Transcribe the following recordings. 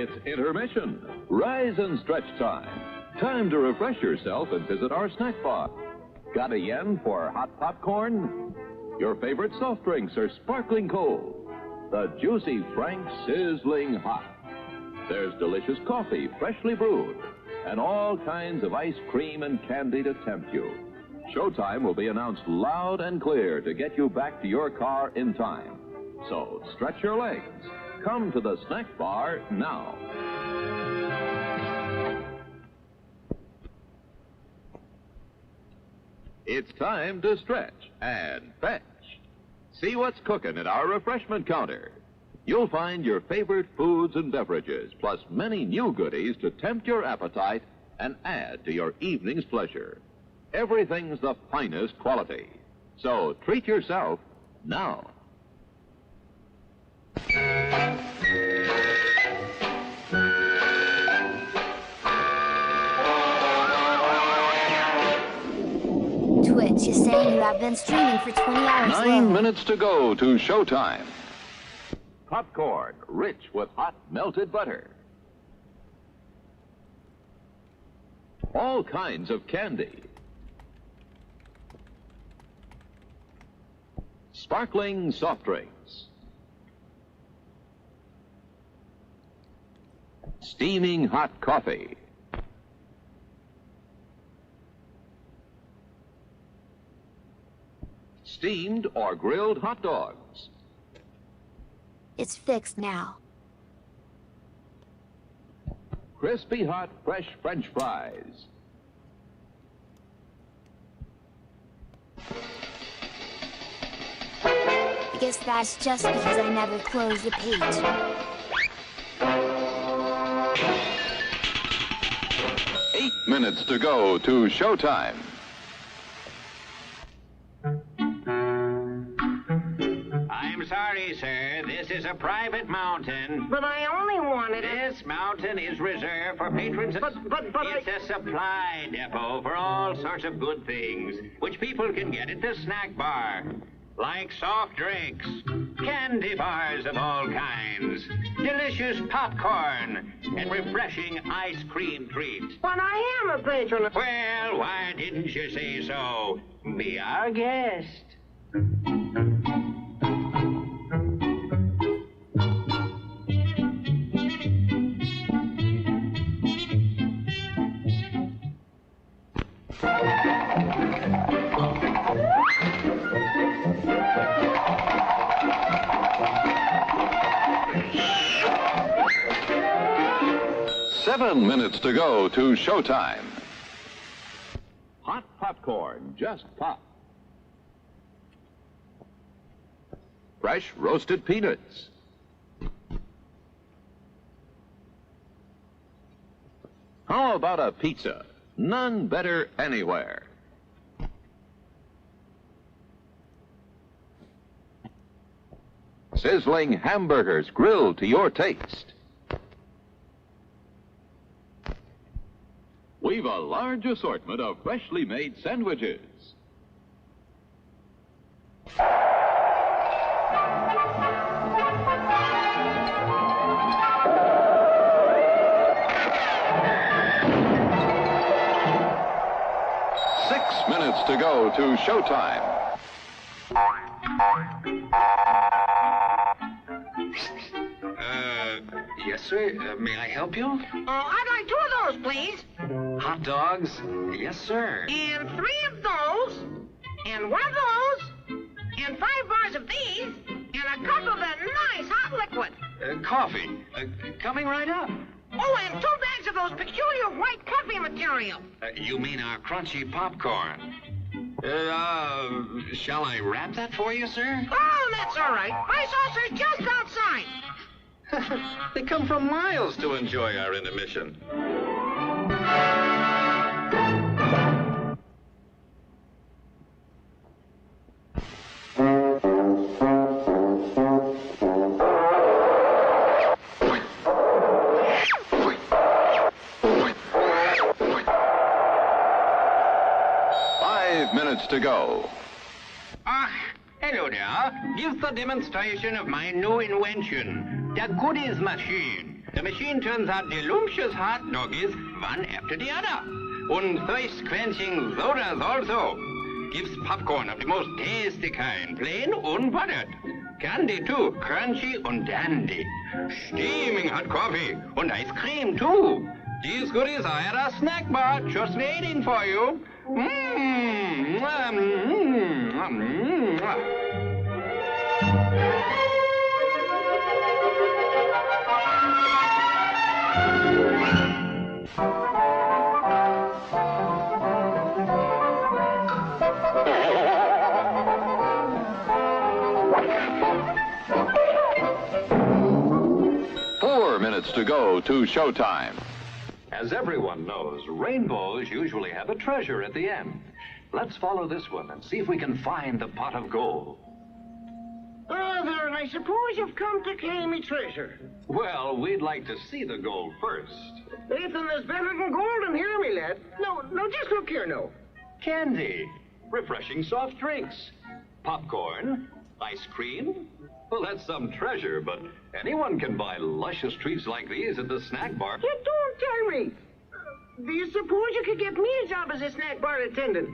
It's intermission. Rise and stretch time. Time to refresh yourself and visit our snack bar. Got a yen for hot popcorn? Your favorite soft drinks are sparkling cold. The juicy Frank sizzling hot. There's delicious coffee, freshly brewed, and all kinds of ice cream and candy to tempt you. Showtime will be announced loud and clear to get you back to your car in time. So stretch your legs. Come to the snack bar now. It's time to stretch and fetch. See what's cooking at our refreshment counter. You'll find your favorite foods and beverages, plus many new goodies to tempt your appetite and add to your evening's pleasure. Everything's the finest quality. So treat yourself now. Twitch is saying you have been streaming for 20 hours. 9 minutes to go to showtime. Popcorn, rich with hot melted butter. All kinds of candy. Sparkling soft drinks. Steaming hot coffee. Steamed or grilled hot dogs. It's fixed now. Crispy hot fresh French fries. I guess that's just because I never closed the page. 8 minutes to go to showtime. I'm sorry, sir. This is a private mountain. But I only wanted it. This mountain is reserved for patrons. But It's a supply depot for all sorts of good things, which people can get at the snack bar. Like soft drinks, candy bars of all kinds, delicious popcorn, and refreshing ice cream treats. But I am a patron. Well, why didn't you say so? Be our guest. Seven minutes to go to showtime. Hot popcorn, just pop. Fresh roasted peanuts. How about a pizza? None better anywhere. Sizzling hamburgers grilled to your taste. We've a large assortment of freshly made sandwiches. Minutes to go to showtime. Yes, sir. May I help you? I'd like 2 of those, please. Hot dogs? Yes, sir. And 3 of those. And 1 of those. And 5 bars of these. And a cup of that nice hot liquid. Coffee. Coming right up. Oh, and 2 bags of those peculiar white coffee material. You mean our crunchy popcorn? Shall I wrap that for you, sir? Oh, that's all right. My saucer's just outside. They come from miles to enjoy our intermission. Minutes to go. Hello there. Give the demonstration of my new invention, the goodies machine. The machine turns out delicious hot doggies one after the other. And thirst-quenching sodas also. Gives popcorn of the most tasty kind, plain unbuttered. Candy too, crunchy and dandy. Steaming hot coffee and ice cream too. These goodies are at our snack bar, just waiting for you. Mmm. 4 minutes to go to showtime. As everyone knows, rainbows usually have a treasure at the end. Let's follow this one and see if we can find the pot of gold. Oh, there, and I suppose you've come to claim me treasure. Well, we'd like to see the gold first. Anything that's better than gold in here, me lad. No, just look here, no. Candy, refreshing soft drinks, popcorn, ice cream. Well, that's some treasure, but anyone can buy luscious treats like these at the snack bar. You don't tell me. Do you suppose you could get me a job as a snack bar attendant?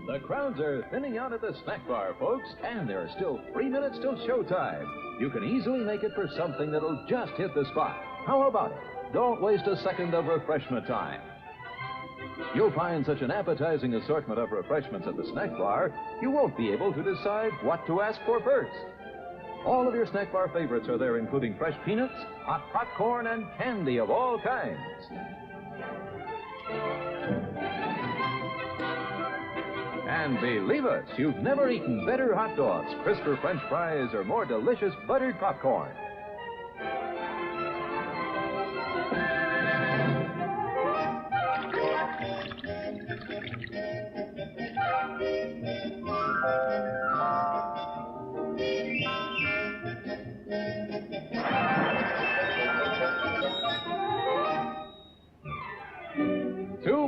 The crowds are thinning out at the snack bar, folks, and there are still 3 minutes till showtime. You can easily make it for something that'll just hit the spot. How about it? Don't waste a second of refreshment time. You'll find such an appetizing assortment of refreshments at the snack bar, you won't be able to decide what to ask for first. All of your snack bar favorites are there, including fresh peanuts, hot popcorn, and candy of all kinds. And believe us, you've never eaten better hot dogs, crisper French fries, or more delicious buttered popcorn.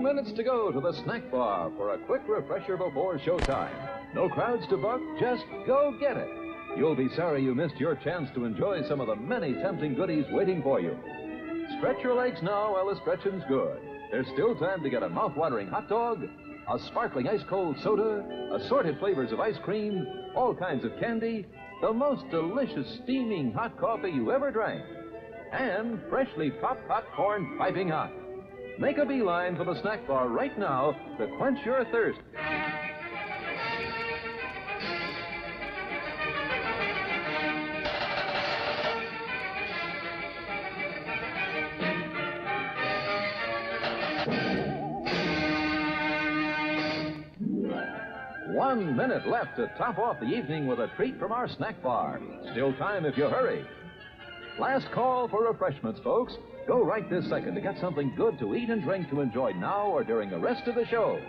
Minutes to go to the snack bar for a quick refresher before showtime. No crowds to buck, just go get it. You'll be sorry you missed your chance to enjoy some of the many tempting goodies waiting for you. Stretch your legs now while the stretching's good. There's still time to get a mouth-watering hot dog, a sparkling ice-cold soda, assorted flavors of ice cream, all kinds of candy, the most delicious steaming hot coffee you ever drank, and freshly popped popcorn piping hot. Make a beeline for the snack bar right now to quench your thirst. One minute left to top off the evening with a treat from our snack bar. Still time if you hurry. Last call for refreshments, folks. Go right this second to get something good to eat and drink to enjoy now or during the rest of the show.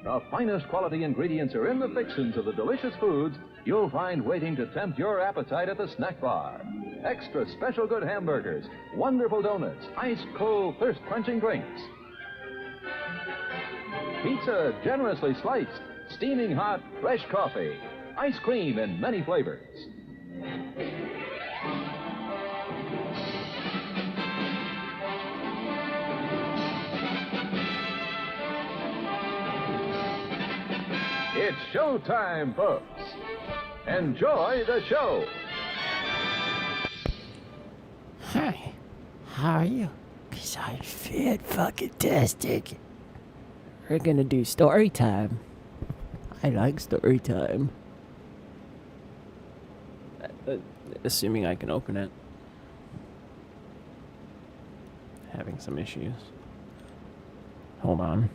The finest quality ingredients are in the fixins of the delicious foods you'll find waiting to tempt your appetite at the snack bar. Extra special good hamburgers, wonderful donuts, ice-cold thirst-quenching drinks. Pizza generously sliced, steaming hot, fresh coffee, ice cream in many flavors. It's showtime, folks. Enjoy the show. Hi, how are you? 'Cause I'm fantastic. We're gonna do story time. I like story time. Assuming I can open it. Having some issues. Hold on.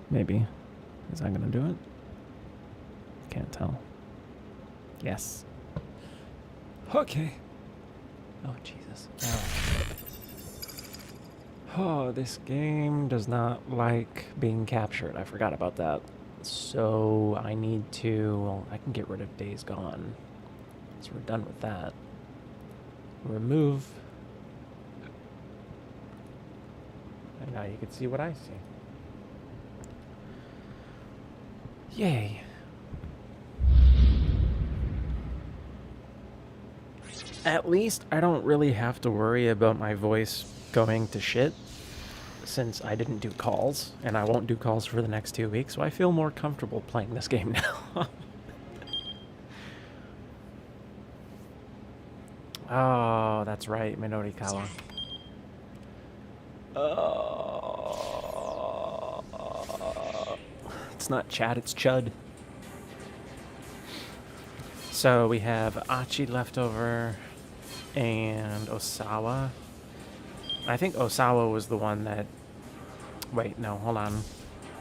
Maybe. Is that gonna do it? Can't tell. Yes. Okay. Oh, Jesus. Oh, this game does not like being captured. I forgot about that. So I need to... Well, I can get rid of Days Gone. So we're done with that. Remove. And now you can see what I see. Yay. At least I don't really have to worry about my voice going to shit, since I didn't do calls, and I won't do calls for the next 2 weeks, so I feel more comfortable playing this game now. Oh, that's right, Minorikawa. It's not Chad, it's Chud. So we have Achi left over and Osawa. I think Osawa was the one that... Wait, no, hold on.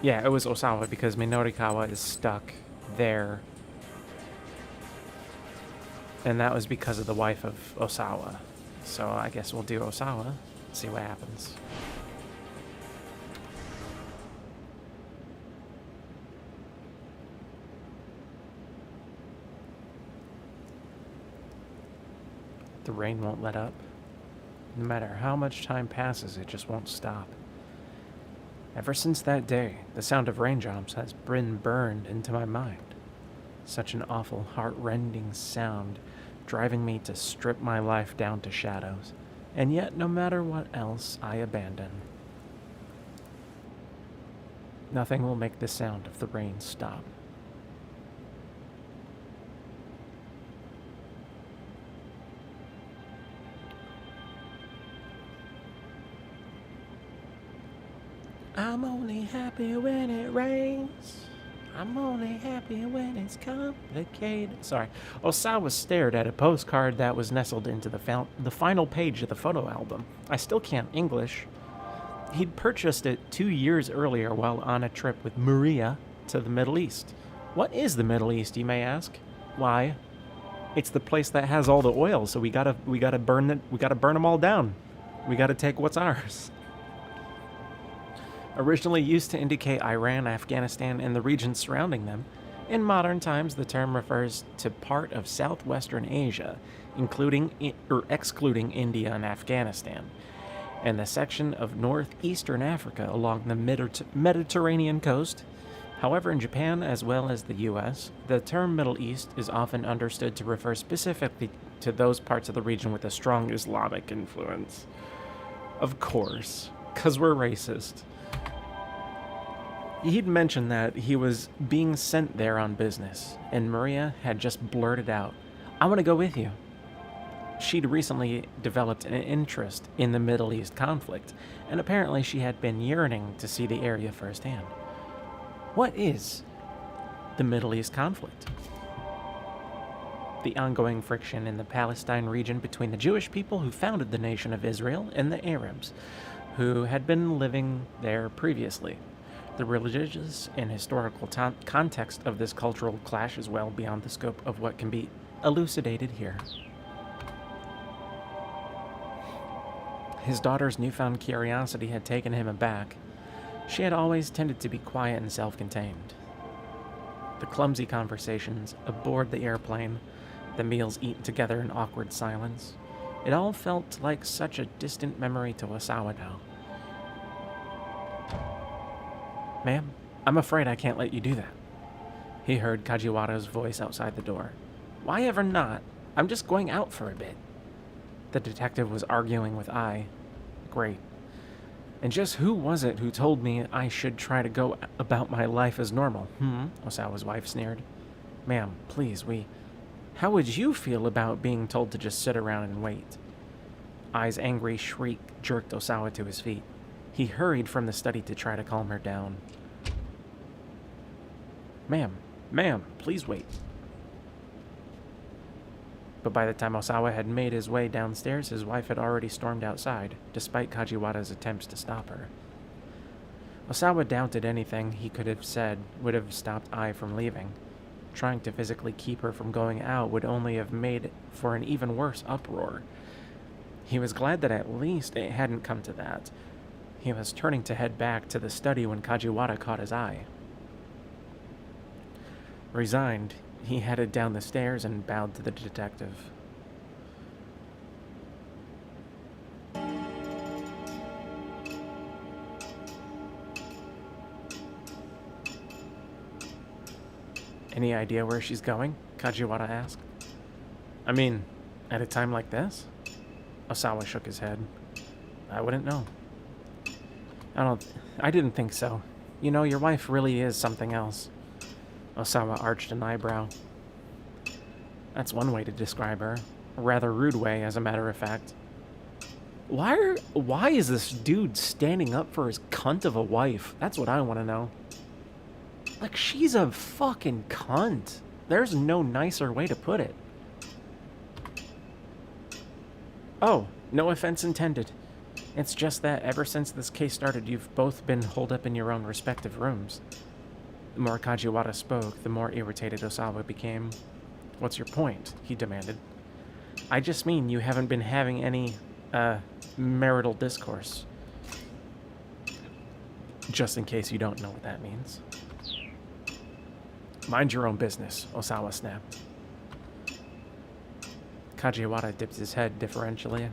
Yeah, it was Osawa because Minorikawa is stuck there. And that was because of the wife of Osawa. So I guess we'll do Osawa, see what happens. The rain won't let up. No matter how much time passes, it just won't stop. Ever since that day, the sound of raindrops has been burned into my mind. Such an awful, heart-rending sound, driving me to strip my life down to shadows. And yet, no matter what else I abandon, nothing will make the sound of the rain stop. I'm only happy when it rains. I'm only happy when it's complicated. Sorry. Osawa stared at a postcard that was nestled into the final page of the photo album. I still can't English. He'd purchased it 2 years earlier while on a trip with Maria to the Middle East. What is the Middle East, you may ask? Why? It's the place that has all the oil, so we gotta burn it. We gotta burn them all down. We gotta take what's ours. Originally used to indicate Iran, Afghanistan, and the regions surrounding them, in modern times the term refers to part of southwestern Asia, including or excluding India and Afghanistan, and the section of northeastern Africa along the Mediterranean coast. However, in Japan as well as the US, the term Middle East is often understood to refer specifically to those parts of the region with a strong Islamic influence. Of course, 'cause we're racist. He'd mentioned that he was being sent there on business, and Maria had just blurted out, "I want to go with you." She'd recently developed an interest in the Middle East conflict, and apparently she had been yearning to see the area firsthand. What is the Middle East conflict? The ongoing friction in the Palestine region between the Jewish people who founded the nation of Israel and the Arabs, who had been living there previously. The religious and historical context of this cultural clash is well beyond the scope of what can be elucidated here. His daughter's newfound curiosity had taken him aback. She had always tended to be quiet and self-contained. The clumsy conversations aboard the airplane, the meals eaten together in awkward silence, it all felt like such a distant memory to Osawa now. "Ma'am, I'm afraid I can't let you do that." He heard Kajiwara's voice outside the door. "Why ever not? I'm just going out for a bit." The detective was arguing with I. Great. And just who was it who told me I should try to go about my life as normal? Osawa's wife sneered. "Ma'am, please, How would you feel about being told to just sit around and wait?" I's angry shriek jerked Osawa to his feet. He hurried from the study to try to calm her down. Ma'am, please wait." But by the time Osawa had made his way downstairs, his wife had already stormed outside, despite Kajiwara's attempts to stop her. Osawa doubted anything he could have said would have stopped I from leaving. Trying to physically keep her from going out would only have made for an even worse uproar. He was glad that at least it hadn't come to that. He was turning to head back to the study when Kajiwara caught his eye. Resigned, he headed down the stairs and bowed to the detective. Any idea where she's going? Kajiwara asked. I mean, at a time like this? Osawa shook his head. I wouldn't know. I didn't think so. You know, your wife really is something else. Osawa arched an eyebrow. That's one way to describe her. A rather rude way, as a matter of fact. Why is this dude standing up for his cunt of a wife? That's what I want to know. Like, she's a fucking cunt. There's no nicer way to put it. Oh, no offense intended. It's just that ever since this case started, you've both been holed up in your own respective rooms. The more Kajiwara spoke, the more irritated Osawa became. What's your point? He demanded. I just mean you haven't been having any, marital discourse. Just in case you don't know what that means. Mind your own business, Osawa snapped. Kajiwara dipped his head deferentially.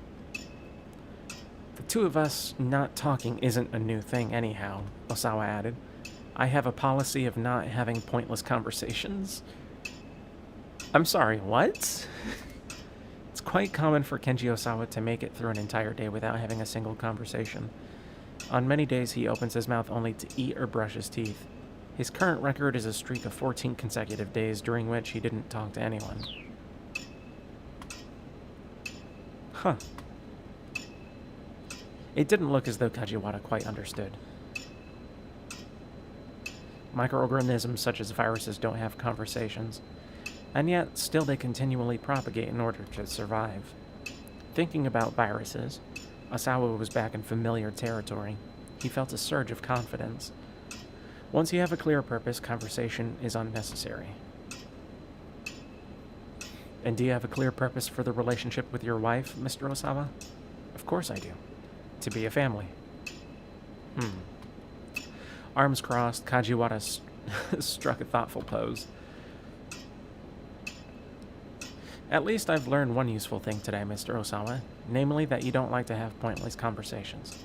The two of us not talking isn't a new thing anyhow, Osawa added. I have a policy of not having pointless conversations. I'm sorry, what? It's quite common for Kenji Osawa to make it through an entire day without having a single conversation. On many days, he opens his mouth only to eat or brush his teeth. His current record is a streak of 14 consecutive days during which he didn't talk to anyone. Huh. It didn't look as though Kajiwara quite understood. Microorganisms such as viruses don't have conversations, and yet still they continually propagate in order to survive. Thinking about viruses, Osawa was back in familiar territory. He felt a surge of confidence. Once you have a clear purpose, conversation is unnecessary. And do you have a clear purpose for the relationship with your wife, Mr. Osawa? Of course I do. To be a family. Arms crossed, Kajiwara struck a thoughtful pose. At least I've learned one useful thing today, Mr. Osawa, namely that you don't like to have pointless conversations.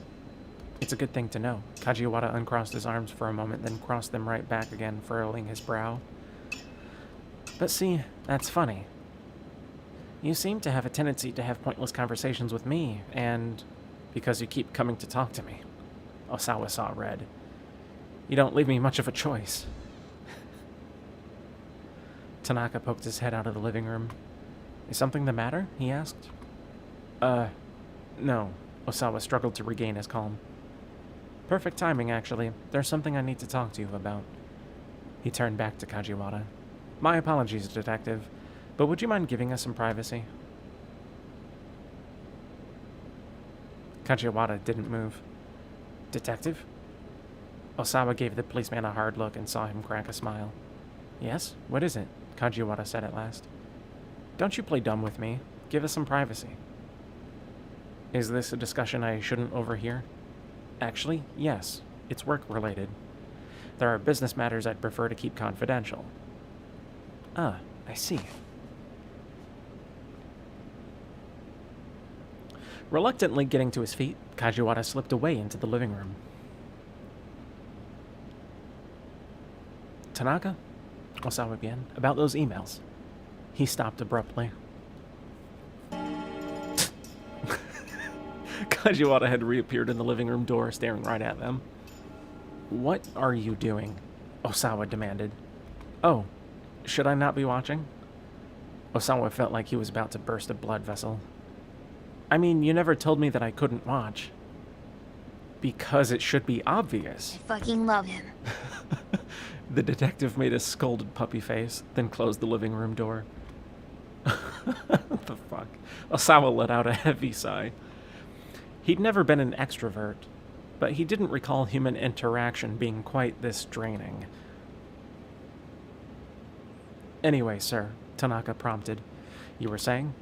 It's a good thing to know. Kajiwara uncrossed his arms for a moment, then crossed them right back again, furrowing his brow. But see, that's funny. You seem to have a tendency to have pointless conversations with me, and because you keep coming to talk to me. Osawa saw red. You don't leave me much of a choice. Tanaka poked his head out of the living room. Is something the matter? He asked. No. Osawa struggled to regain his calm. Perfect timing, actually. There's something I need to talk to you about. He turned back to Kajiwara. My apologies, Detective, but would you mind giving us some privacy? Kajiwara didn't move. Detective? Osawa gave the policeman a hard look and saw him crack a smile. Yes? What is it? Kajiwara said at last. Don't you play dumb with me. Give us some privacy. Is this a discussion I shouldn't overhear? Actually, yes. It's work-related. There are business matters I'd prefer to keep confidential. Ah, I see. Reluctantly getting to his feet, Kajiwara slipped away into the living room. Tanaka? Osawa began. About those emails. He stopped abruptly. Kajiwara had reappeared in the living room door, staring right at them. What are you doing? Osawa demanded. Oh, should I not be watching? Osawa felt like he was about to burst a blood vessel. I mean, you never told me that I couldn't watch. Because it should be obvious. I fucking love him. The detective made a scolded puppy face, then closed the living room door. What the fuck? Osawa let out a heavy sigh. He'd never been an extrovert, but he didn't recall human interaction being quite this draining. Anyway, sir, Tanaka prompted. You were saying?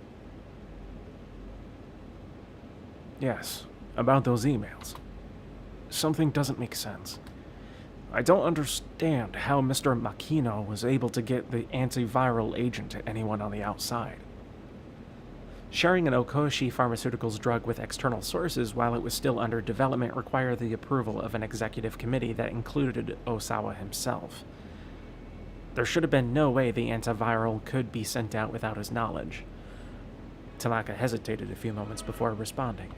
Yes, about those emails. Something doesn't make sense. I don't understand how Mr. Makino was able to get the antiviral agent to anyone on the outside. Sharing an Okoshi Pharmaceuticals drug with external sources while it was still under development required the approval of an executive committee that included Osawa himself. There should have been no way the antiviral could be sent out without his knowledge. Tanaka hesitated a few moments before responding.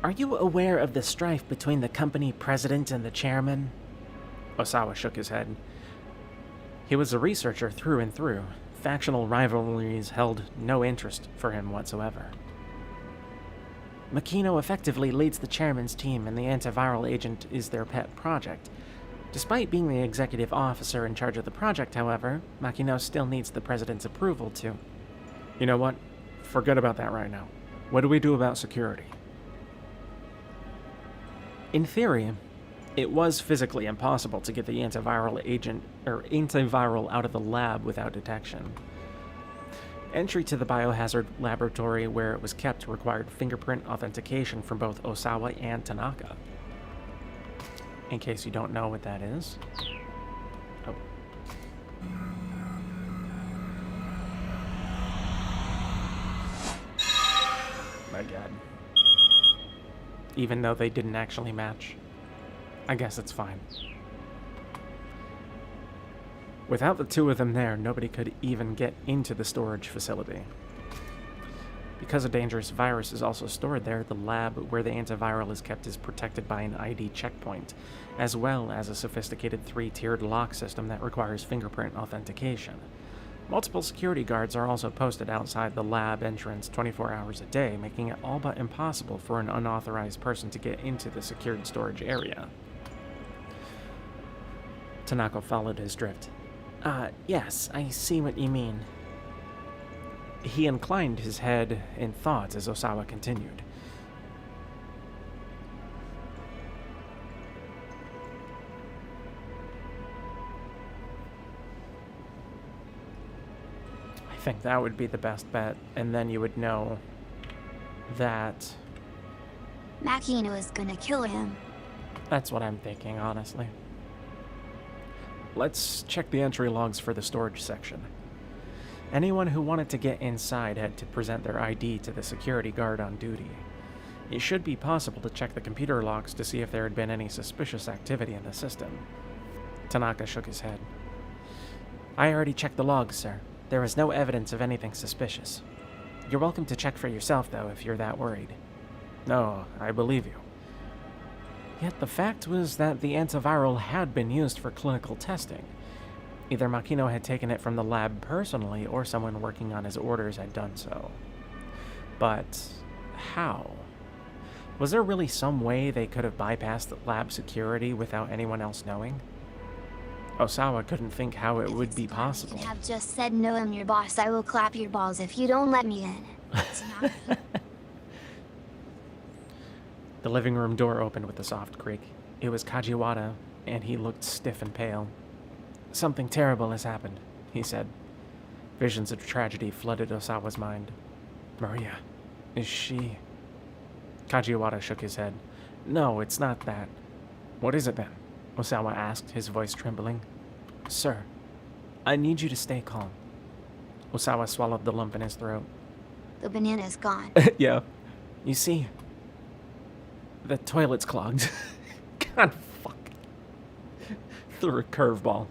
Are you aware of the strife between the company president and the chairman? Osawa shook his head. He was a researcher through and through. Factional rivalries held no interest for him whatsoever. Makino effectively leads the chairman's team, and the antiviral agent is their pet project. Despite being the executive officer in charge of the project, however, Makino still needs the president's approval to... You know what? Forget about that right now. What do we do about security? In theory, it was physically impossible to get the antiviral out of the lab without detection. Entry to the biohazard laboratory where it was kept required fingerprint authentication from both Osawa and Tanaka. In case you don't know what that is. Oh. My God. Even though they didn't actually match. I guess it's fine. Without the two of them there, nobody could even get into the storage facility. Because a dangerous virus is also stored there, the lab where the antiviral is kept is protected by an ID checkpoint, as well as a sophisticated 3-tiered lock system that requires fingerprint authentication. Multiple security guards are also posted outside the lab entrance 24 hours a day, making it all but impossible for an unauthorized person to get into the secured storage area. Tanaka followed his drift. Yes, I see what you mean. He inclined his head in thought as Osawa continued. I think that would be the best bet, and then you would know that... Makino is gonna kill him. That's what I'm thinking, honestly. Let's check the entry logs for the storage section. Anyone who wanted to get inside had to present their ID to the security guard on duty. It should be possible to check the computer logs to see if there had been any suspicious activity in the system. Tanaka shook his head. I already checked the logs, sir. There was no evidence of anything suspicious. You're welcome to check for yourself, though, if you're that worried. No, I believe you. Yet the fact was that the antiviral had been used for clinical testing. Either Makino had taken it from the lab personally, or someone working on his orders had done so. But how? Was there really some way they could have bypassed the lab security without anyone else knowing? Osawa couldn't think how it would be possible. You should have just said, no, I'm your boss. I will clap your balls if you don't let me in. It's not... The living room door opened with a soft creak. It was Kajiwara, and he looked stiff and pale. Something terrible has happened, he said. Visions of tragedy flooded Osawa's mind. Maria, is she... Kajiwara shook his head. No, it's not that. What is it then? Osawa asked, his voice trembling. Sir, I need you to stay calm. Osawa swallowed the lump in his throat. The banana's gone. Yeah. You see, the toilet's clogged. God, fuck. Threw a curveball.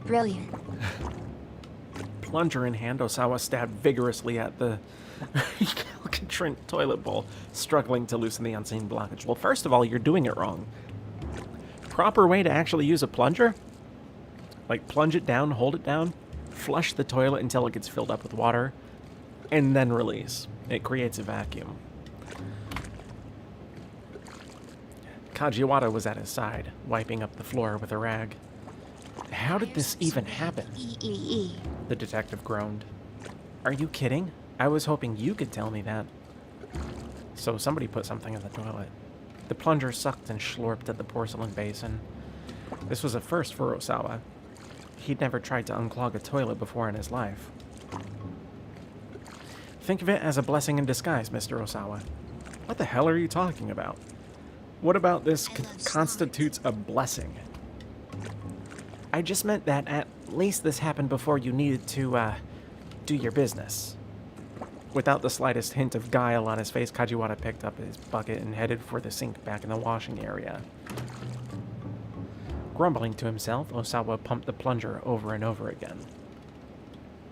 Brilliant. Plunger in hand, Osawa stabbed vigorously at the Calcatrant toilet bowl, struggling to loosen the unseen blockage. Well, first of all, you're doing it wrong. Proper way to actually use a plunger? Like, plunge it down, hold it down, flush the toilet until it gets filled up with water, and then release. It creates a vacuum. Kajiwara was at his side, wiping up the floor with a rag. How did this even happen? The detective groaned. Are you kidding? I was hoping you could tell me that. So somebody put something in the toilet. The plunger sucked and slurped at the porcelain basin. This was a first for Osawa. he'd never tried to unclog a toilet before in his life. Think of it as a blessing in disguise, Mr. Osawa. What the hell are you talking about? What about this constitutes a blessing? I just meant that at least this happened before you needed to, do your business. Without the slightest hint of guile on his face, Kajiwara picked up his bucket and headed for the sink back in the washing area. Grumbling to himself, Osawa pumped the plunger over and over again.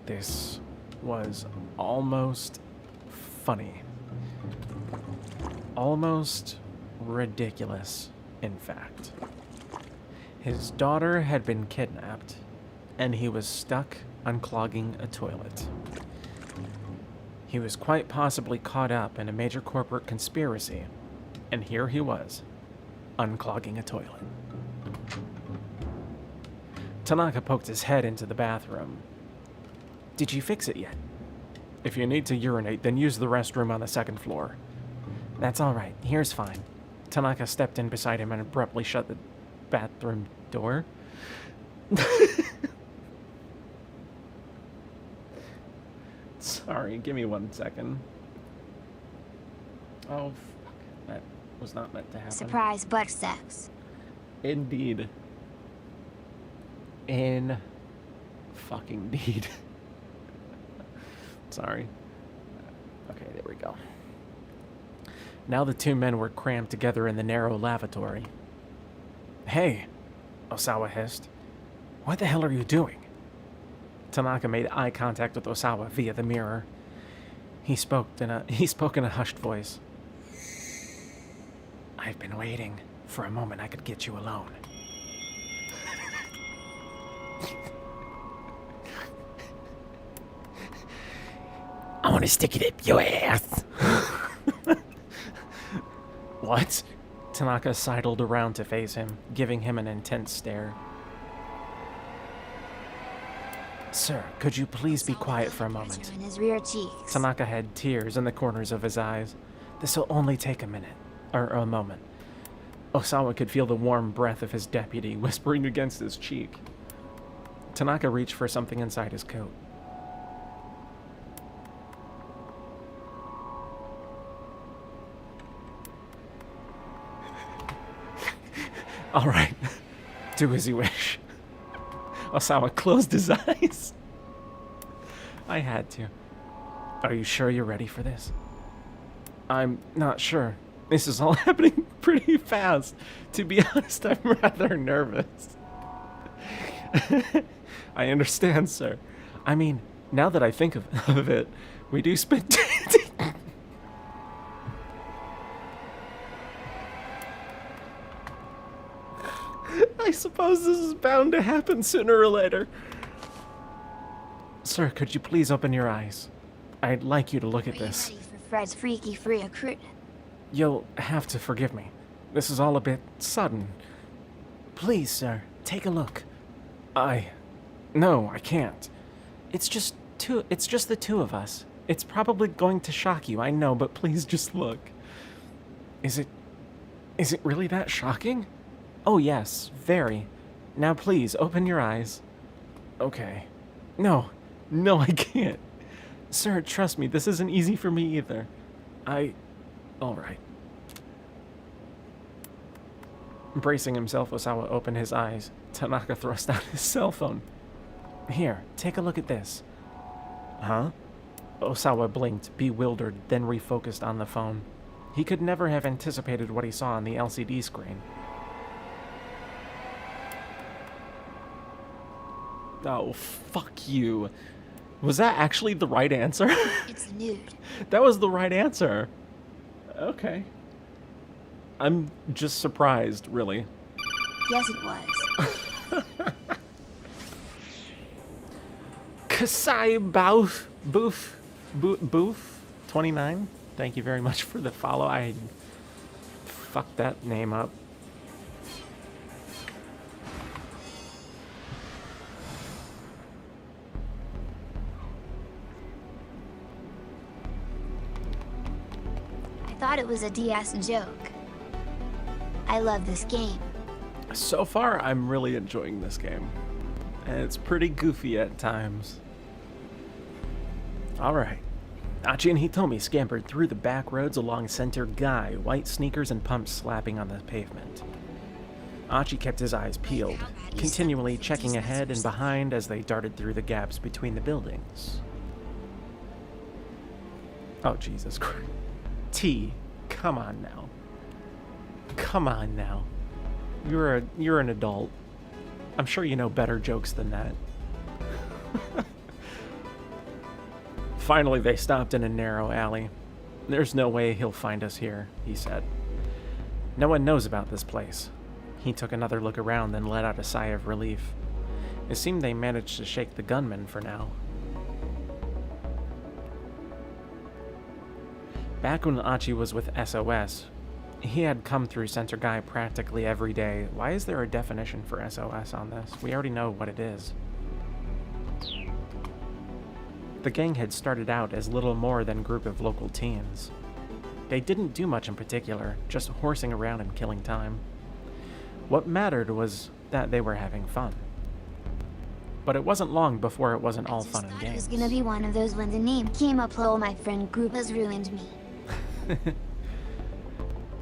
This was almost funny. Almost ridiculous, in fact. His daughter had been kidnapped, and he was stuck unclogging a toilet. He was quite possibly caught up in a major corporate conspiracy, and here he was, unclogging a toilet. Tanaka poked his head into the bathroom. Did you fix it yet? If you need to urinate, then use the restroom on the second floor. That's all right. Here's fine. Tanaka stepped in beside him and abruptly shut the bathroom door. Sorry, give me 1 second. Oh, fuck. That was not meant to happen. Surprise butt sex. Indeed. In fucking deed. Sorry. Okay, there we go. Now the two men were crammed together in the narrow lavatory. Hey, Osawa hissed. What the hell are you doing? Tanaka made eye contact with Osawa via the mirror. He spoke in a hushed voice. I've been waiting for a moment I could get you alone. I want to stick it up your ass. What? Tanaka sidled around to face him, giving him an intense stare. Sir, could you please be quiet for a moment? In his rear cheeks. Tanaka had tears in the corners of his eyes. This'll only take a minute, or a moment. Osawa could feel the warm breath of his deputy whispering against his cheek. Tanaka reached for something inside his coat. All right, do as you wish. Osawa closed his eyes. I had to. Are you sure you're ready for this? I'm not sure. This is all happening pretty fast. To be honest, I'm rather nervous. I understand, sir. I mean, now that I think of it, we do spend... I suppose this is bound to happen sooner or later. Sir, could you please open your eyes? I'd like you to look at this. Ready for Fred's freaky free recruit. You'll have to forgive me. This is all a bit sudden. Please, sir, take a look. No, I can't. It's just the two of us. It's probably going to shock you, I know, but please just look. Is it really that shocking? Oh yes, very. Now please, open your eyes. Okay. No, I can't. Sir, trust me, this isn't easy for me either. Alright. Bracing himself, Osawa opened his eyes. Tanaka thrust out his cell phone. Here, take a look at this. Huh? Osawa blinked, bewildered, then refocused on the phone. He could never have anticipated what he saw on the LCD screen. Oh, fuck you. Was that actually the right answer? It's nude. That was the right answer. Okay. I'm just surprised, really. Yes, it was. Kasai Boof 29. Thank you very much for the follow. I fucked that name up. I thought it was a DS joke. I love this game. So far, I'm really enjoying this game. And it's pretty goofy at times. Alright. Achi and Hitomi scampered through the back roads along Center Guy, white sneakers and pumps slapping on the pavement. Achi kept his eyes peeled, continually checking ahead and behind as they darted through the gaps between the buildings. Oh, Jesus Christ. T, come on now. Come on now. You're an adult. I'm sure you know better jokes than that. Finally, they stopped in a narrow alley. There's no way he'll find us here, he said. No one knows about this place. He took another look around, then let out a sigh of relief. It seemed they managed to shake the gunman for now. Back when Achi was with SOS, he had come through Center Guy practically every day. Why is there a definition for SOS on this? We already know what it is. The gang had started out as little more than a group of local teens. They didn't do much in particular, just horsing around and killing time. What mattered was that they were having fun. But it wasn't long before it wasn't all fun and games. I was gonna be one of those when the name came up. Oh, my friend group has ruined me.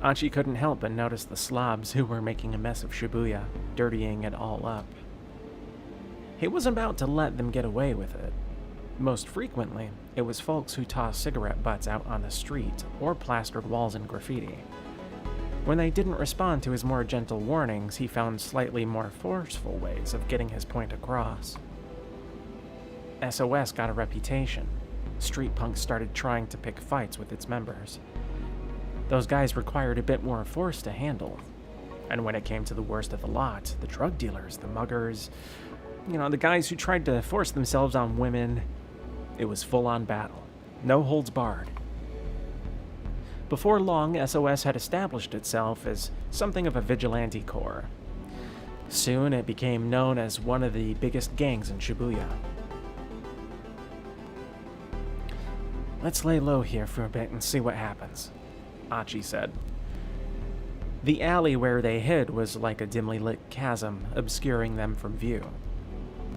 Achi couldn't help but notice the slobs who were making a mess of Shibuya, dirtying it all up. He wasn't about to let them get away with it. Most frequently, it was folks who tossed cigarette butts out on the street or plastered walls in graffiti. When they didn't respond to his more gentle warnings, he found slightly more forceful ways of getting his point across. SOS got a reputation. Street punks started trying to pick fights with its members. Those guys required a bit more force to handle. And when it came to the worst of the lot, the drug dealers, the muggers, the guys who tried to force themselves on women, it was full-on battle. No holds barred. Before long, SOS had established itself as something of a vigilante corps. Soon, it became known as one of the biggest gangs in Shibuya. Let's lay low here for a bit and see what happens, Achi said. The alley where they hid was like a dimly lit chasm, obscuring them from view.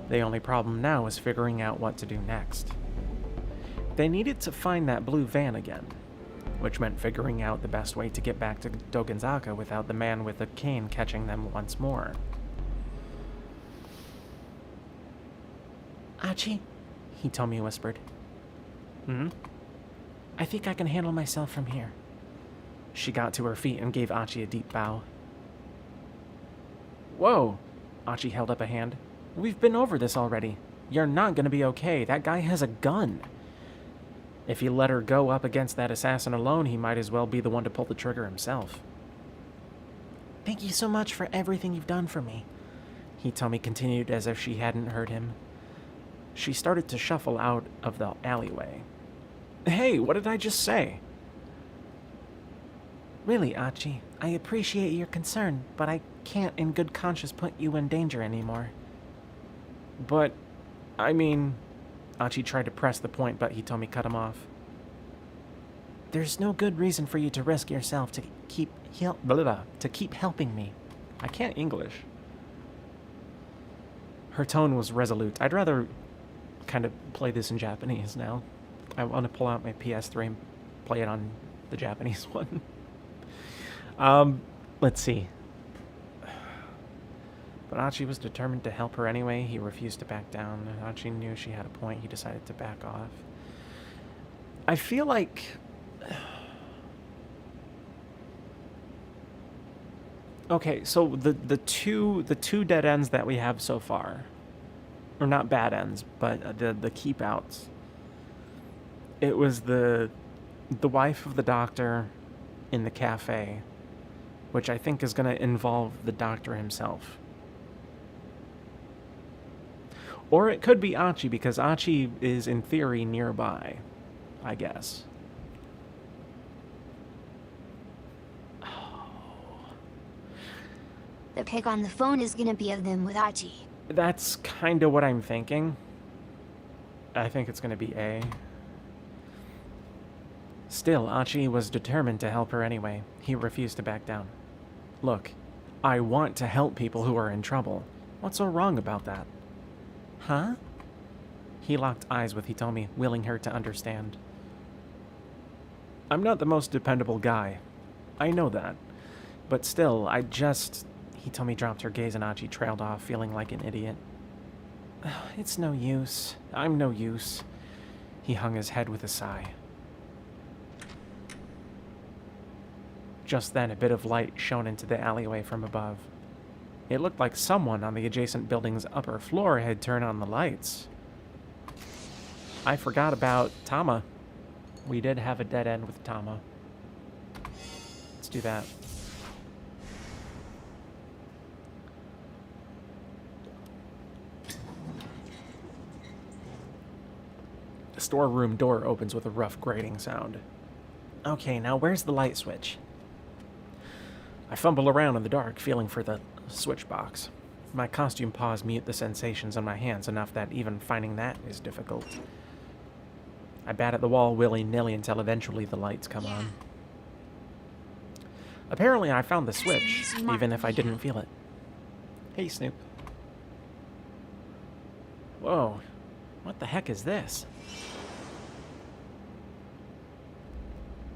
The only problem now was figuring out what to do next. They needed to find that blue van again, which meant figuring out the best way to get back to Dogenzaka without the man with the cane catching them once more. Achi, Hitomi whispered. I think I can handle myself from here. She got to her feet and gave Achi a deep bow. Whoa! Achi held up a hand. We've been over this already. You're not gonna be okay. That guy has a gun. If he let her go up against that assassin alone, he might as well be the one to pull the trigger himself. Thank you so much for everything you've done for me, Hitomi continued as if she hadn't heard him. She started to shuffle out of the alleyway. Hey, what did I just say? Really, Achi, I appreciate your concern, but I can't in good conscience put you in danger anymore. But, Achi tried to press the point, but Hitomi cut him off. There's no good reason for you to risk yourself to keep helping me. I can't English. Her tone was resolute. I'd rather kind of play this in Japanese now. I want to pull out my PS3 and play it on the Japanese one. Let's see. But Achi was determined to help her anyway. He refused to back down. Achi knew she had a point. He decided to back off. I feel like... Okay, so the two dead ends that we have so far, or not bad ends, but the keep outs. It was the wife of the doctor in the cafe, which I think is going to involve the doctor himself. Or it could be Achi, because Achi is, in theory, nearby, I guess. The pic on the phone is gonna be of them with Achi. That's kind of what I'm thinking. I think it's going to be A. Still, Achi was determined to help her anyway. He refused to back down. Look, I want to help people who are in trouble. What's so wrong about that? Huh? He locked eyes with Hitomi, willing her to understand. I'm not the most dependable guy. I know that. But still, Hitomi dropped her gaze and Achi trailed off, feeling like an idiot. It's no use. I'm no use. He hung his head with a sigh. Just then, a bit of light shone into the alleyway from above. It looked like someone on the adjacent building's upper floor had turned on the lights. I forgot about Tama. We did have a dead end with Tama. Let's do that. The storeroom door opens with a rough grating sound. Okay, now where's the light switch? I fumble around in the dark, feeling for the switch box. My costume paws mute the sensations on my hands enough that even finding that is difficult. I bat at the wall willy-nilly until eventually the lights come on. Apparently I found the switch, even if I didn't feel it. Hey, Snoop. Whoa, what the heck is this?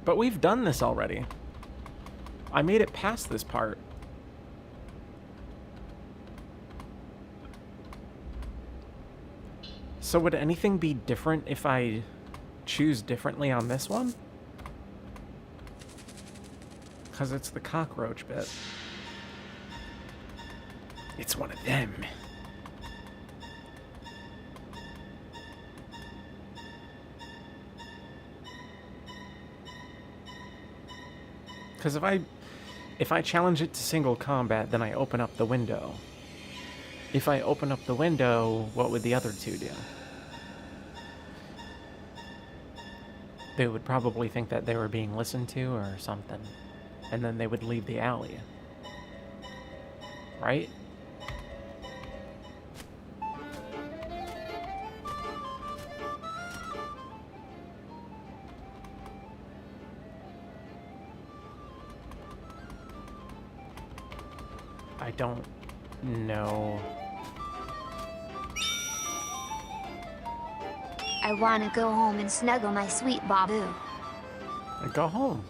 But we've done this already. I made it past this part. So would anything be different if I choose differently on this one? Because it's the cockroach bit. It's one of them. Because if I challenge it to single combat, then I open up the window. If I open up the window, what would the other two do? They would probably think that they were being listened to or something. And then they would leave the alley. Right? I don't know. I want to go home and snuggle my sweet Babu. Go home.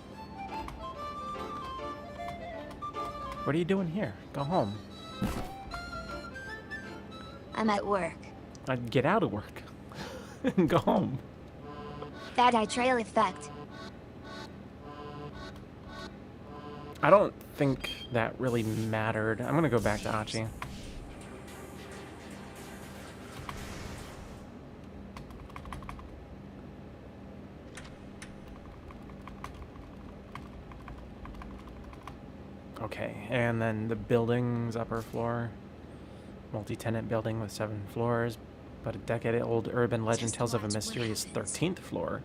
What are you doing here? Go home. I'm at work. I'd get out of work. And go home. That eye trail effect. I don't think that really mattered. I'm gonna go back to Achi. Okay, and then the building's upper floor. Multi-tenant building with 7 floors, but a decade-old urban legend tells of a mysterious 13th floor.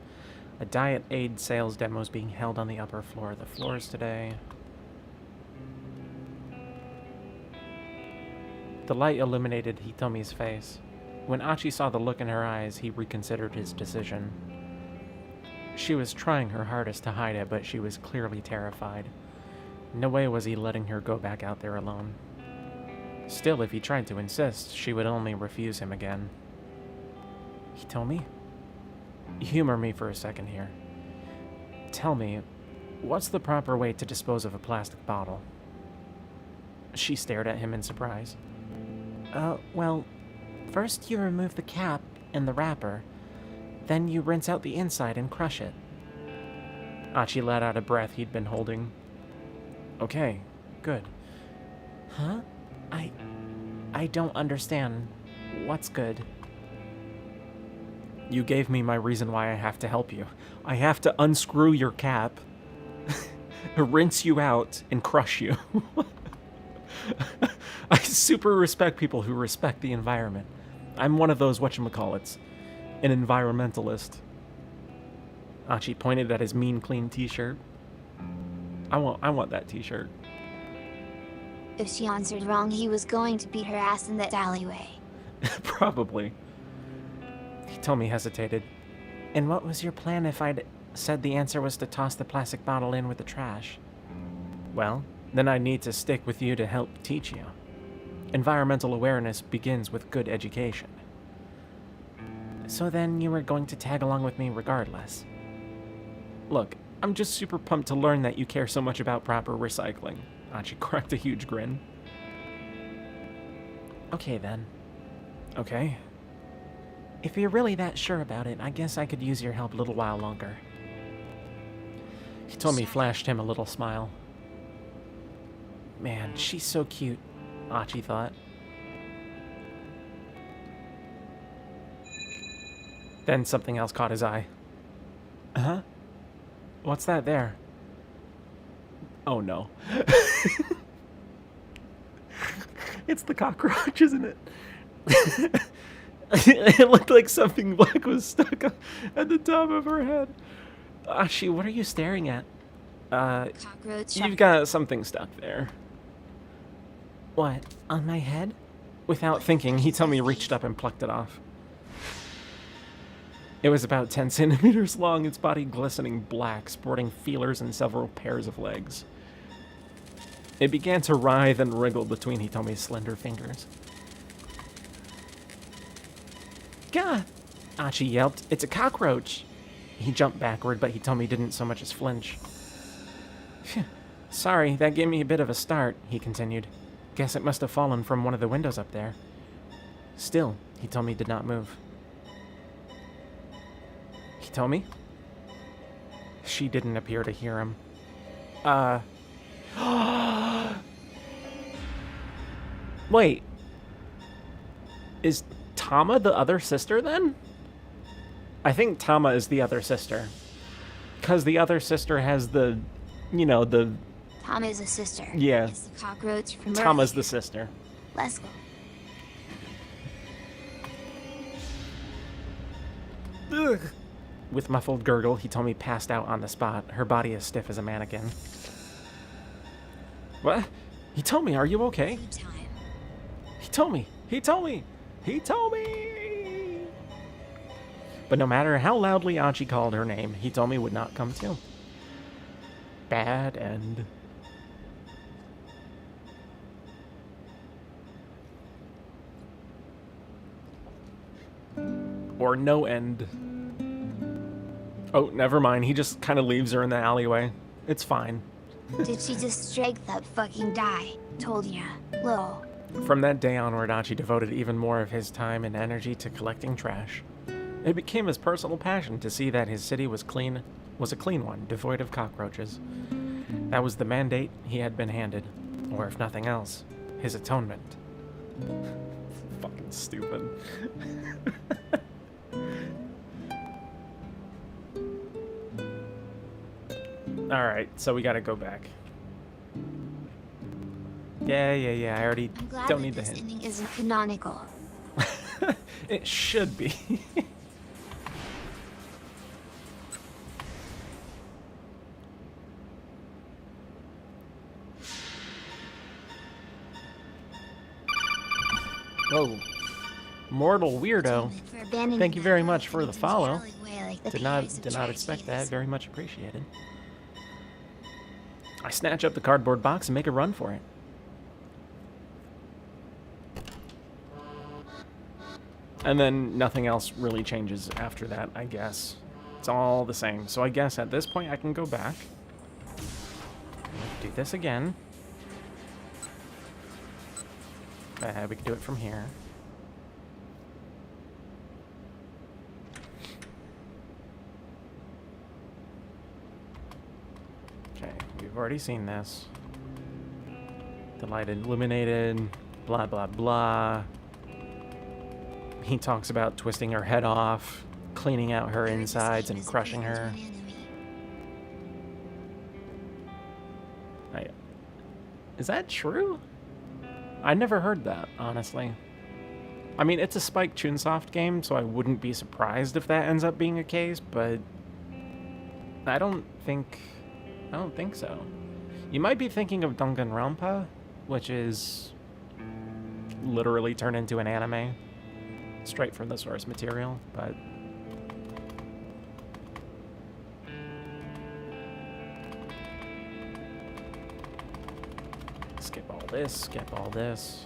A diet aid sales demo is being held on the upper floor of the floors today. The light illuminated Hitomi's face. When Achi saw the look in her eyes, he reconsidered his decision. She was trying her hardest to hide it, but she was clearly terrified. No way was he letting her go back out there alone. Still, if he tried to insist, she would only refuse him again. Hitomi? Humor me for a second here. Tell me, what's the proper way to dispose of a plastic bottle? She stared at him in surprise. Well, first you remove the cap and the wrapper, then you rinse out the inside and crush it. Achi let out a breath he'd been holding. Okay, good. Huh? I don't understand. What's good? You gave me my reason why I have to help you. I have to unscrew your cap, rinse you out, and crush you. I super respect people who respect the environment. I'm one of those whatchamacallits, an environmentalist. Achi pointed at his mean clean t-shirt. I want that t-shirt. If she answered wrong, he was going to beat her ass in that alleyway. Probably. Hitomi hesitated. And what was your plan if I'd said the answer was to toss the plastic bottle in with the trash? Well, then I need to stick with you to help teach you. Environmental awareness begins with good education. So then you were going to tag along with me regardless. Look, I'm just super pumped to learn that you care so much about proper recycling. Achi cracked a huge grin. Okay then. Okay. If you're really that sure about it, I guess I could use your help a little while longer. Hitomi flashed him a little smile. Man, she's so cute, Achi thought. Then something else caught his eye. Huh? What's that there? Oh no. It's the cockroach, isn't it? It looked like something black was stuck at the top of her head. Ashi, what are you staring at? Cockroach. You've got something stuck there. What? On my head? Without thinking, Hitomi reached up and plucked it off. It was about 10 centimeters long, its body glistening black, sporting feelers and several pairs of legs. It began to writhe and wriggle between Hitomi's slender fingers. Gah! Achi yelped. It's a cockroach! He jumped backward, but Hitomi didn't so much as flinch. Phew. Sorry, that gave me a bit of a start, he continued. Guess it must have fallen from one of the windows up there. Still, Hitomi did not move. Hitomi? She didn't appear to hear him. Wait. Is Tama the other sister then? I think Tama is the other sister. Because the other sister has the, you know, the... Tama's a sister. Yeah. It's the cockroach from Tama's Earth. the sister. Let's go. Ugh. With muffled gurgle, Hitomi passed out on the spot, her body as stiff as a mannequin. What? Hitomi, are you okay? Good time. Hitomi! But no matter how loudly Achi called her name, Hitomi would not come to. Bad end. Or no end. Oh, never mind. He just kind of leaves her in the alleyway. It's fine. Did she just strike that fucking die? Told ya. Lol. From that day onward, Achi devoted even more of his time and energy to collecting trash. It became his personal passion to see that his city was a clean one, devoid of cockroaches. That was the mandate he had been handed, or if nothing else, his atonement. Fucking stupid. Alright, so we gotta go back. Yeah, I already I'm glad don't that need the this hint. ending isn't canonical. It should be. Whoa. Mortal weirdo. Thank you very much for the follow. Did not expect that. Very much appreciated. I snatch up the cardboard box and make a run for it. And then nothing else really changes after that, I guess. It's all the same. So I guess at this point I can go back. Do this again. We can do it from here. Okay, we've already seen this. The light illuminated, blah, blah, blah. He talks about twisting her head off, cleaning out her insides, and crushing her. Is that true? I never heard that, honestly. I mean, it's a Spike Chunsoft game, so I wouldn't be surprised if that ends up being a case, but I don't think so. You might be thinking of Danganronpa, which is literally turned into an anime, straight from the source material, but skip all this.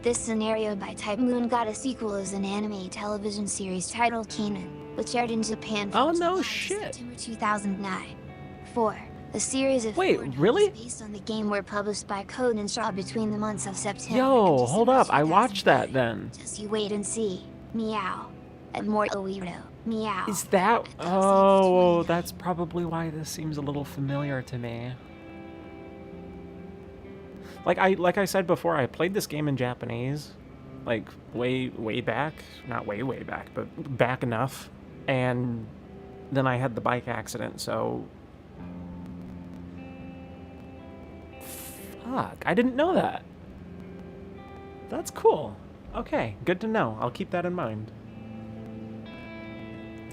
This scenario by Type Moon got a sequel as an anime television series titled Kanon, which aired in Japan Oh, from no July to shit. September 2009. 4. A series of Wait, 4 novels really? based on the game were published by Code and Shaw between the months of September Yo, and hold December up. I watched that 2009. then. Just you wait and see. Meow. And more Oiro. Meow. Is that... Oh, that's probably why this seems a little familiar to me. Like I said before, I played this game in Japanese, like way back, not way back, but back enough, and then I had the bike accident, so fuck, I didn't know that. That's cool. Okay, good to know. I'll keep that in mind.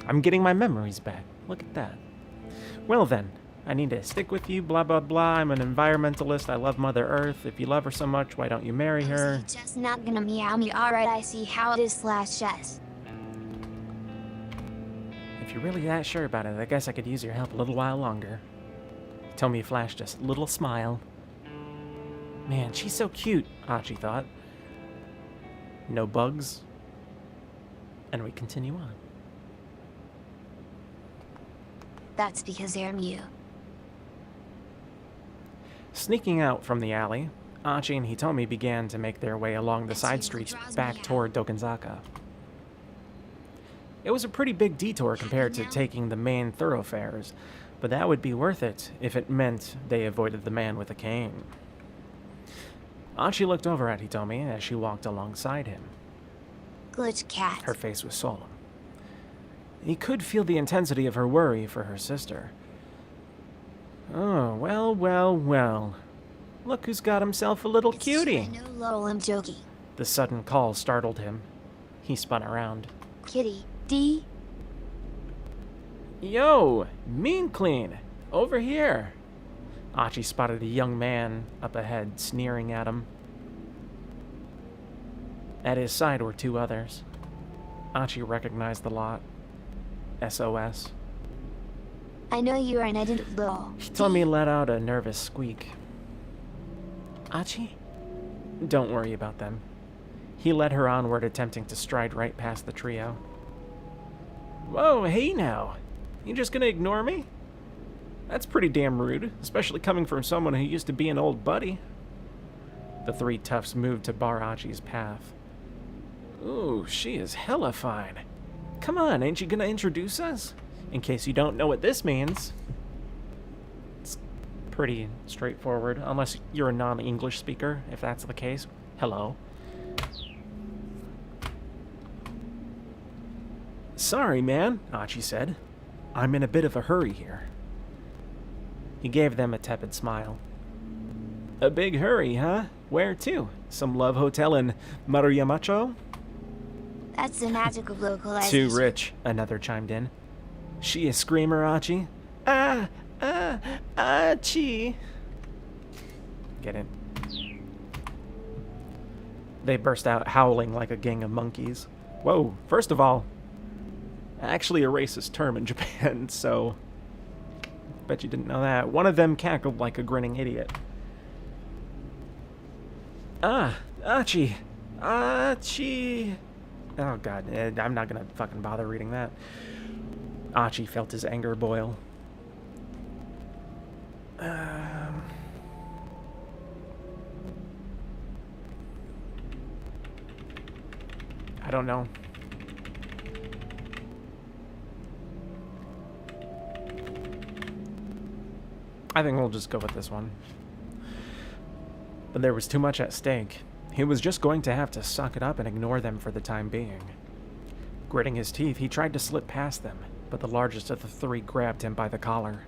I'm getting my memories back. Look at that. Well then, I need to stick with you, blah, blah, blah. I'm an environmentalist. I love Mother Earth. If you love her so much, why don't you marry her? So you're just not gonna meow me. Alright, I see how it is /yes. If you're really that sure about it, I guess I could use your help a little while longer. Tomi flashed just a little smile. Man, she's so cute, Hachi thought. No bugs. And we continue on. That's because they're Mew. Sneaking out from the alley, Hachi and Hitomi began to make their way along the side streets back toward Dokenzaka. It was a pretty big detour compared to taking the main thoroughfares, but that would be worth it if it meant they avoided the man with a cane. Hachi looked over at Hitomi as she walked alongside him. Glitch cat. Her face was solemn. He could feel the intensity of her worry for her sister. Oh, well. Look who's got himself a little cutie. No, lol, I'm joking. The sudden call startled him. He spun around. Kitty. D. Yo, Mean Clean, over here. Hachi spotted a young man up ahead, sneering at him. At his side were two others. Hachi recognized the lot. SOS. I know you are, and I didn't lol. Hitomi let out a nervous squeak. Hachi? Don't worry about them. He led her onward, attempting to stride right past the trio. Whoa, hey now. You just gonna ignore me? That's pretty damn rude, especially coming from someone who used to be an old buddy. The three toughs moved to bar Hachi's path. Ooh, she is hella fine. Come on, ain't you gonna introduce us? In case you don't know what this means. It's pretty straightforward, unless you're a non-English speaker, if that's the case. Hello. Sorry, man, Hachi said. I'm in a bit of a hurry here. He gave them a tepid smile. A big hurry, huh? Where to? Some love hotel in Maruyamacho? That's the magic of localization. Too rich, another chimed in. She a screamer, Hachi? Hachi! Get in. They burst out howling like a gang of monkeys. Whoa, first of all, actually a racist term in Japan, so bet you didn't know that. One of them cackled like a grinning idiot. Hachi! Hachi! Oh god, I'm not gonna fucking bother reading that. Hachi felt his anger boil. I don't know. I think we'll just go with this one. But there was too much at stake. He was just going to have to suck it up and ignore them for the time being. Gritting his teeth, he tried to slip past them, but the largest of the three grabbed him by the collar.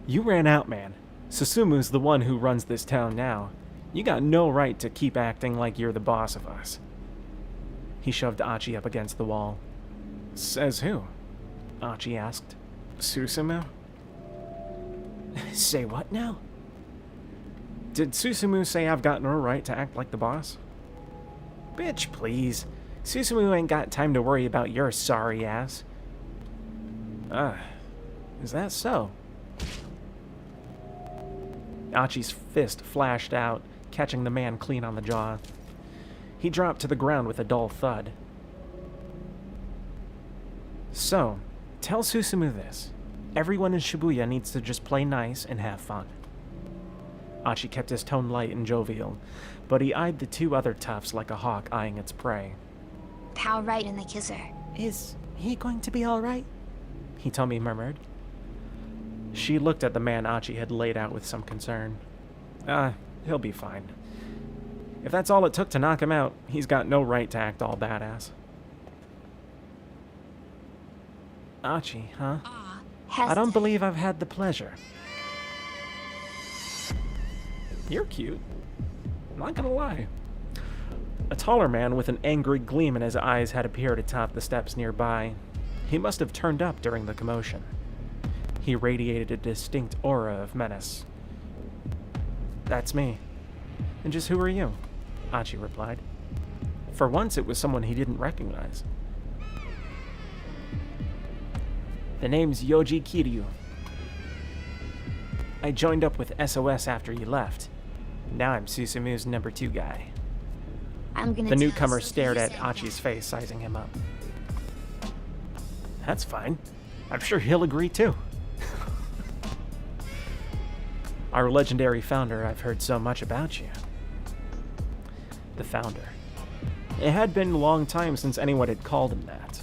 You ran out, man. Susumu's the one who runs this town now. You got no right to keep acting like you're the boss of us. He shoved Hachi up against the wall. Says who? Hachi asked. Susumu? Say what now? Did Susumu say I've got no right to act like the boss? Bitch, please. Susumu ain't got time to worry about your sorry ass. Is that so? Hachi's fist flashed out, catching the man clean on the jaw. He dropped to the ground with a dull thud. So, tell Susumu this. Everyone in Shibuya needs to just play nice and have fun. Achi kept his tone light and jovial, but he eyed the two other toughs like a hawk eyeing its prey. How right in the kisser. Is he going to be all right? Hitomi murmured. She looked at the man Achi had laid out with some concern. He'll be fine. If that's all it took to knock him out, he's got no right to act all badass. Achi, huh? I don't believe I've had the pleasure. You're cute. I'm not gonna lie. A taller man with an angry gleam in his eyes had appeared atop the steps nearby. He must have turned up during the commotion. He radiated a distinct aura of menace. That's me. And just who are you? Achi replied. For once, it was someone he didn't recognize. The name's Yoji Kiryu. I joined up with SOS after you left. Now I'm Susumu's number 2 guy. The newcomer stared at Achi's face, sizing him up. That's fine. I'm sure he'll agree too. Our legendary founder, I've heard so much about you. The founder. It had been a long time since anyone had called him that.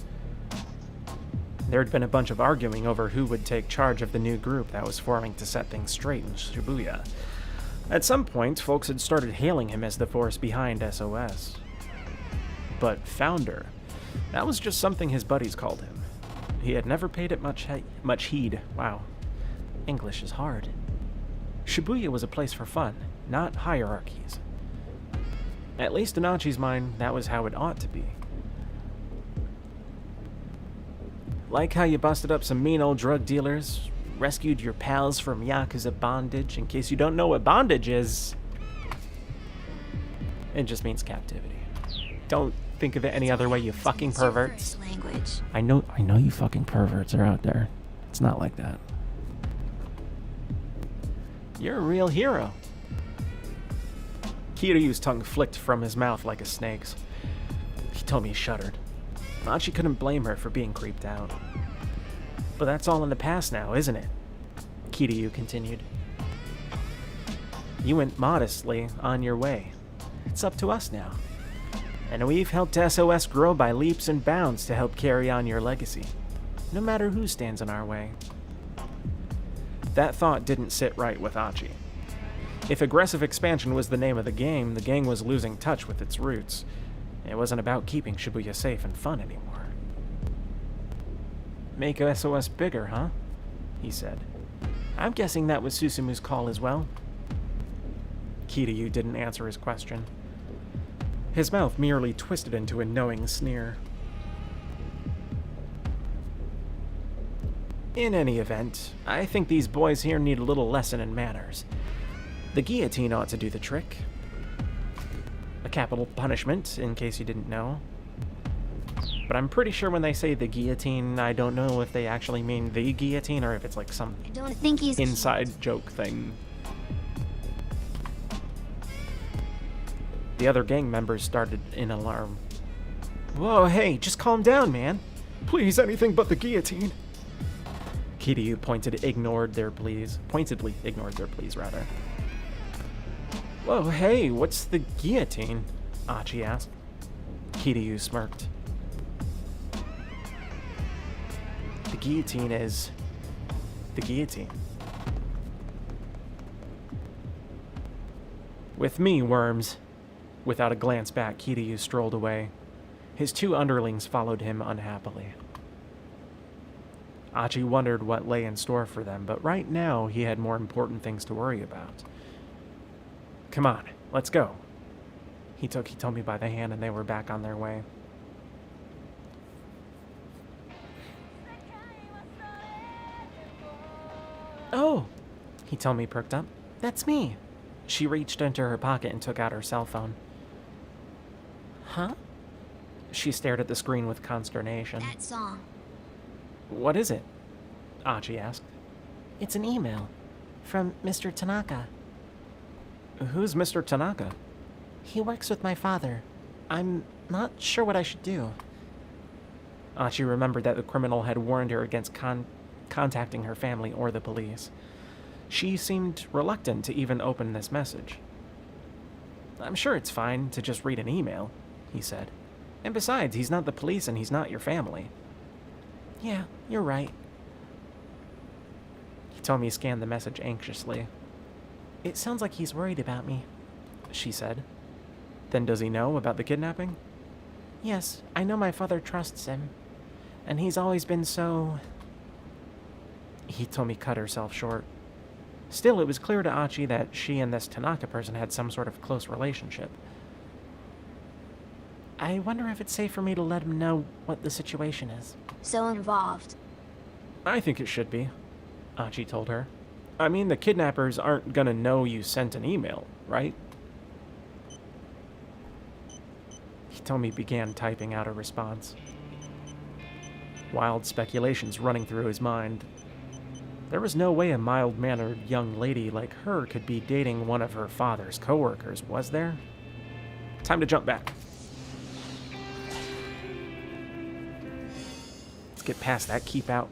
There had been a bunch of arguing over who would take charge of the new group that was forming to set things straight in Shibuya. At some point, folks had started hailing him as the force behind SOS. But founder, that was just something his buddies called him. He had never paid it much heed. Wow. English is hard. Shibuya was a place for fun, not hierarchies. At least in Achi's mind, that was how it ought to be. Like how you busted up some mean old drug dealers, rescued your pals from Yakuza bondage. In case you don't know what bondage is, it just means captivity. Don't think of it any other way, you fucking perverts. I know you fucking perverts are out there. It's not like that. You're a real hero. Kiryu's tongue flicked from his mouth like a snake's. Hitomi shuddered. Achi couldn't blame her for being creeped out. But that's all in the past now, isn't it? Kiryu continued. You went modestly on your way. It's up to us now. And we've helped SOS grow by leaps and bounds to help carry on your legacy, no matter who stands in our way. That thought didn't sit right with Achi. If aggressive expansion was the name of the gang was losing touch with its roots. It wasn't about keeping Shibuya safe and fun anymore. Make SOS bigger, huh? He said. I'm guessing that was Susumu's call as well. Kiryu didn't answer his question. His mouth merely twisted into a knowing sneer. In any event, I think these boys here need a little lesson in manners. The guillotine ought to do the trick. A capital punishment, in case you didn't know. But I'm pretty sure when they say the guillotine, I don't know if they actually mean the guillotine or if it's like some inside joke thing. The other gang members started in alarm. Whoa, hey, just calm down, man. Please, anything but the guillotine. Kiryu pointedly ignored their pleas, rather. Whoa, hey, what's the guillotine? Achi asked. Kiryu smirked. The guillotine is the guillotine. With me, worms. Without a glance back, Kiryu strolled away. His 2 underlings followed him unhappily. Achi wondered what lay in store for them, but right now he had more important things to worry about. Come on, let's go. He took Hitomi by the hand and they were back on their way. Oh, Hitomi perked up. That's me. She reached into her pocket and took out her cell phone. Huh? She stared at the screen with consternation. That song. What is it? Achi asked. It's an email from Mr. Tanaka. Who's Mr. Tanaka? He works with my father. I'm not sure what I should do. She remembered that the criminal had warned her against contacting her family or the police. She seemed reluctant to even open this message. I'm sure it's fine to just read an email, he said. And besides, he's not the police and he's not your family. Yeah, you're right. Hitomi scanned the message anxiously. It sounds like he's worried about me, she said. Then does he know about the kidnapping? Yes, I know my father trusts him. And he's always been so... Hitomi cut herself short. Still, it was clear to Achi that she and this Tanaka person had some sort of close relationship. I wonder if it's safe for me to let him know what the situation is. So involved. I think it should be, Achi told her. I mean, the kidnappers aren't gonna know you sent an email, right? Hitomi began typing out a response. Wild speculations running through his mind. There was no way a mild-mannered young lady like her could be dating one of her father's co-workers, was there? Time to jump back. Let's get past that keep out.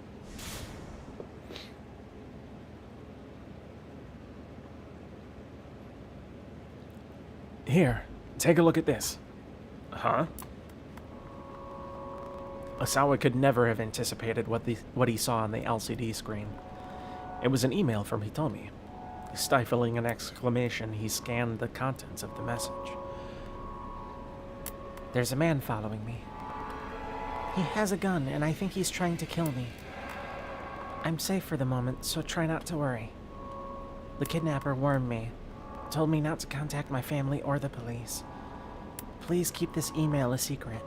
Here, take a look at this. Huh? Osawa could never have anticipated what he saw on the LCD screen. It was an email from Hitomi. Stifling an exclamation, he scanned the contents of the message. There's a man following me. He has a gun, and I think he's trying to kill me. I'm safe for the moment, so try not to worry. The kidnapper warned me, told me not to contact my family or the police. Please keep this email a secret.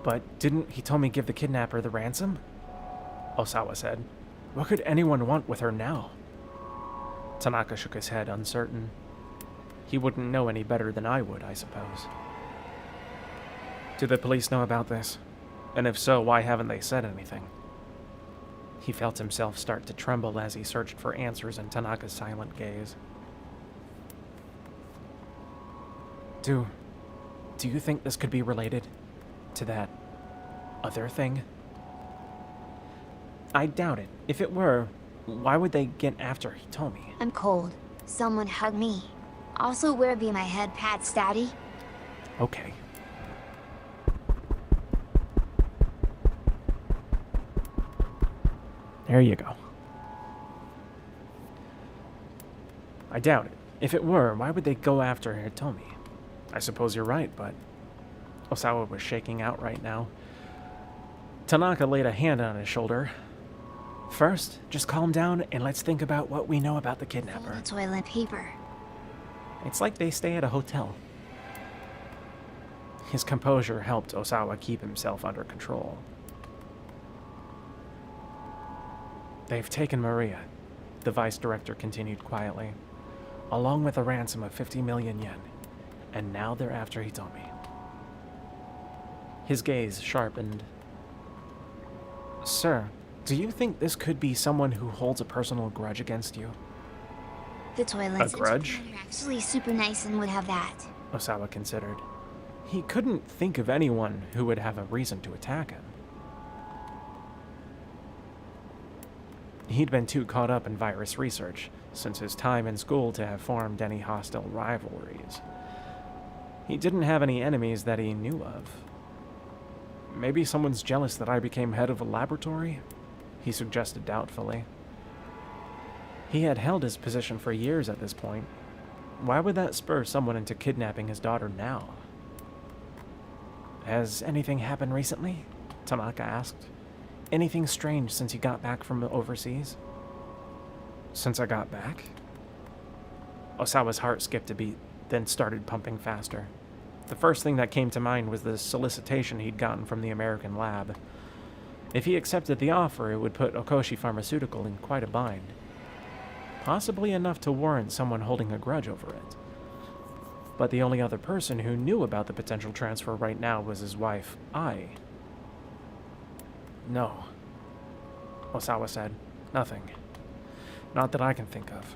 But didn't Hitomi give the kidnapper the ransom? Osawa said. What could anyone want with her now? Tanaka shook his head, uncertain. He wouldn't know any better than I would, I suppose. Do the police know about this? And if so, why haven't they said anything? He felt himself start to tremble as he searched for answers in Tanaka's silent gaze. Do you think this could be related to that other thing? I doubt it. If it were, why would they get after Hitomi? I'm cold. Someone hug me. Also, where be my head pats, Daddy? Okay. There you go. I doubt it. If it were, why would they go after Hitomi? I suppose you're right, but... Osawa was shaking out right now. Tanaka laid a hand on his shoulder. First, just calm down and let's think about what we know about the kidnapper. The toilet paper. It's like they stay at a hotel. His composure helped Osawa keep himself under control. They've taken Maria, the vice director continued quietly, along with a ransom of 50 million yen, and now they're after Hitomi. His gaze sharpened. Sir, do you think this could be someone who holds a personal grudge against you? The toilets. A grudge? Are actually super nice and would have that. Osawa considered. He couldn't think of anyone who would have a reason to attack him. He'd been too caught up in virus research since his time in school to have formed any hostile rivalries. He didn't have any enemies that he knew of. Maybe someone's jealous that I became head of a laboratory? He suggested doubtfully. He had held his position for years at this point. Why would that spur someone into kidnapping his daughter now? Has anything happened recently? Tanaka asked. Anything strange since you got back from overseas? Since I got back? Osawa's heart skipped a beat, then started pumping faster. The first thing that came to mind was the solicitation he'd gotten from the American lab. If he accepted the offer, it would put Okoshi Pharmaceutical in quite a bind. Possibly enough to warrant someone holding a grudge over it. But the only other person who knew about the potential transfer right now was his wife, Ai. No. Osawa said. Nothing. Not that I can think of.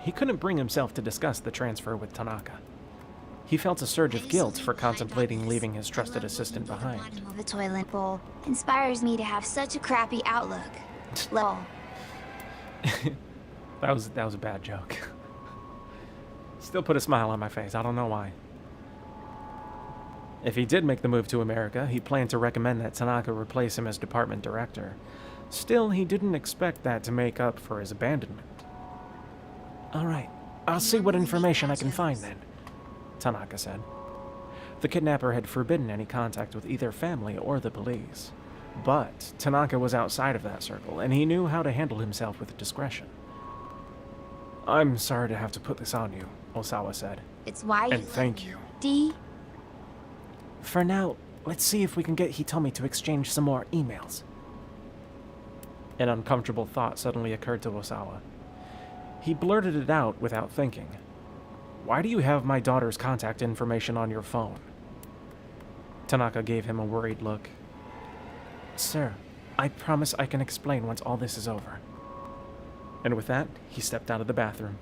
He couldn't bring himself to discuss the transfer with Tanaka. He felt a surge of guilt for contemplating leaving his trusted assistant behind. The bottom of a toilet bowl inspires me to have such a crappy outlook. Lol. That was a bad joke. Still put a smile on my face. I don't know why. If he did make the move to America, he planned to recommend that Tanaka replace him as department director. Still, he didn't expect that to make up for his abandonment. All right, I'll see what information I can find then, Tanaka said. The kidnapper had forbidden any contact with either family or the police. But Tanaka was outside of that circle, and he knew how to handle himself with discretion. I'm sorry to have to put this on you, Osawa said. It's why And thank you. D. For now, let's see if we can get Hitomi to exchange some more emails. An uncomfortable thought suddenly occurred to Osawa. He blurted it out without thinking. Why do you have my daughter's contact information on your phone? Tanaka gave him a worried look. Sir, I promise I can explain once all this is over. And with that, he stepped out of the bathroom.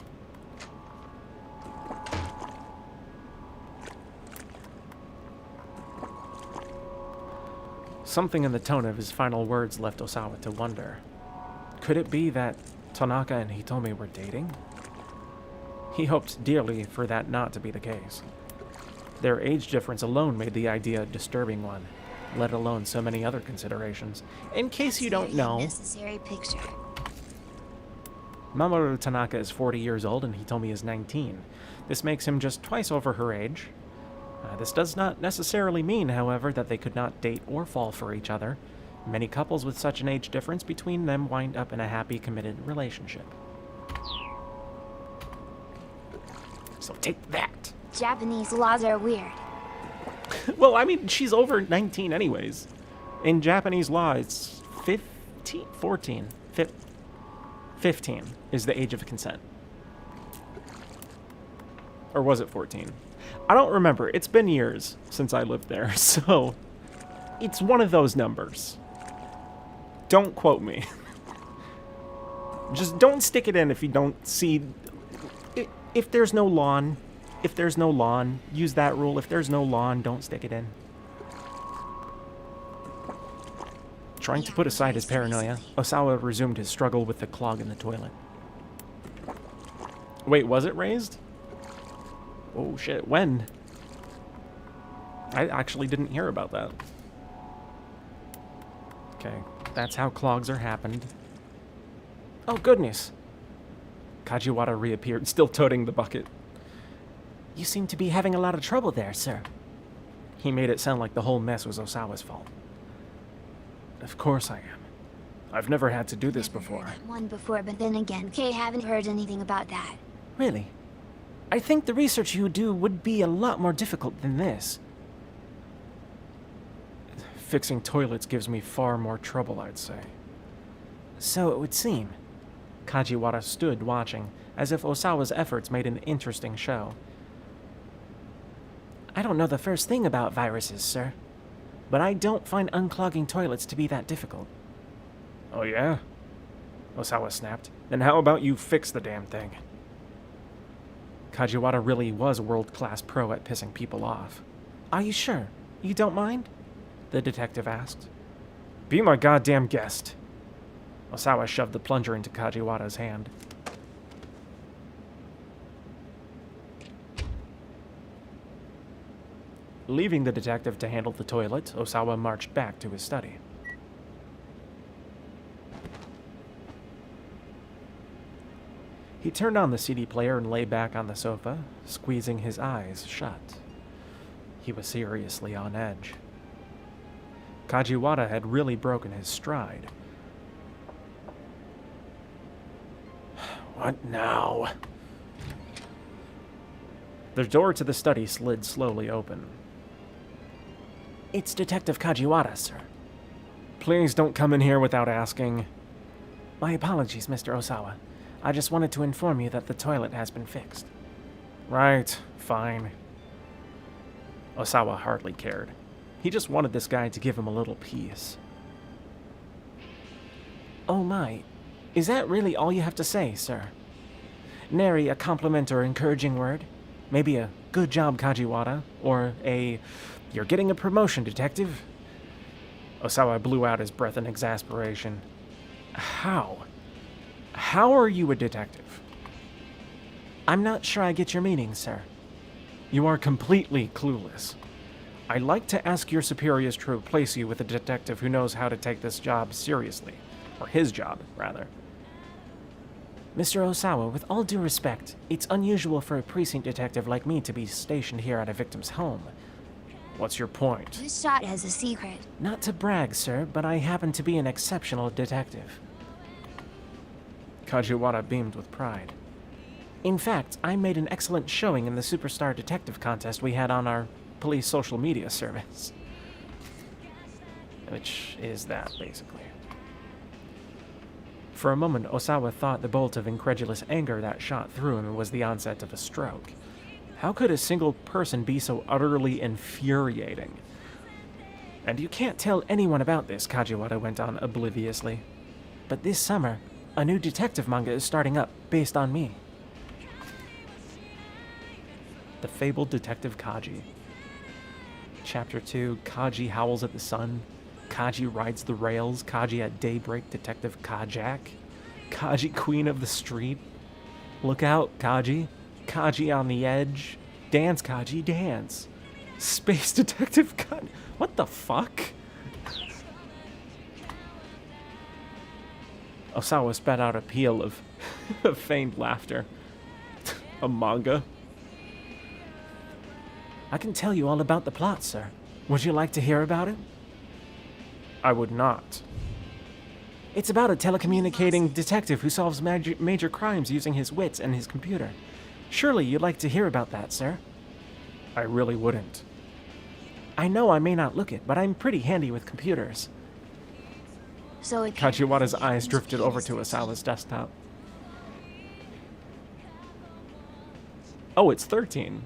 Something in the tone of his final words left Osawa to wonder. Could it be that Tanaka and Hitomi were dating? He hoped dearly for that not to be the case. Their age difference alone made the idea a disturbing one, let alone so many other considerations. In case you don't know, Necessary picture. Mamoru Tanaka is 40 years old and Hitomi is 19. This makes him just twice over her age. This does not necessarily mean, however, that they could not date or fall for each other. Many couples with such an age difference between them wind up in a happy, committed relationship. So take that. Japanese laws are weird. Well, I mean, she's over 19 anyways. In Japanese law, it's 15 is the age of consent. Or was it 14? I don't remember. It's been years since I lived there, so it's one of those numbers. Don't quote me. Just don't stick it in if you don't see... If there's no lawn, use that rule. If there's no lawn, don't stick it in. Trying to put aside his paranoia, Osawa resumed his struggle with the clog in the toilet. Wait, was it raised? Oh shit, when? I actually didn't hear about that. Okay, that's how clogs are happened. Oh goodness! Kajiwara reappeared, still toting the bucket. You seem to be having a lot of trouble there, sir. He made it sound like the whole mess was Osawa's fault. Of course I am. I've never had to do this before. One before, but then again, Kay, haven't heard anything about that. Really? I think the research you do would be a lot more difficult than this. Fixing toilets gives me far more trouble, I'd say. So it would seem. Kajiwara stood watching, as if Osawa's efforts made an interesting show. I don't know the first thing about viruses, sir. But I don't find unclogging toilets to be that difficult. Oh yeah? Osawa snapped. Then how about you fix the damn thing? Kajiwara really was a world-class pro at pissing people off. Are you sure? You don't mind? The detective asked. Be my goddamn guest. Osawa shoved the plunger into Kajiwara's hand. Leaving the detective to handle the toilet, Osawa marched back to his study. He turned on the CD player and lay back on the sofa, squeezing his eyes shut. He was seriously on edge. Kajiwara had really broken his stride. What now? The door to the study slid slowly open. It's Detective Kajiwara, sir. Please don't come in here without asking. My apologies, Mr. Osawa. I just wanted to inform you that the toilet has been fixed. Right, fine. Osawa hardly cared. He just wanted this guy to give him a little peace. Oh my, is that really all you have to say, sir? Nary a compliment or encouraging word? Maybe a good job, Kajiwara, or a you're getting a promotion, detective? Osawa blew out his breath in exasperation. How? How are you a detective? I'm not sure I get your meaning, sir. You are completely clueless. I'd like to ask your superiors to replace you with a detective who knows how to take this job seriously. Or his job, rather. Mr. Osawa, with all due respect, it's unusual for a precinct detective like me to be stationed here at a victim's home. What's your point? This shot has a secret. Not to brag, sir, but I happen to be an exceptional detective. Kajiwara beamed with pride. In fact, I made an excellent showing in the Superstar Detective contest we had on our police social media service. Which is that, basically. For a moment, Osawa thought the bolt of incredulous anger that shot through him was the onset of a stroke. How could a single person be so utterly infuriating? And you can't tell anyone about this, Kajiwara went on obliviously. But this summer, a new detective manga is starting up, based on me. The fabled detective Kaji. Chapter 2, Kaji howls at the sun. Kaji rides the rails. Kaji at daybreak, Detective Kajak. Kaji, queen of the street. Look out, Kaji. Kaji on the edge. Dance, Kaji, dance. Space Detective Kaji. What the fuck? Osawa spat out a peal of feigned laughter. A manga? I can tell you all about the plot, sir. Would you like to hear about it? I would not. It's about a telecommunicating detective who solves major crimes using his wits and his computer. Surely you'd like to hear about that, sir? I really wouldn't. I know I may not look it, but I'm pretty handy with computers. So it Kajiwara's eyes drifted over to Osawa's desktop. Oh, it's 13.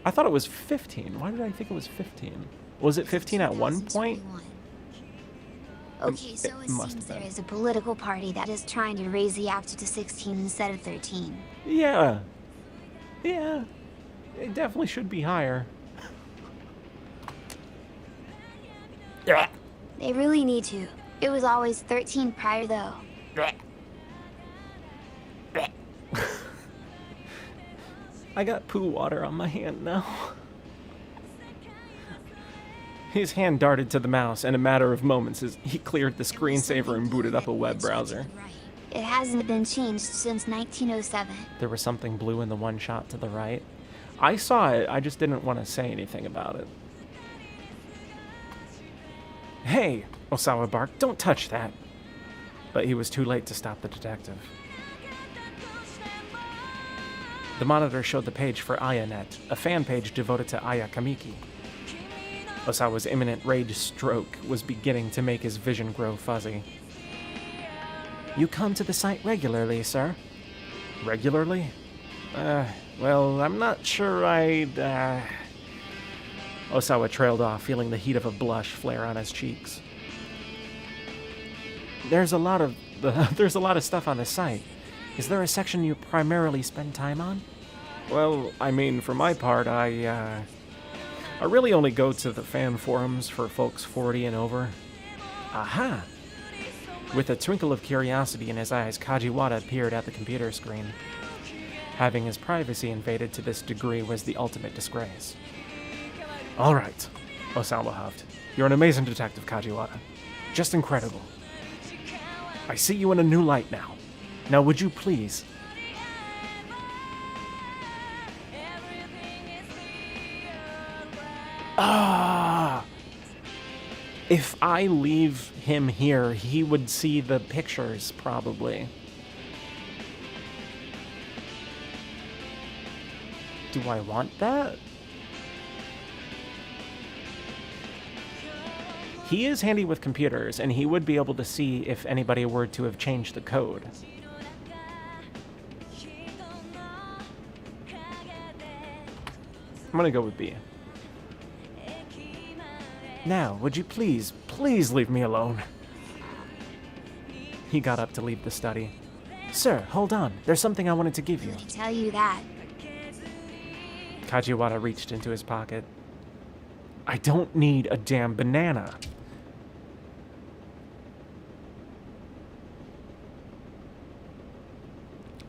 I thought it was 15. Why did I think it was 15? Was it 15 at one point? Okay, so it seems there is a political party that is trying to raise the age to 16 instead of 13. Yeah. Yeah. It definitely should be higher. They really need to. It was always 13 prior, though. I got poo water on my hand now. His hand darted to the mouse, in a matter of moments as he cleared the screensaver and booted up a web browser. It hasn't been changed since 1907. There was something blue in the one shot to the right. I saw it, I just didn't want to say anything about it. Hey, Osawa barked, don't touch that. But he was too late to stop the detective. The monitor showed the page for AyaNet, a fan page devoted to Aya Kamiki. Osawa's imminent rage stroke was beginning to make his vision grow fuzzy. You come to the site regularly, sir? Regularly? Well, I'm not sure I'd, Osawa trailed off, feeling the heat of a blush flare on his cheeks. There's a lot of stuff on the site. Is there a section you primarily spend time on? Well, I mean, for my part, I really only go to the fan forums for folks 40 and over. Aha! With a twinkle of curiosity in his eyes, Kajiwara appeared at the computer screen. Having his privacy invaded to this degree was the ultimate disgrace. All right, Osawa huffed. You're an amazing detective, Kajiwara. Just incredible. I see you in a new light now. Now, would you please... If I leave him here, he would see the pictures, probably. Do I want that? He is handy with computers, and he would be able to see if anybody were to have changed the code. I'm gonna go with B. Now, would you please leave me alone? He got up to leave the study. Sir, hold on. There's something I wanted to give you. Let me tell you that. Kajiwara reached into his pocket. I don't need a damn banana.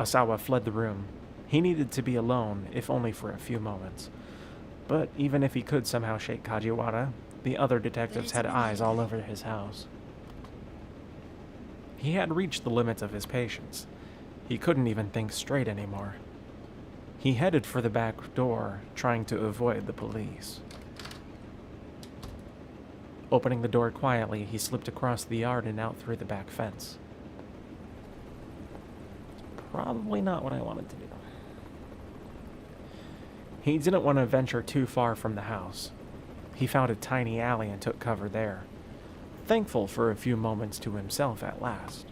Osawa fled the room. He needed to be alone, if only for a few moments. But even if he could somehow shake Kajiwara, the other detectives had eyes all over his house. He had reached the limits of his patience. He couldn't even think straight anymore. He headed for the back door, trying to avoid the police. Opening the door quietly, he slipped across the yard and out through the back fence. Probably not what I wanted to do. He didn't want to venture too far from the house. He found a tiny alley and took cover there, thankful for a few moments to himself at last.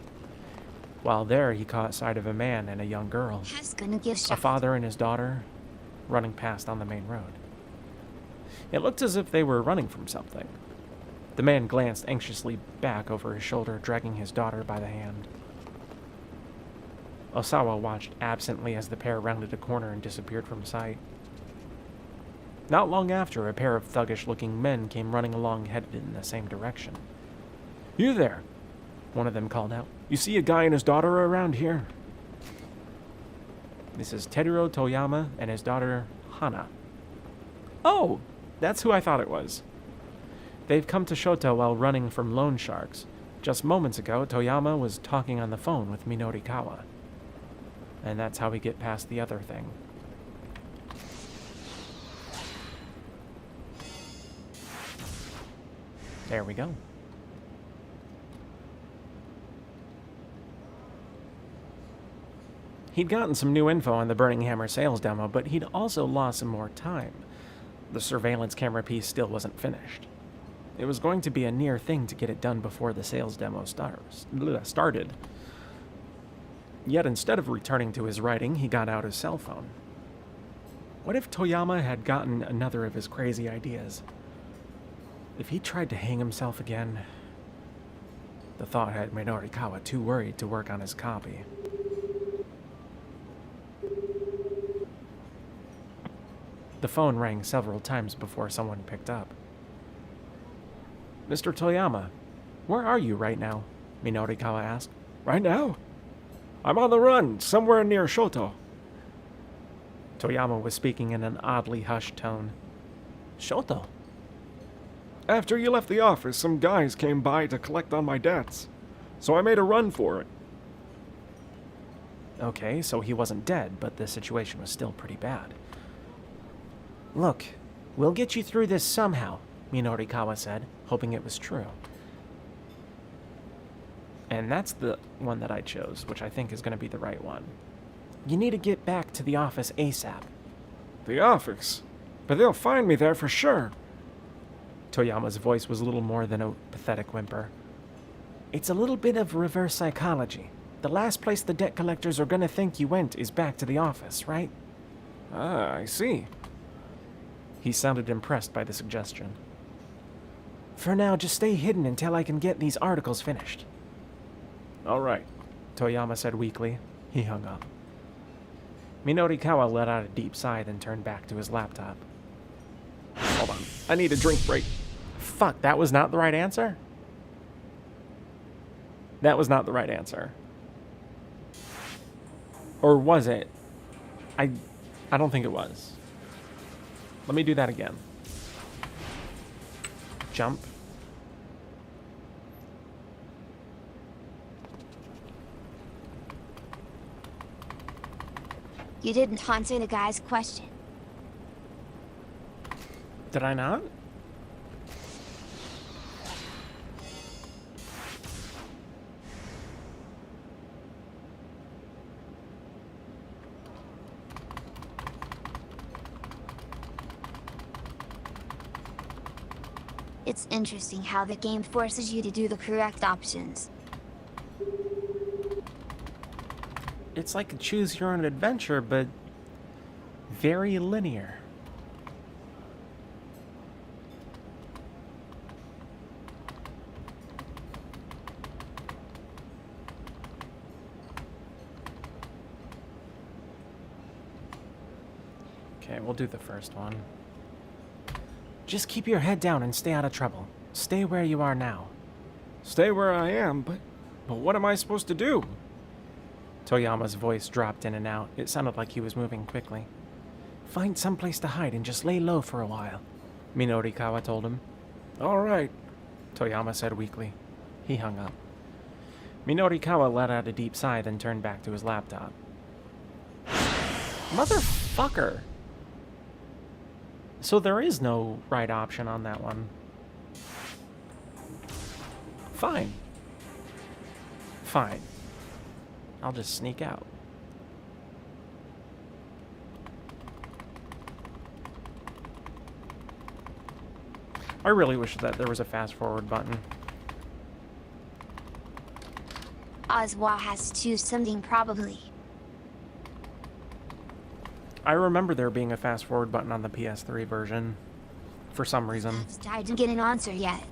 While there, he caught sight of a man and a young girl, a father and his daughter, running past on the main road. It looked as if they were running from something. The man glanced anxiously back over his shoulder, dragging his daughter by the hand. Osawa watched absently as the pair rounded a corner and disappeared from sight. Not long after, a pair of thuggish-looking men came running along, headed in the same direction. "You there!" one of them called out. "You see a guy and his daughter around here?" This is Teduro Toyama and his daughter, Hana. Oh, that's who I thought it was. They've come to Shoto while running from loan sharks. Just moments ago, Toyama was talking on the phone with Minorikawa. And that's how we get past the other thing. There we go. He'd gotten some new info on the Burning Hammer sales demo, but he'd also lost some more time. The surveillance camera piece still wasn't finished. It was going to be a near thing to get it done before the sales demo started. Yet instead of returning to his writing, he got out his cell phone. What if Toyama had gotten another of his crazy ideas? If he tried to hang himself again? The thought had Minorikawa too worried to work on his copy. The phone rang several times before someone picked up. "Mr. Toyama, where are you right now?" Minorikawa asked. "Right now? I'm on the run, somewhere near Shoto." Toyama was speaking in an oddly hushed tone. "Shoto?" "After you left the office, some guys came by to collect on my debts, so I made a run for it." Okay, so he wasn't dead, but the situation was still pretty bad. "Look, we'll get you through this somehow," Minorikawa said, hoping it was true. And that's the one that I chose, which I think is going to be the right one. "You need to get back to the office ASAP." "The office? But they'll find me there for sure." Toyama's voice was little more than a pathetic whimper. "It's a little bit of reverse psychology. The last place the debt collectors are going to think you went is back to the office, right?" "Ah, I see." He sounded impressed by the suggestion. "For now, just stay hidden until I can get these articles finished." "All right," Toyama said weakly. He hung up. Minorikawa let out a deep sigh, then turned back to his laptop. "Hold on, I need a drink break." Fuck, that was not the right answer? That was not the right answer. Or was it? I don't think it was. Let me do that again. Jump. You didn't answer the guy's question. Did I not? It's interesting how the game forces you to do the correct options. It's like a choose your own adventure, but very linear. Okay, we'll do the first one. Just keep your head down and stay out of trouble. Stay where you are now. Stay where I am, but what am I supposed to do? Toyama's voice dropped in and out. It sounded like he was moving quickly. Find someplace to hide and just lay low for a while, Minorikawa told him. All right, Toyama said weakly. He hung up. Minorikawa let out a deep sigh, then turned back to his laptop. Motherfucker! So there is no right option on that one. Fine. Fine. I'll just sneak out. I really wish that there was a fast forward button. Oswa has to do something probably. I remember there being a fast forward button on the PS3 version. For some reason. I didn't get an answer yet.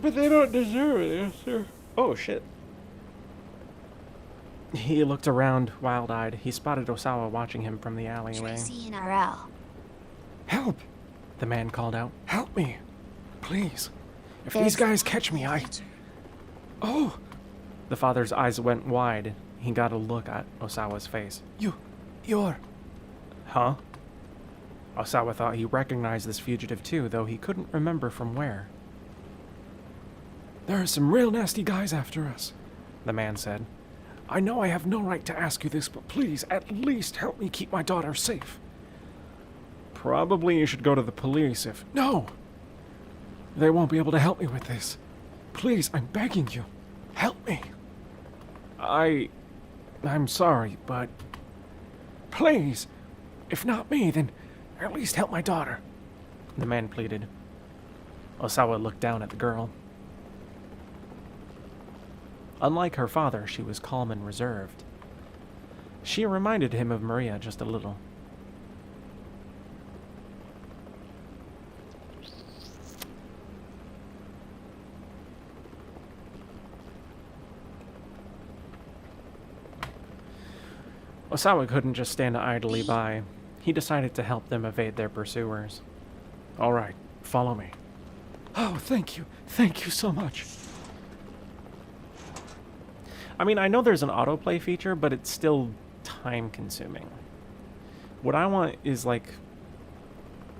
But they don't deserve an answer. Oh, shit. He looked around, wild-eyed. He spotted Osawa watching him from the alleyway. Tracy and RL. Help! The man called out. Help me! Please. If these guys catch me, Oh! The father's eyes went wide. He got a look at Osawa's face. You're... Huh? Osawa thought he recognized this fugitive too, though he couldn't remember from where. There are some real nasty guys after us, the man said. I know I have no right to ask you this, but please, at least help me keep my daughter safe. Probably you should go to the police if... No! They won't be able to help me with this. Please, I'm begging you. Help me. I'm sorry, but... Please! If not me, then at least help my daughter. The man pleaded. Osawa looked down at the girl. Unlike her father, she was calm and reserved. She reminded him of Maria just a little. Osawa couldn't just stand idly by. He decided to help them evade their pursuers. All right, follow me. Oh, thank you. Thank you so much. I mean, I know there's an autoplay feature, but it's still time-consuming. What I want is, like,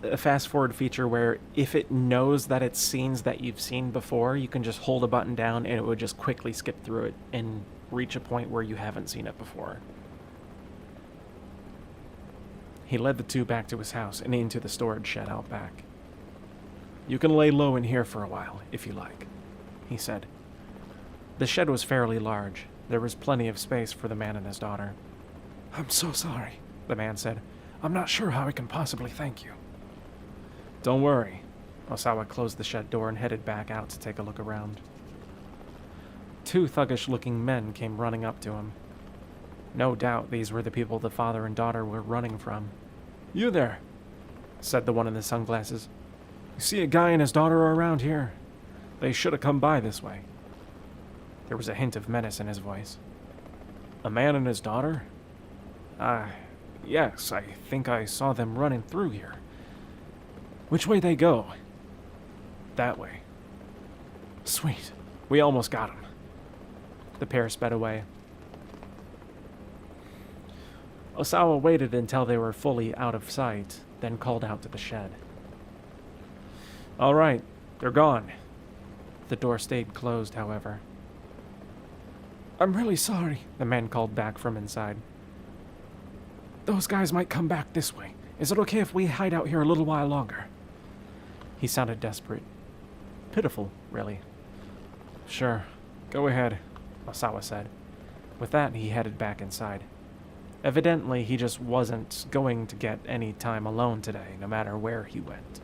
a fast-forward feature where if it knows that it's scenes that you've seen before, you can just hold a button down and it would just quickly skip through it and reach a point where you haven't seen it before. He led the two back to his house and into the storage shed out back. You can lay low in here for a while, if you like, he said. The shed was fairly large. There was plenty of space for the man and his daughter. I'm so sorry, the man said. I'm not sure how I can possibly thank you. Don't worry. Osawa closed the shed door and headed back out to take a look around. Two thuggish-looking men came running up to him. No doubt these were the people the father and daughter were running from. You there, said the one in the sunglasses. You see a guy and his daughter around here? They should have come by this way. There was a hint of menace in his voice. A man and his daughter? Yes, I think I saw them running through here. Which way they go? That way. Sweet. We almost got him. The pair sped away. Osawa waited until they were fully out of sight, then called out to the shed. All right, they're gone. The door stayed closed, however. I'm really sorry, the man called back from inside. Those guys might come back this way. Is it okay if we hide out here a little while longer? He sounded desperate. Pitiful, really. Sure, go ahead, Osawa said. With that, he headed back inside. Evidently, he just wasn't going to get any time alone today, no matter where he went.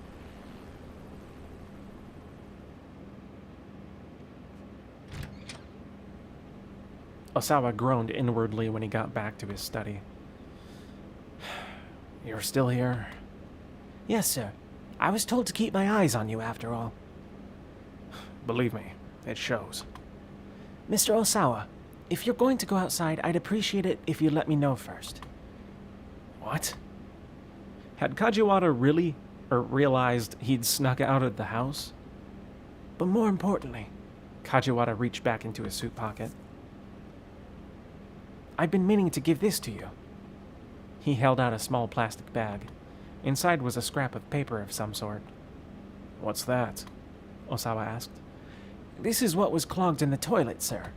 Osawa groaned inwardly when he got back to his study. You're still here? Yes, sir. I was told to keep my eyes on you after all. Believe me, it shows. Mr. Osawa, if you're going to go outside, I'd appreciate it if you let me know first. What? Had Kajiwara really realized he'd snuck out of the house? But more importantly, Kajiwara reached back into his suit pocket. I've been meaning to give this to you. He held out a small plastic bag. Inside was a scrap of paper of some sort. What's that? Osawa asked. This is what was clogged in the toilet, sir.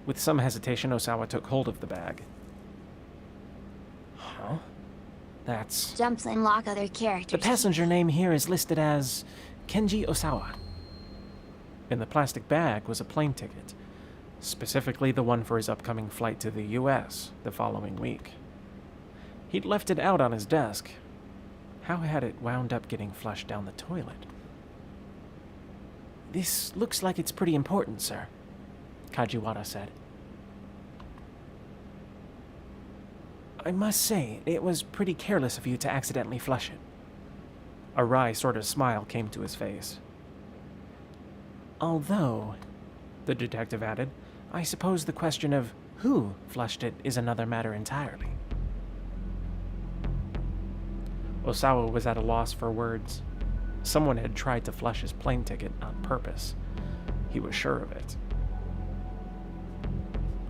With some hesitation, Osawa took hold of the bag. Huh? That's... Jumps unlock other characters. The passenger name here is listed as Kenji Osawa. In the plastic bag was a plane ticket, specifically the one for his upcoming flight to the U.S. the following week. He'd left it out on his desk. How had it wound up getting flushed down the toilet? This looks like it's pretty important, sir, Kajiwara said. I must say, it was pretty careless of you to accidentally flush it. A wry sort of smile came to his face. Although, the detective added, I suppose the question of who flushed it is another matter entirely. Osawa was at a loss for words. Someone had tried to flush his plane ticket on purpose. He was sure of it.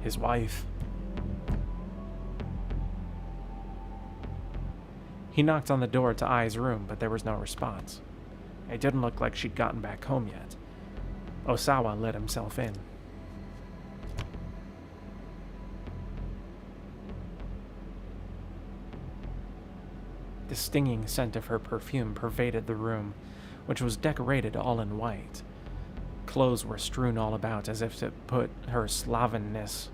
His wife. He knocked on the door to Ai's room, but there was no response. It didn't look like she'd gotten back home yet. Osawa let himself in. The stinging scent of her perfume pervaded the room, which was decorated all in white. Clothes were strewn all about as if to put her slovenliness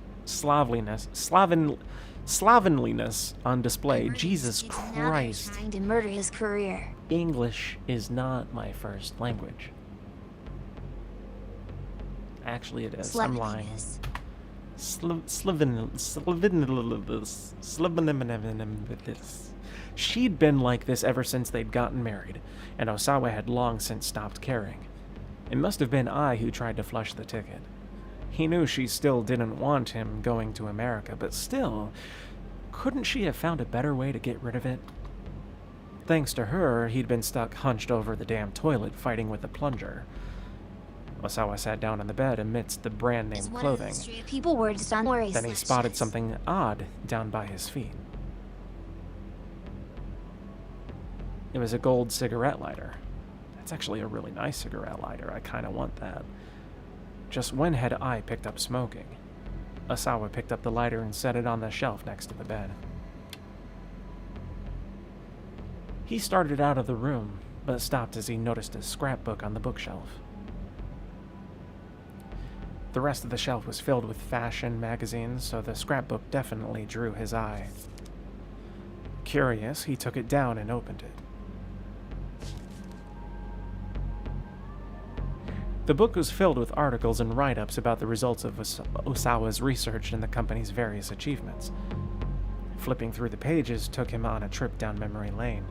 on display. Jesus Christ. Trying to murder his career. English is not my first language. Actually, it is. I'm lying. She'd been like this ever since they'd gotten married, and Osawa had long since stopped caring. It must have been I who tried to flush the ticket. He knew she still didn't want him going to America, but still, couldn't she have found a better way to get rid of it? Thanks to her, he'd been stuck hunched over the damn toilet fighting with the plunger. Osawa sat down on the bed amidst the brand-name clothing. Then he spotted something odd down by his feet. It was a gold cigarette lighter. That's actually a really nice cigarette lighter. I kind of want that. Just when had I picked up smoking? Osawa picked up the lighter and set it on the shelf next to the bed. He started out of the room, but stopped as he noticed a scrapbook on the bookshelf. The rest of the shelf was filled with fashion magazines, so the scrapbook definitely drew his eye. Curious, he took it down and opened it. The book was filled with articles and write-ups about the results of Osawa's research and the company's various achievements. Flipping through the pages took him on a trip down memory lane.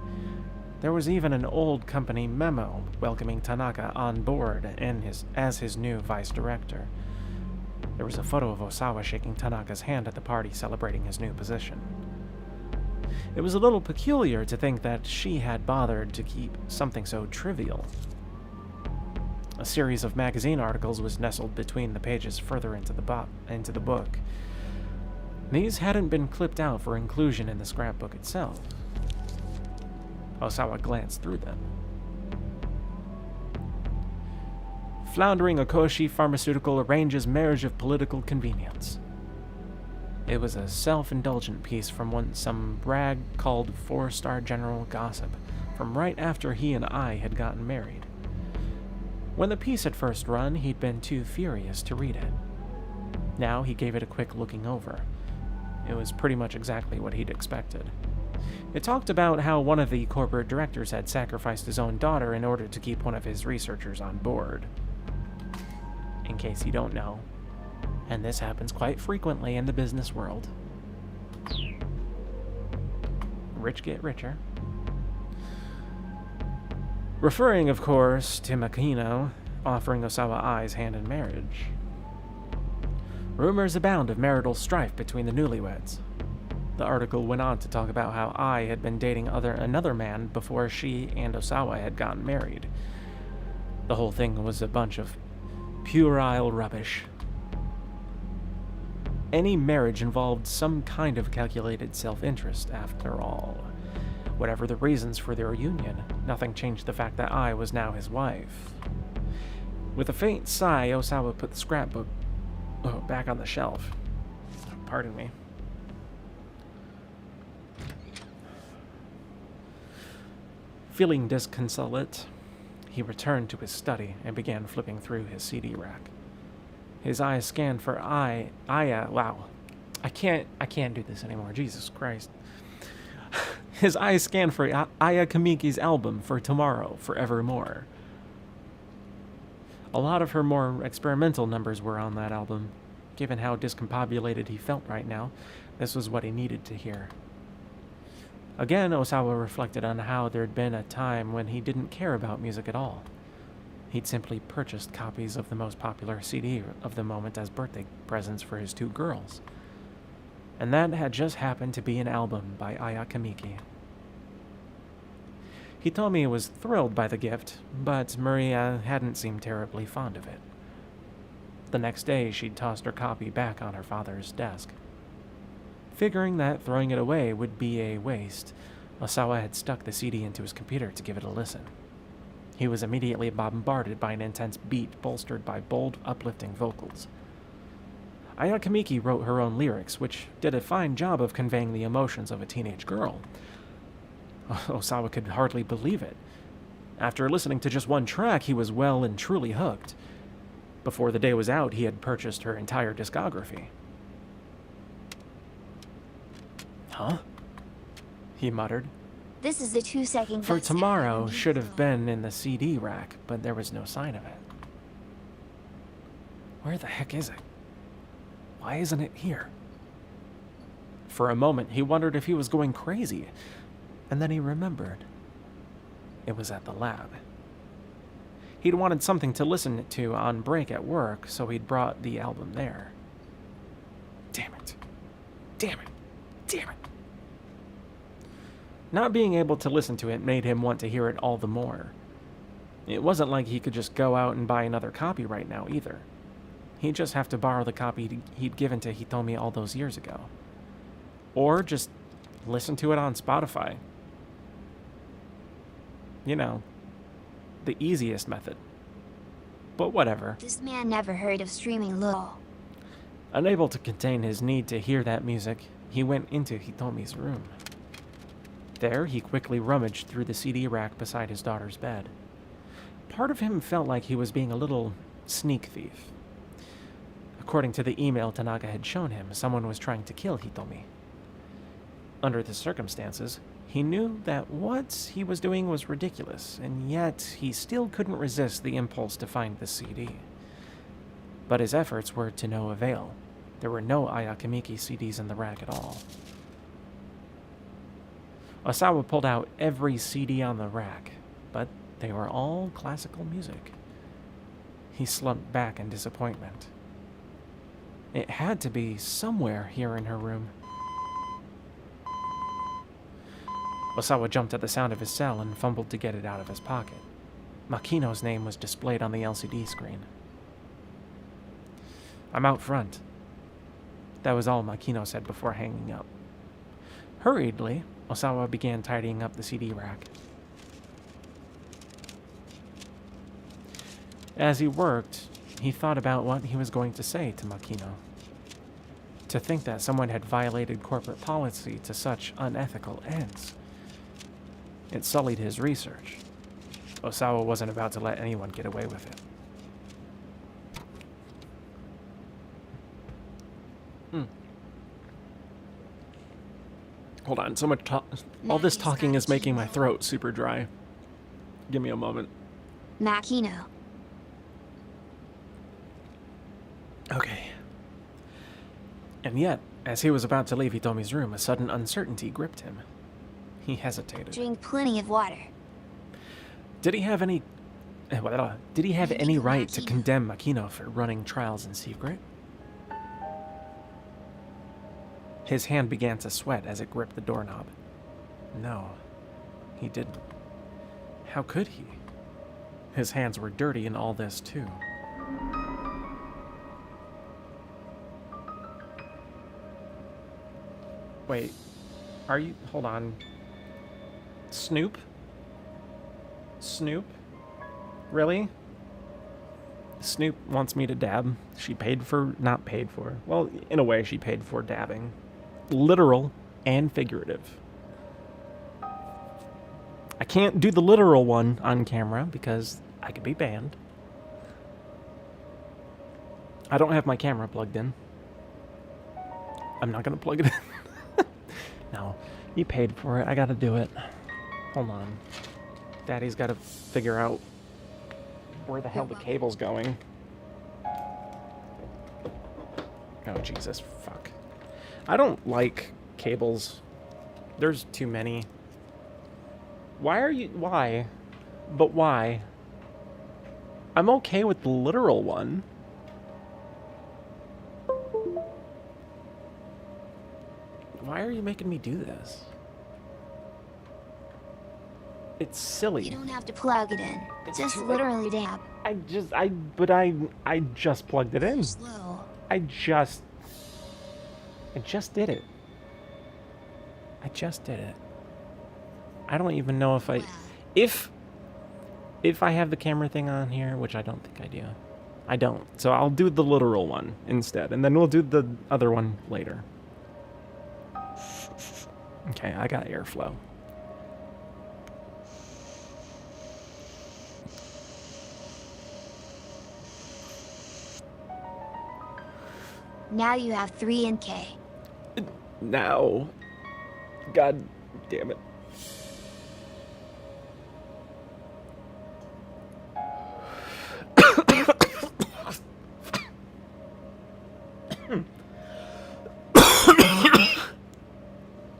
There was even an old company memo welcoming Tanaka on board as his new vice director. There was a photo of Osawa shaking Tanaka's hand at the party celebrating his new position. It was a little peculiar to think that she had bothered to keep something so trivial. A series of magazine articles was nestled between the pages further into the book. These hadn't been clipped out for inclusion in the scrapbook itself. Osawa glanced through them. Floundering Okoshi Pharmaceutical arranges marriage of political convenience. It was a self-indulgent piece from some brag called 4-star general gossip from right after he and I had gotten married. When the piece had first run, he'd been too furious to read it. Now he gave it a quick looking over. It was pretty much exactly what he'd expected. It talked about how one of the corporate directors had sacrificed his own daughter in order to keep one of his researchers on board. In case you don't know, and this happens quite frequently in the business world. Rich get richer. Referring, of course, to Makino offering Osawa Ai's hand in marriage. Rumors abound of marital strife between the newlyweds. The article went on to talk about how Ai had been dating another man before she and Osawa had gotten married. The whole thing was a bunch of puerile rubbish. Any marriage involved some kind of calculated self-interest, after all. Whatever the reasons for their union, nothing changed the fact that Ai was now his wife. With a faint sigh, Osawa put the scrapbook back on the shelf. Pardon me. Feeling disconsolate, he returned to his study and began flipping through his CD rack. His eyes scanned for Aya. Wow, I can't do this anymore. Jesus Christ. His eyes scanned for Aya Kamiki's album For Tomorrow, Forevermore. A lot of her more experimental numbers were on that album. Given how discombobulated he felt right now, this was what he needed to hear. Again, Osawa reflected on how there'd been a time when he didn't care about music at all. He'd simply purchased copies of the most popular CD of the moment as birthday presents for his 2 girls. And that had just happened to be an album by Aya Kamiki. Hitomi was thrilled by the gift, but Maria hadn't seemed terribly fond of it. The next day, she'd tossed her copy back on her father's desk. Figuring that throwing it away would be a waste, Osawa had stuck the CD into his computer to give it a listen. He was immediately bombarded by an intense beat bolstered by bold, uplifting vocals. Aya Kamiki wrote her own lyrics, which did a fine job of conveying the emotions of a teenage girl. Osawa could hardly believe it. After listening to just one track, he was well and truly hooked. Before the day was out, he had purchased her entire discography. Huh? He muttered. This is the 2-second. For Tomorrow should have been in the CD rack, but there was no sign of it. Where the heck is it? Why isn't it here? For a moment, he wondered if he was going crazy, and then he remembered. It was at the lab. He'd wanted something to listen to on break at work, so he'd brought the album there. Damn it. Damn it. Damn it. Not being able to listen to it made him want to hear it all the more. It wasn't like he could just go out and buy another copy right now, either. He'd just have to borrow the copy he'd given to Hitomi all those years ago. Or just listen to it on Spotify. You know, the easiest method. But whatever. This man never heard of streaming low. Unable to contain his need to hear that music, he went into Hitomi's room. There, he quickly rummaged through the CD rack beside his daughter's bed. Part of him felt like he was being a little sneak thief. According to the email Tanaka had shown him, someone was trying to kill Hitomi. Under the circumstances, he knew that what he was doing was ridiculous, and yet he still couldn't resist the impulse to find the CD. But his efforts were to no avail. There were no Aya Kamiki CDs in the rack at all. Osawa pulled out every CD on the rack, but they were all classical music. He slumped back in disappointment. It had to be somewhere here in her room. Osawa jumped at the sound of his cell and fumbled to get it out of his pocket. Makino's name was displayed on the LCD screen. I'm out front. That was all Makino said before hanging up. Hurriedly, Osawa began tidying up the CD rack. As he worked, he thought about what he was going to say to Makino. To think that someone had violated corporate policy to such unethical ends. It sullied his research. Osawa wasn't about to let anyone get away with it. Hold on, so much all this talking is making my throat super dry. Give me a moment. Makino. Okay. And yet, as he was about to leave Hitomi's room, a sudden uncertainty gripped him. He hesitated. Drink plenty of water. Did he have any right to condemn Makino for running trials in secret? His hand began to sweat as it gripped the doorknob. No, he didn't. How could he? His hands were dirty in all this, too. Wait, are you... Hold on. Snoop? Snoop? Really? Snoop wants me to dab. She paid for... Not paid for. Well, in a way, she paid for dabbing. Literal and figurative. I can't do the literal one on camera because I could be banned. I don't have my camera plugged in. I'm not going to plug it in. No, you paid for it. I gotta do it. Hold on. Daddy's gotta figure out where the hell the cable's going. Oh, Jesus. Fuck. I don't like cables. There's too many. Why are you... Why? But why? I'm okay with the literal one. Why are you making me do this? It's silly. You don't have to plug it in. Just literally dab. I just plugged it in. Slow. I just did it. I just did it. I don't even know if if I have the camera thing on here, which I don't think I do. I don't. So I'll do the literal one instead, and then we'll do the other one later. Okay, I got airflow. Now you have 3 in K. Now. God damn it.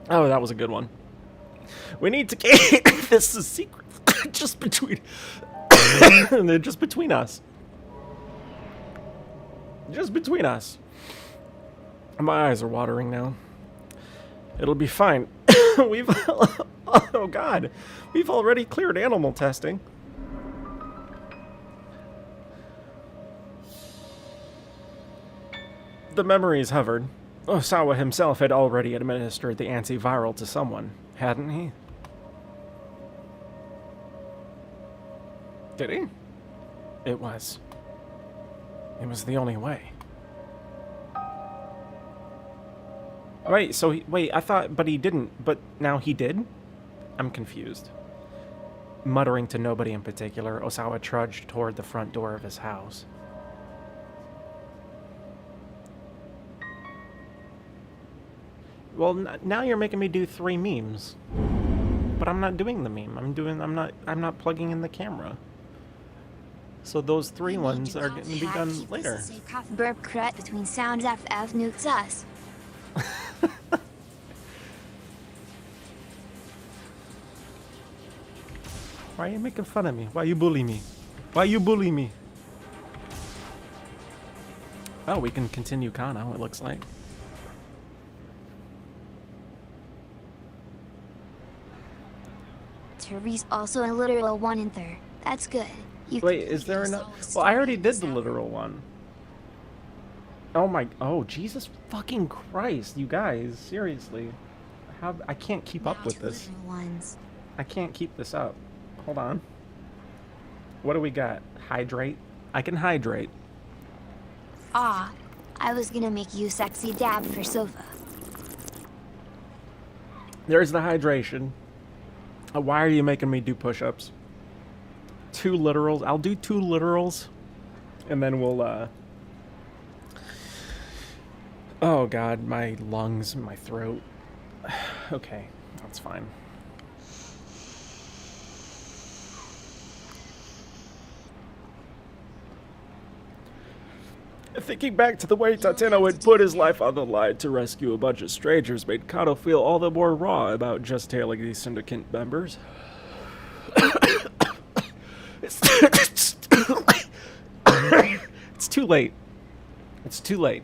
Oh, that was a good one. We need to keep this a secret. Just between just between us. Just between us. My eyes are watering now. It'll be fine. Oh God. We've already cleared animal testing. The memories hovered. Osawa himself had already administered the antiviral to someone, hadn't he? Did he? It was the only way. Wait, so wait, I thought, but he didn't, but now he did? I'm confused. Muttering to nobody in particular, Osawa trudged toward the front door of his house. Well, now you're making me do 3 memes. But I'm not doing the meme. I'm not plugging in the camera. So those 3 ones are going to be done later. Burp crut between sounds FF nukes us. Why are you making fun of me? Why you bully me? Why you bully me? Oh, we can continue Kano, it looks like. Therese also a literal 1 in 3. That's good. Wait, is there another? Well, I already did the literal one. Oh my, oh Jesus fucking Christ, you guys, seriously. How, I can't keep up with this. I can't keep this up. Hold on. What do we got? Hydrate? I can hydrate. Ah, I was gonna make you sexy dab for sofa. There's the hydration. Why are you making me do push-ups? 2 literals. I'll do 2 literals. And then we'll, oh God, my lungs, my throat. Okay, that's fine. Thinking back to the way Tateno had put his life on the line to rescue a bunch of strangers made Kato feel all the more raw about just tailing these syndicate members. It's too late. It's too late.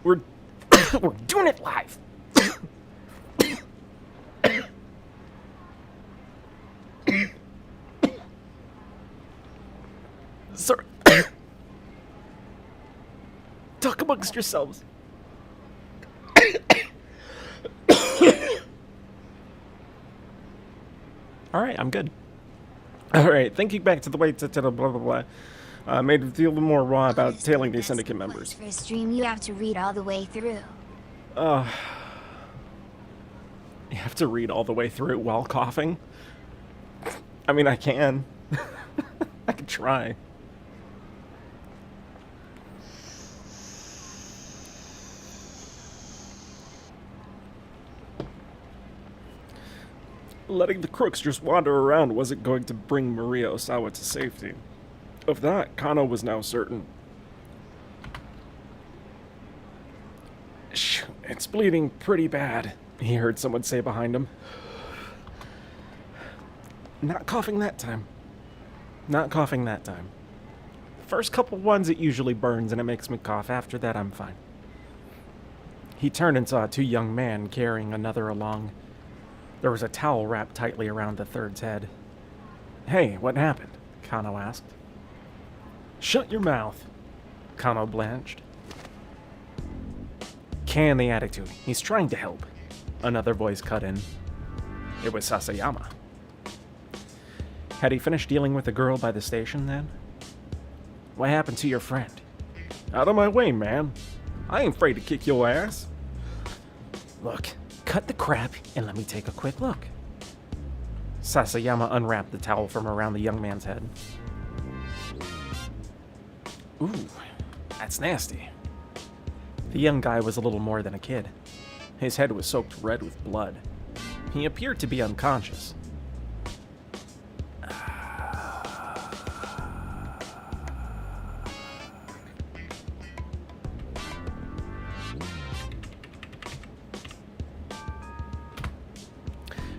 We're We're doing it live. Sorry. Talk amongst yourselves. Alright, I'm good. Alright, thinking back to the way to blah blah blah made me feel more raw about tailing these syndicate members. For a stream, you have to read all the way through. You have to read all the way through it while coughing? I mean, I can. I could try. Letting the crooks just wander around wasn't going to bring Maria Osawa to safety. Of that, Kano was now certain. Shh, it's bleeding pretty bad, he heard someone say behind him. Not coughing that time. Not coughing that time. First couple ones, it usually burns and it makes me cough. After that, I'm fine. He turned and saw two young men carrying another along. There was a towel wrapped tightly around the third's head. Hey, what happened? Kano asked. Shut your mouth. Kano blanched. Can the attitude. He's trying to help. Another voice cut in. It was Sasayama. Had he finished dealing with the girl by the station then? What happened to your friend? Out of my way, man. I ain't afraid to kick your ass. Look, cut the crap and let me take a quick look. Sasayama unwrapped the towel from around the young man's head. Ooh, that's nasty. The young guy was a little more than a kid. His head was soaked red with blood. He appeared to be unconscious.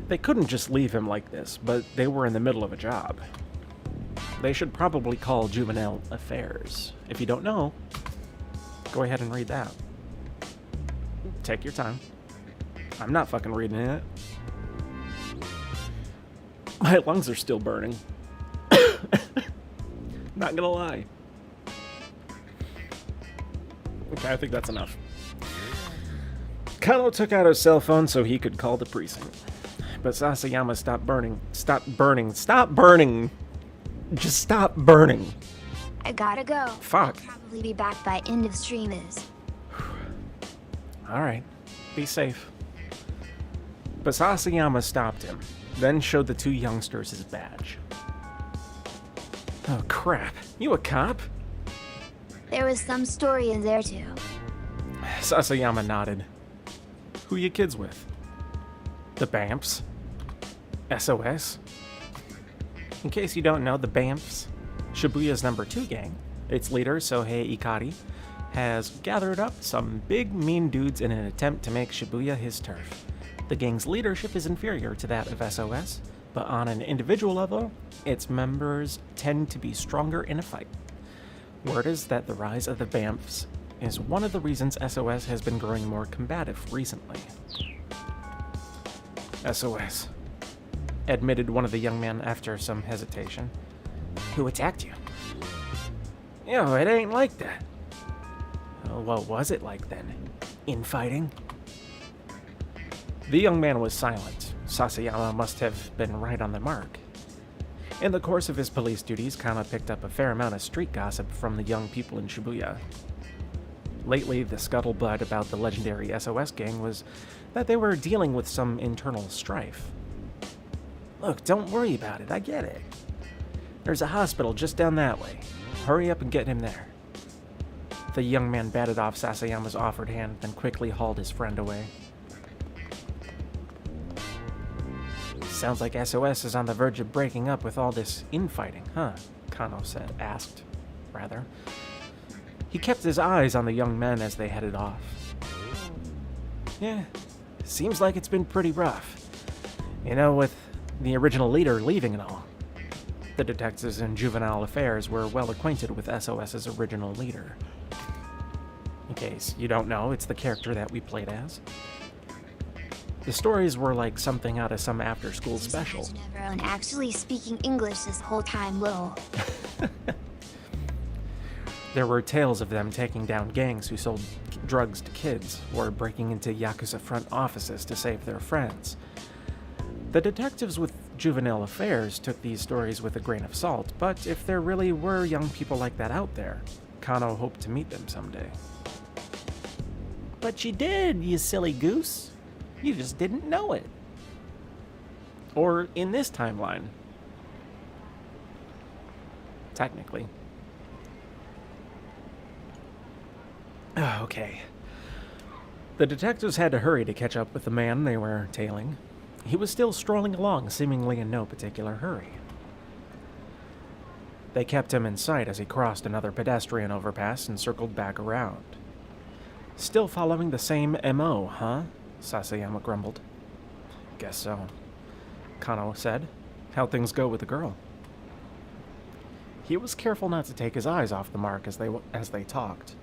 They couldn't just leave him like this, but they were in the middle of a job. They should probably call Juvenile Affairs. If you don't know, go ahead and read that. Take your time. I'm not fucking reading it. My lungs are still burning. Not gonna lie. Okay, I think that's enough. Kano took out his cell phone so he could call the precinct. But Sasayama stopped burning. Stop burning. Stop burning! Just stop burning. I gotta go. Fuck. I'll probably be back by end of stream is. Alright. Be safe. But Sasayama stopped him, then showed the two youngsters his badge. Oh crap. You a cop? There was some story in there too. Sasayama nodded. Who you kids with? The Bamfs? SOS? In case you don't know, the Bamfs, Shibuya's #2 gang, its leader, Sohei Ikari, has gathered up some big mean dudes in an attempt to make Shibuya his turf. The gang's leadership is inferior to that of SOS, but on an individual level, its members tend to be stronger in a fight. Word is that the rise of the Bamfs is one of the reasons SOS has been growing more combative recently. SOS, admitted one of the young men after some hesitation. Who attacked you? Yo, it ain't like that. What was it like then? Infighting? The young man was silent. Sasayama must have been right on the mark. In the course of his police duties, Kano picked up a fair amount of street gossip from the young people in Shibuya. Lately, the scuttlebutt about the legendary SOS gang was that they were dealing with some internal strife. Look, don't worry about it, I get it. There's a hospital just down that way. Hurry up and get him there. The young man batted off Sasayama's offered hand, then quickly hauled his friend away. Sounds like SOS is on the verge of breaking up with all this infighting, huh? Kano asked. He kept his eyes on the young men as they headed off. Yeah, seems like it's been pretty rough. You know, with the original leader leaving and all. The detectives in Juvenile Affairs were well acquainted with SOS's original leader. In case you don't know, it's the character that we played as. The stories were like something out of some after-school special. Imagine everyone actually speaking English this whole time, lol. There were tales of them taking down gangs who sold drugs to kids, or breaking into Yakuza front offices to save their friends. The detectives with juvenile affairs took these stories with a grain of salt, but if there really were young people like that out there, Kano hoped to meet them someday. But you did, you silly goose. You just didn't know it. Or in this timeline. Technically. Okay. The detectives had to hurry to catch up with the man they were tailing. He was still strolling along, seemingly in no particular hurry. They kept him in sight as he crossed another pedestrian overpass and circled back around. Still following the same MO, huh? Sasayama grumbled. Guess so, Kano said. How'd things go with the girl? He was careful not to take his eyes off the mark as they talked.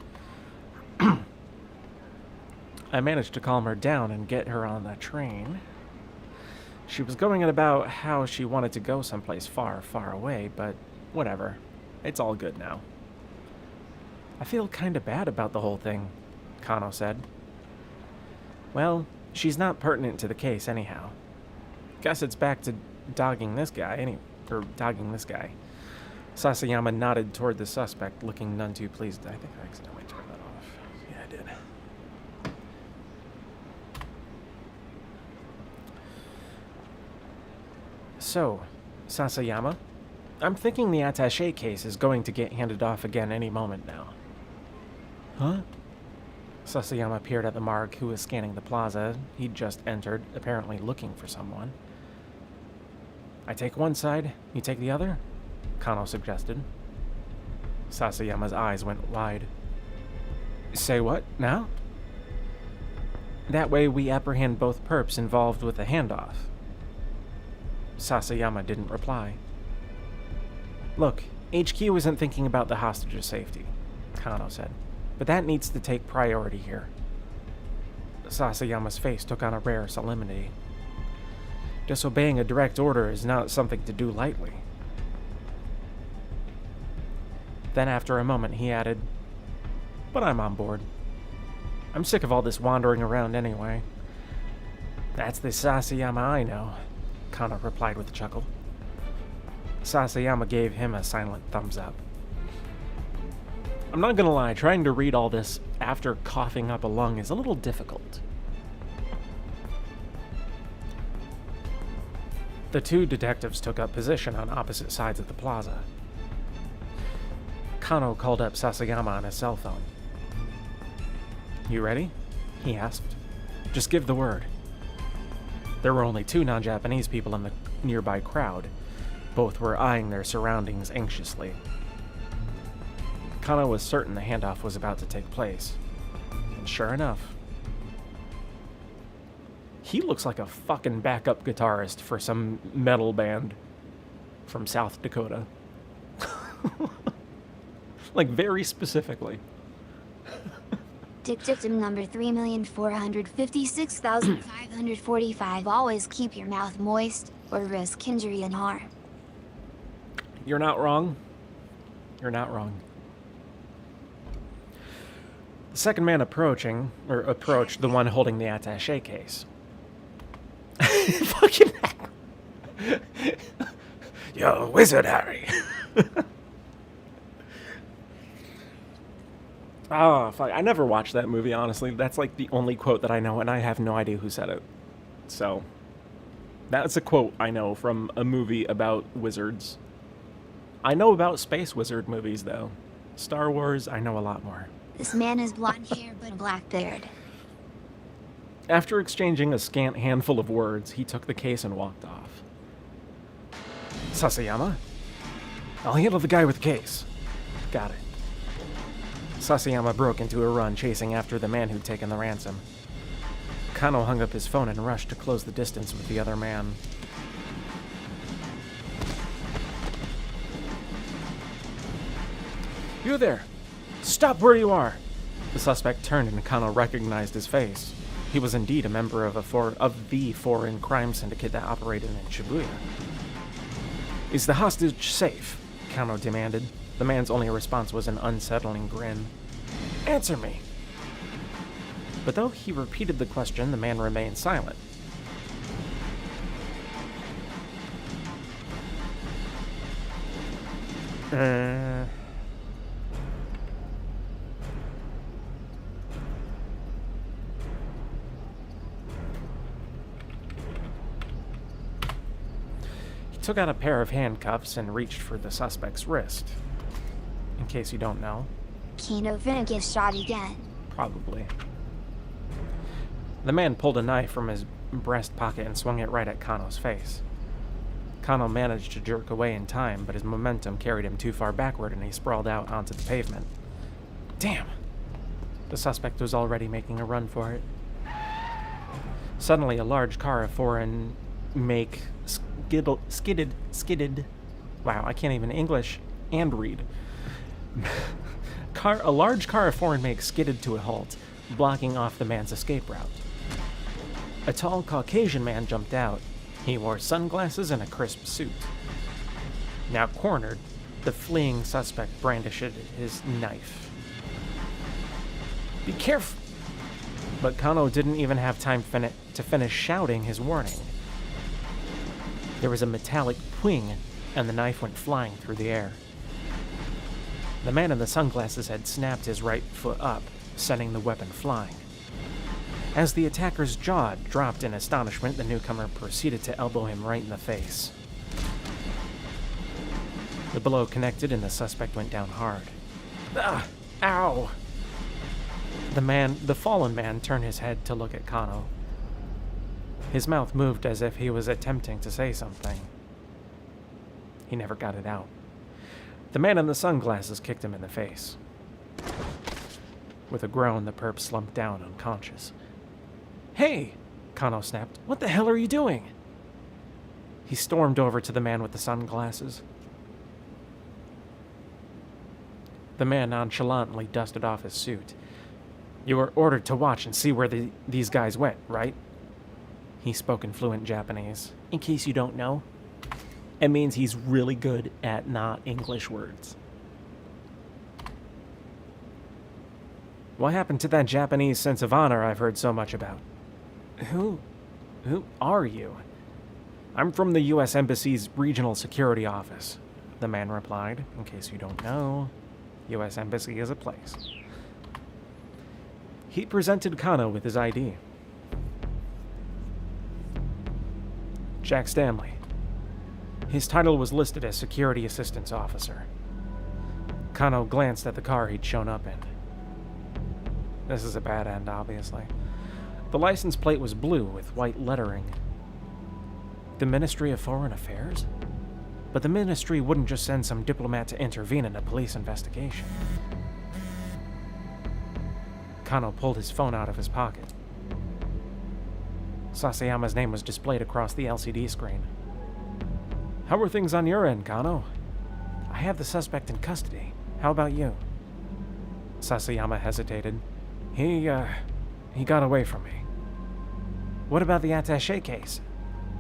I managed to calm her down and get her on the train. She was going on about how she wanted to go someplace far, far away, but whatever. It's all good now. I feel kinda bad about the whole thing, Kano said. Well, she's not pertinent to the case anyhow. Guess it's back to dogging this guy. Sasayama nodded toward the suspect, looking none too pleased. I think I accidentally turned that off. Yeah, I did. So, Sasayama, I'm thinking the attaché case is going to get handed off again any moment now. Huh? Sasayama peered at the Marg, who was scanning the plaza he'd just entered, apparently looking for someone. I take one side, you take the other? Kano suggested. Sasayama's eyes went wide. Say what, now? That way we apprehend both perps involved with the handoff. Sasayama didn't reply. Look, HQ isn't thinking about the hostage's safety, Kano said, but that needs to take priority here. Sasayama's face took on a rare solemnity. Disobeying a direct order is not something to do lightly. Then after a moment he added, but I'm on board. I'm sick of all this wandering around anyway. That's the Sasayama I know, Kano replied with a chuckle. Sasayama gave him a silent thumbs up. I'm not gonna lie, trying to read all this after coughing up a lung is a little difficult. The two detectives took up position on opposite sides of the plaza. Kano called up Sasayama on his cell phone. You ready? He asked. Just give the word. There were only two non-Japanese people in the nearby crowd. Both were eyeing their surroundings anxiously. Kano was certain the handoff was about to take place. And sure enough, he looks like a fucking backup guitarist for some metal band from South Dakota. Like, very specifically. Dictum number 3,456,545. Always keep your mouth moist, or risk injury and harm. You're not wrong. You're not wrong. The second man approached the one holding the attaché case. Fucking Yo, Wizard Harry. Oh, fuck. I never watched that movie, honestly. That's like the only quote that I know, and I have no idea who said it. So, that's a quote I know from a movie about wizards. I know about space wizard movies, though. Star Wars, I know a lot more. This man has blonde hair but a black beard. After exchanging a scant handful of words, he took the case and walked off. Sasayama? I'll handle the guy with the case. Got it. Sasayama broke into a run, chasing after the man who'd taken the ransom. Kano hung up his phone and rushed to close the distance with the other man. You there! Stop where you are! The suspect turned and Kano recognized his face. He was indeed a member of the foreign crime syndicate that operated in Shibuya. Is the hostage safe? Kano demanded. The man's only response was an unsettling grin. Answer me. But though he repeated the question, the man remained silent. He took out a pair of handcuffs and reached for the suspect's wrist. In case you don't know. Kano finna get shot again. Probably. The man pulled a knife from his breast pocket and swung it right at Kano's face. Kano managed to jerk away in time, but his momentum carried him too far backward and he sprawled out onto the pavement. Damn! The suspect was already making a run for it. Suddenly, a large car of foreign make skidded. Wow, I can't even English and read. A large car of foreign make skidded to a halt, blocking off the man's escape route. A tall Caucasian man jumped out. He wore sunglasses and a crisp suit. Now cornered, the fleeing suspect brandished his knife. Be careful! But Kano didn't even have time to finish shouting his warning. There was a metallic pwing, and the knife went flying through the air. The man in the sunglasses had snapped his right foot up, sending the weapon flying. As the attacker's jaw dropped in astonishment, the newcomer proceeded to elbow him right in the face. The blow connected and the suspect went down hard. Ah! Ow! The fallen man turned his head to look at Kano. His mouth moved as if he was attempting to say something. He never got it out. The man in the sunglasses kicked him in the face. With a groan, the perp slumped down unconscious. Hey! Kano snapped. What the hell are you doing? He stormed over to the man with the sunglasses. The man nonchalantly dusted off his suit. You were ordered to watch and see where these guys went, right? He spoke in fluent Japanese. In case you don't know, it means he's really good at not English words. What happened to that Japanese sense of honor I've heard so much about? Who are you? I'm from the U.S. Embassy's Regional Security Office, the man replied. In case you don't know, U.S. Embassy is a place. He presented Kano with his ID. Jack Stanley. His title was listed as Security Assistance Officer. Kano glanced at the car he'd shown up in. This is a bad end, obviously. The license plate was blue with white lettering. The Ministry of Foreign Affairs? But the ministry wouldn't just send some diplomat to intervene in a police investigation. Kano pulled his phone out of his pocket. Sasayama's name was displayed across the LCD screen. How are things on your end, Kano? I have the suspect in custody. How about you? Sasayama hesitated. He got away from me. What about the attaché case?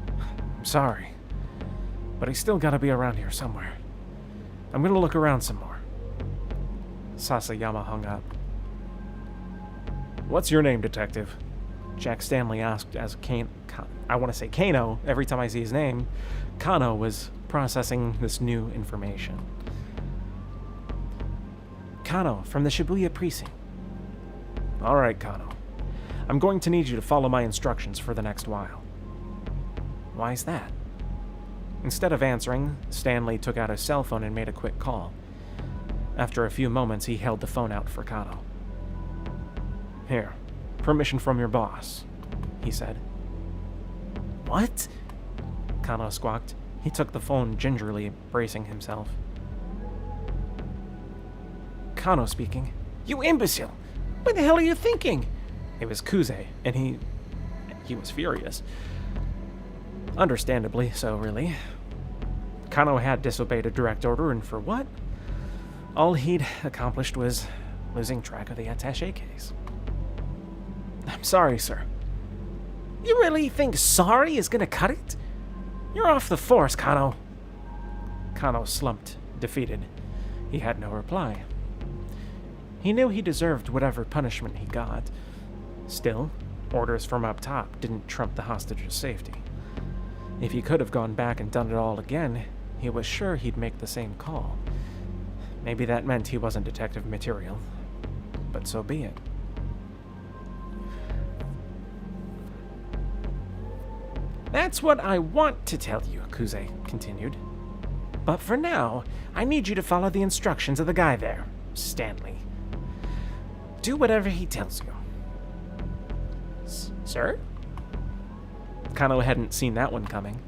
I'm sorry, but he's still gotta be around here somewhere. I'm gonna look around some more. Sasayama hung up. What's your name, detective? Jack Stanley asked as I want to say Kano every time I see his name. Kano was processing this new information. Kano, from the Shibuya precinct. All right, Kano. I'm going to need you to follow my instructions for the next while. Why's that? Instead of answering, Stanley took out his cell phone and made a quick call. After a few moments, he held the phone out for Kano. Here, permission from your boss, he said. What? Kano squawked. He took the phone gingerly, bracing himself. Kano speaking. You imbecile! What the hell are you thinking? It was Kuze, and he was furious. Understandably so, really. Kano had disobeyed a direct order, and for what? All he'd accomplished was losing track of the attaché case. I'm sorry, sir. You really think sorry is gonna cut it? You're off the force, Kano. Kano slumped, defeated. He had no reply. He knew he deserved whatever punishment he got. Still, orders from up top didn't trump the hostage's safety. If he could have gone back and done it all again, he was sure he'd make the same call. Maybe that meant he wasn't detective material, but so be it. That's what I want to tell you, Kuze continued. But for now, I need you to follow the instructions of the guy there, Stanley. Do whatever he tells you. Sir? Kano hadn't seen that one coming.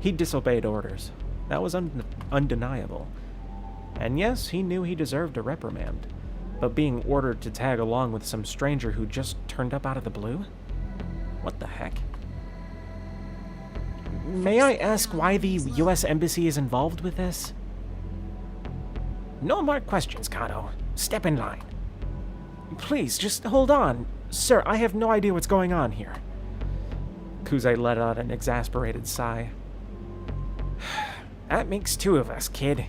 He disobeyed orders. That was undeniable. And yes, he knew he deserved a reprimand. But being ordered to tag along with some stranger who just turned up out of the blue? What the heck? May I ask why the U.S. Embassy is involved with this? No more questions, Kano. Step in line. Please, just hold on. Sir, I have no idea what's going on here. Kuze let out an exasperated sigh. That makes two of us, kid.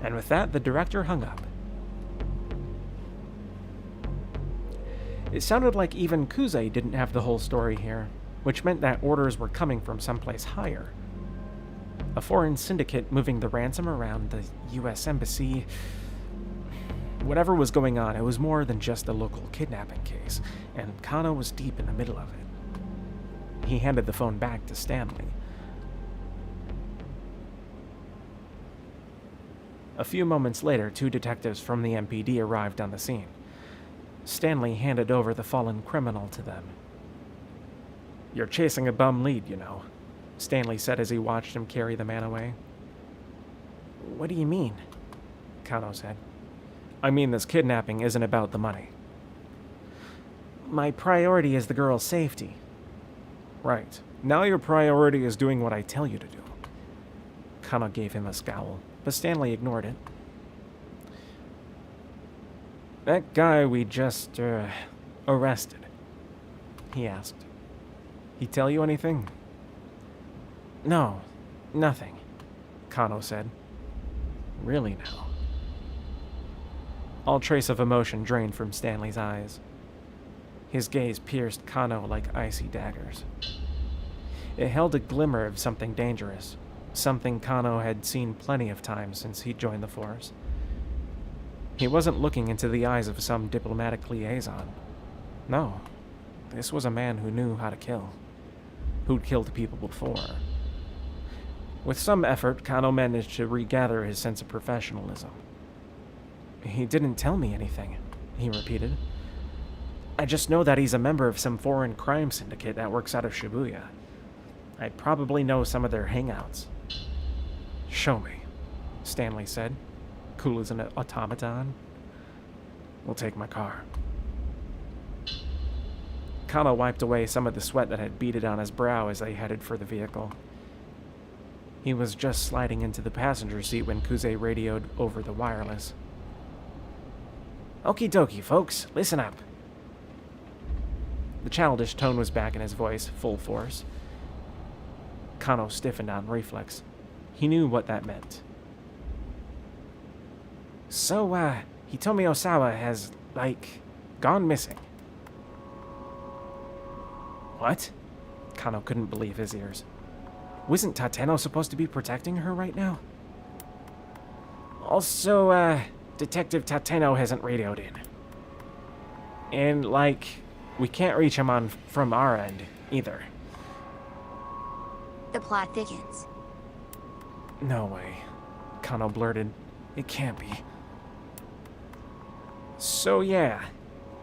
And with that, the director hung up. It sounded like even Kuze didn't have the whole story here, which meant that orders were coming from someplace higher. A foreign syndicate moving the ransom around the U.S. Embassy. Whatever was going on, it was more than just a local kidnapping case, and Kano was deep in the middle of it. He handed the phone back to Stanley. A few moments later, two detectives from the MPD arrived on the scene. Stanley handed over the fallen criminal to them. You're chasing a bum lead, you know, Stanley said as he watched him carry the man away. What do you mean? Kano said. I mean, this kidnapping isn't about the money. My priority is the girl's safety. Right. Now your priority is doing what I tell you to do. Kano gave him a scowl, but Stanley ignored it. That guy we just, arrested, he asked. He tell you anything? No, nothing, Kano said. Really now? All trace of emotion drained from Stanley's eyes. His gaze pierced Kano like icy daggers. It held a glimmer of something dangerous, something Kano had seen plenty of times since he joined the force. He wasn't looking into the eyes of some diplomatic liaison. No, this was a man who knew how to kill, who'd killed people before. With some effort, Kano managed to regather his sense of professionalism. He didn't tell me anything, he repeated. I just know that he's a member of some foreign crime syndicate that works out of Shibuya. I probably know some of their hangouts. Show me, Stanley said, cool as an automaton. We'll take my car. Kano wiped away some of the sweat that had beaded on his brow as they headed for the vehicle. He was just sliding into the passenger seat when Kuze radioed over the wireless. Okie dokie, folks, listen up. The childish tone was back in his voice, full force. Kano stiffened on reflex. He knew what that meant. So, Hitomi Osawa has, gone missing. What? Kano couldn't believe his ears. Wasn't Tateno supposed to be protecting her right now? Also, Detective Tateno hasn't radioed in. And, we can't reach him from our end, either. The plot thickens. No way, Kano blurted. It can't be. So yeah,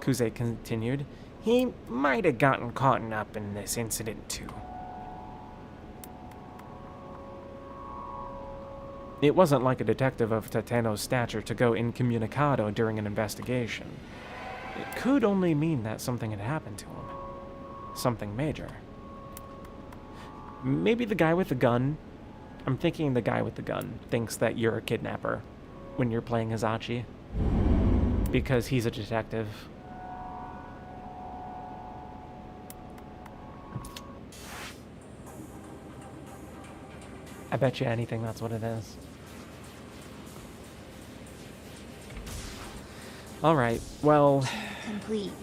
Kuze continued, he might have gotten caught up in this incident too. It wasn't like a detective of Tateno's stature to go incommunicado during an investigation. It could only mean that something had happened to him. Something major. Maybe the guy with the gun, I'm thinking the guy with the gun, thinks that you're a kidnapper. when you're playing as Achi, because he's a detective. I bet you anything that's what it is. Alright, well... Complete.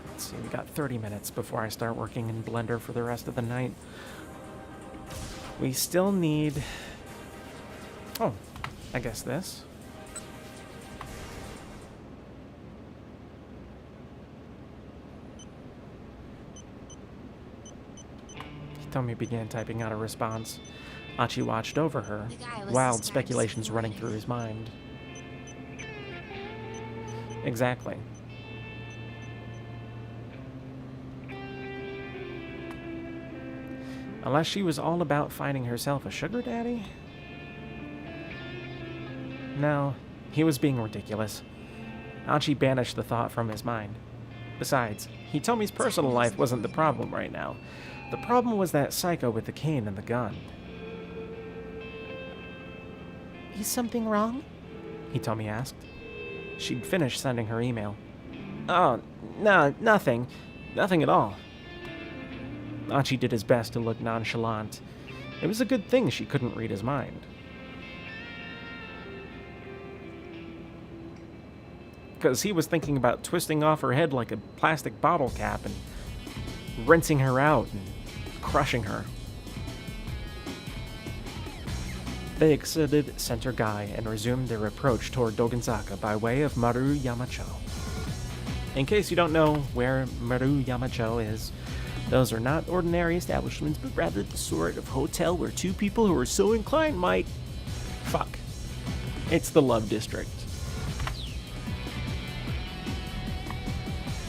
Let's see, we got 30 minutes before I start working in Blender for the rest of the night. We still need... Oh, I guess this. Hitomi began typing out a response. Achi watched over her, wild speculations running through his mind. Exactly. Unless she was all about finding herself a sugar daddy? No, he was being ridiculous. Achi banished the thought from his mind. Besides, Hitomi's personal life wasn't the problem right now. The problem was that psycho with the cane and the gun. Is something wrong? Hitomi asked. She'd finished sending her email. Oh, no, nothing. Nothing at all. Achi did his best to look nonchalant. It was a good thing she couldn't read his mind. Because he was thinking about twisting off her head like a plastic bottle cap and rinsing her out and crushing her. They exited Center Gai and resumed their approach toward Dogenzaka by way of Maru Yamacho. In case you don't know where Maru Yamacho is, those are not ordinary establishments, but rather the sort of hotel where two people who are so inclined might... Fuck. It's the Love District.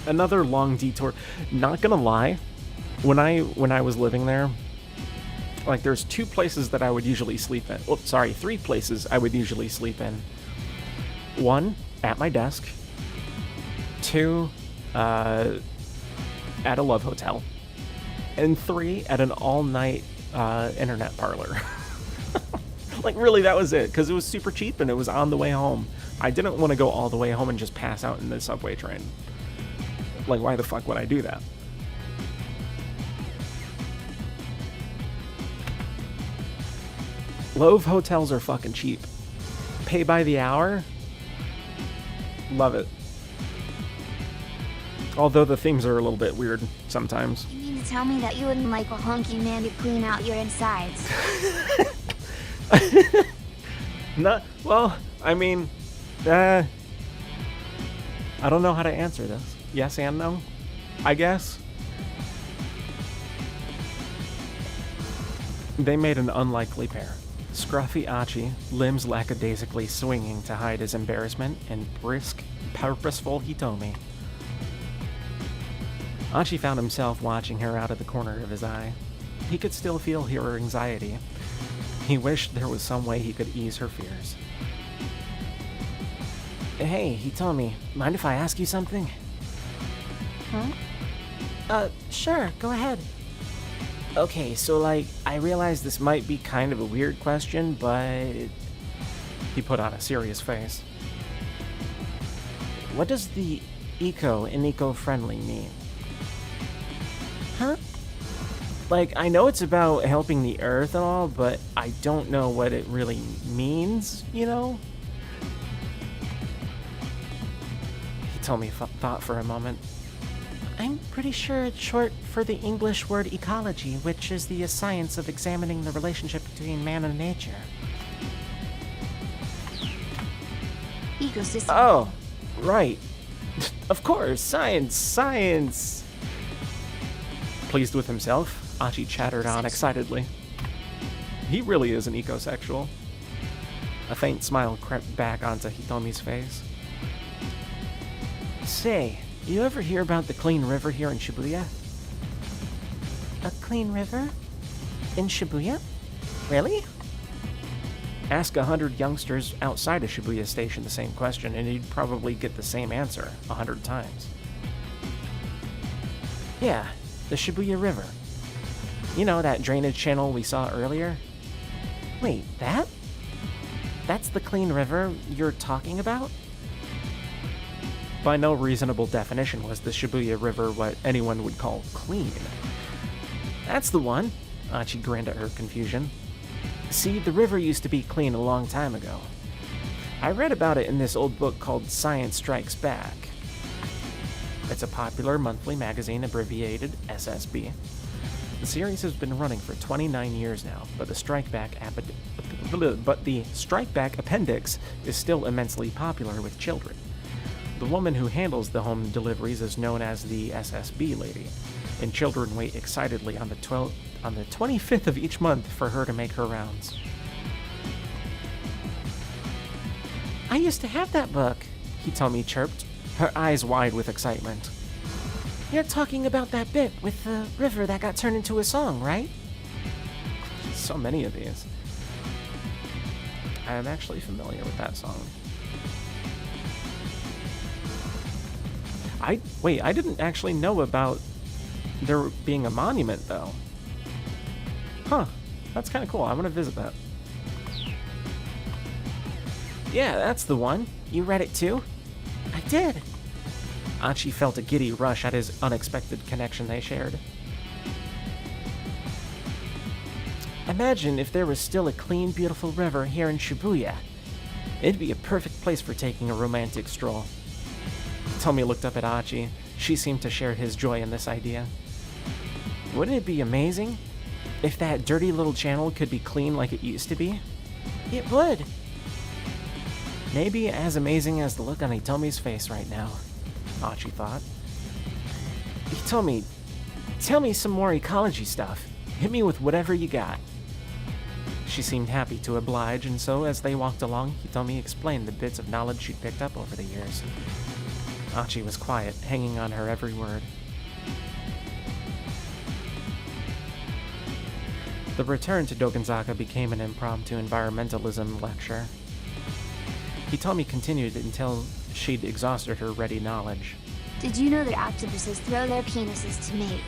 Another long detour. Not gonna lie, when I was living there, like, there's two places that I would usually sleep in. Well, sorry, three places I would usually sleep in. One, at my desk. Two, at a love hotel. And three, at an all-night internet parlor. Like, really, that was it, because it was super cheap and it was on the way home. I didn't want to go all the way home and just pass out in the subway train. Like, why the fuck would I do that? Love hotels are fucking cheap. Pay by the hour? Love it. Although the themes are a little bit weird sometimes. You mean to tell me that you wouldn't like a honky man to clean out your insides? Not, well, I mean, I don't know how to answer this. Yes and no, I guess. They made an unlikely pair. Scruffy Achi, limbs lackadaisically swinging to hide his embarrassment, and brisk, purposeful Hitomi. Achi found himself watching her out of the corner of his eye. He could still feel her anxiety. He wished there was some way he could ease her fears. Hey, Hitomi, mind if I ask you something? Huh? Sure, go ahead. Okay, so, like, I realize this might be kind of a weird question, but... He put on a serious face. What does the eco and eco-friendly mean? Huh? Like, I know it's about helping the Earth and all, but I don't know what it really means, you know? Hitomi thought for a moment. I'm pretty sure it's short for the English word ecology, which is the science of examining the relationship between man and nature. Ecosystem. Oh, right. Of course, science. Pleased with himself, Achi chattered on excitedly. He really is an ecosexual. A faint smile crept back onto Hitomi's face. Say, you ever hear about the clean river here in Shibuya? A clean river? In Shibuya? Really? Ask 100 youngsters outside of Shibuya Station the same question, and you'd probably get the same answer 100 times. Yeah, the Shibuya River. You know that drainage channel we saw earlier? Wait, that That's the clean river you're talking about? By no reasonable definition was the Shibuya River what anyone would call clean. That's the one. Achi grinned at her confusion. See, the river used to be clean a long time ago. I read about it in this old book called Science Strikes Back. It's a popular monthly magazine abbreviated SSB. The series has been running for 29 years now, but the Strike Back appendix is still immensely popular with children. The woman who handles the home deliveries is known as the SSB lady, and children wait excitedly on the 25th of each month for her to make her rounds. I used to have that book, Hitomi chirped, her eyes wide with excitement. You're talking about that bit with the river that got turned into a song, right? So many of these. I am actually familiar with that song. I didn't actually know about there being a monument, though. Huh, that's kind of cool. I want to visit that. Yeah, that's the one. You read it too? I did. Achi felt a giddy rush at his unexpected connection they shared. Imagine if there was still a clean, beautiful river here in Shibuya. It'd be a perfect place for taking a romantic stroll. Tomi looked up at Achi. She seemed to share his joy in this idea. Wouldn't it be amazing if that dirty little channel could be clean like it used to be? It would. Maybe as amazing as the look on Hitomi's face right now, Achi thought. Hitomi, tell me some more ecology stuff. Hit me with whatever you got. She seemed happy to oblige, and so as they walked along, Hitomi explained the bits of knowledge she'd picked up over the years. Achi was quiet, hanging on her every word. The return to Dogenzaka became an impromptu environmentalism lecture. Hitomi continued until she'd exhausted her ready knowledge. Did you know that octopuses throw their penises to mate?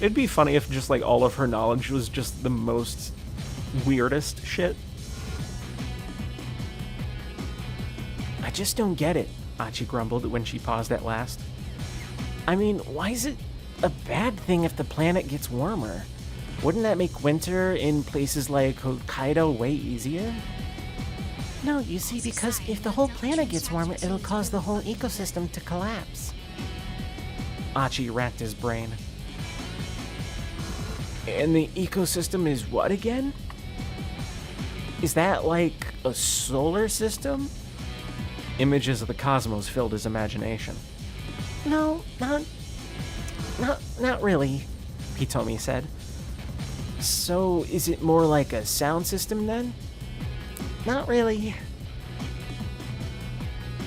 It'd be funny if just like all of her knowledge was just the most weirdest shit. I just don't get it, Achi grumbled when she paused at last. I mean, why is it a bad thing if the planet gets warmer? Wouldn't that make winter in places like Hokkaido way easier? No, you see, because if the whole planet gets warmer, it'll cause the whole ecosystem to collapse. Achi racked his brain. And the ecosystem is what again? Is that like a solar system? Images of the cosmos filled his imagination. No, not really, Hitomi said. So, is it more like a sound system then? Not really.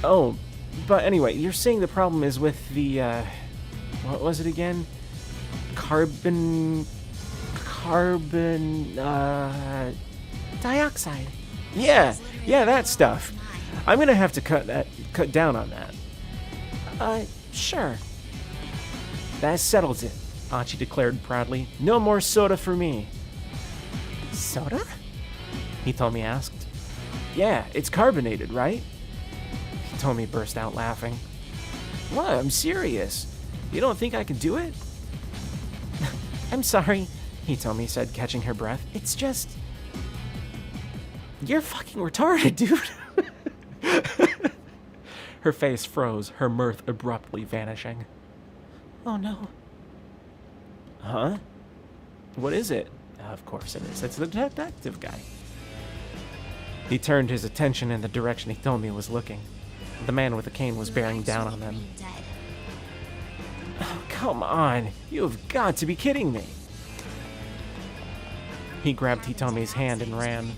Oh, but anyway, you're saying the problem is with the, what was it again? Carbon dioxide. Yeah, that stuff. I'm gonna have to cut down on that. Sure. That settles it, Achi declared proudly. No more soda for me. Soda? Hitomi asked. Yeah, it's carbonated, right? Hitomi burst out laughing. What? I'm serious. You don't think I can do it? I'm sorry, Hitomi said, catching her breath. It's just... You're fucking retarded, dude. Her face froze, her mirth abruptly vanishing. Oh no. Huh? What is it? Of course it is. It's the detective guy. He turned his attention in the direction Hitomi was looking. The man with the cane was bearing down on them. Oh, come on. You've got to be kidding me. He grabbed Hitomi's hand and ran.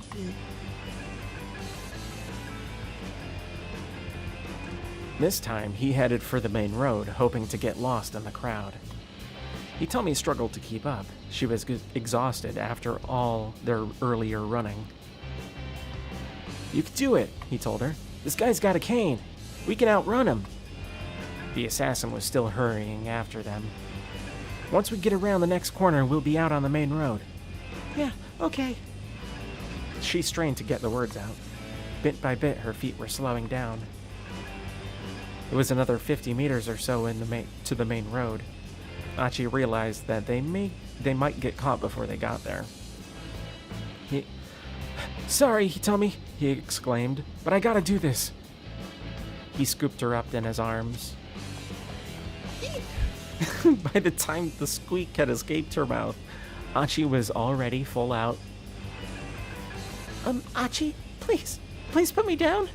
This time, he headed for the main road, hoping to get lost in the crowd. Hitomi struggled to keep up. She was exhausted after all their earlier running. You can do it, he told her. This guy's got a cane. We can outrun him. The assassin was still hurrying after them. Once we get around the next corner, we'll be out on the main road. Yeah, okay. She strained to get the words out. Bit by bit, her feet were slowing down. It was another 50 meters or so to the main road. Achi realized that they might get caught before they got there. Sorry, Hitomi, he exclaimed, but I gotta do this. He scooped her up in his arms. By the time the squeak had escaped her mouth, Achi was already full out. Achi, please put me down.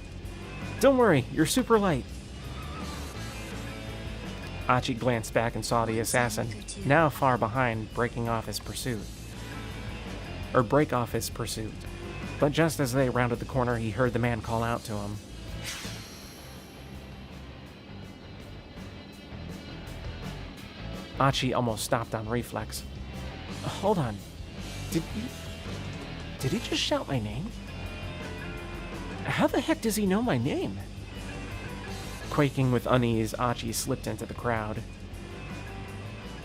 Don't worry, you're super light. Achi glanced back and saw the assassin, now far behind, break off his pursuit. But just as they rounded the corner, he heard the man call out to him. Achi almost stopped on reflex. Hold on. Did he just shout my name? How the heck does he know my name? Quaking with unease, Achi slipped into the crowd.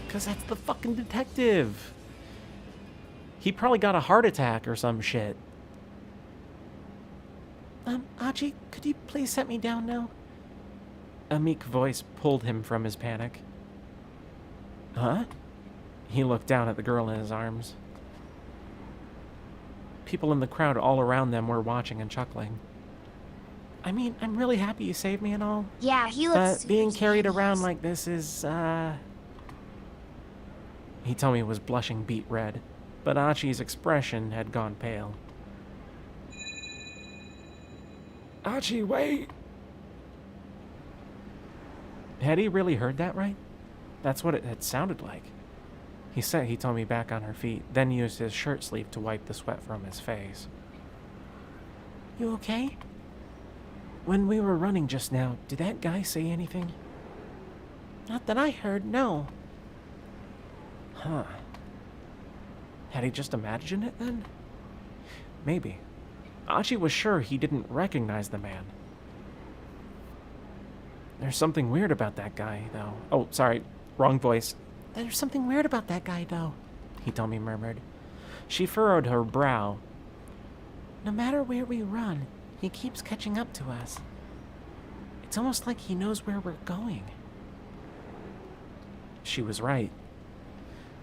'Cause that's the fucking detective. He probably got a heart attack or some shit. Achi, could you please set me down now? A meek voice pulled him from his panic. Huh? He looked down at the girl in his arms. People in the crowd all around them were watching and chuckling. I mean, I'm really happy you saved me and all. Yeah, he looks. But being carried around like this is, Hitomi was blushing beet red, but Achi's expression had gone pale. Achi, wait! Had he really heard that right? That's what it had sounded like. He set Hitomi back on her feet, then used his shirt sleeve to wipe the sweat from his face. You okay? When we were running just now, did that guy say anything? Not that I heard, no. Huh. Had he just imagined it then? Maybe. Achi was sure he didn't recognize the man. There's something weird about that guy, though. Oh, sorry. Wrong voice. There's something weird about that guy, though, Hitomi murmured. She furrowed her brow. No matter where we run, he keeps catching up to us. It's almost like he knows where we're going. She was right.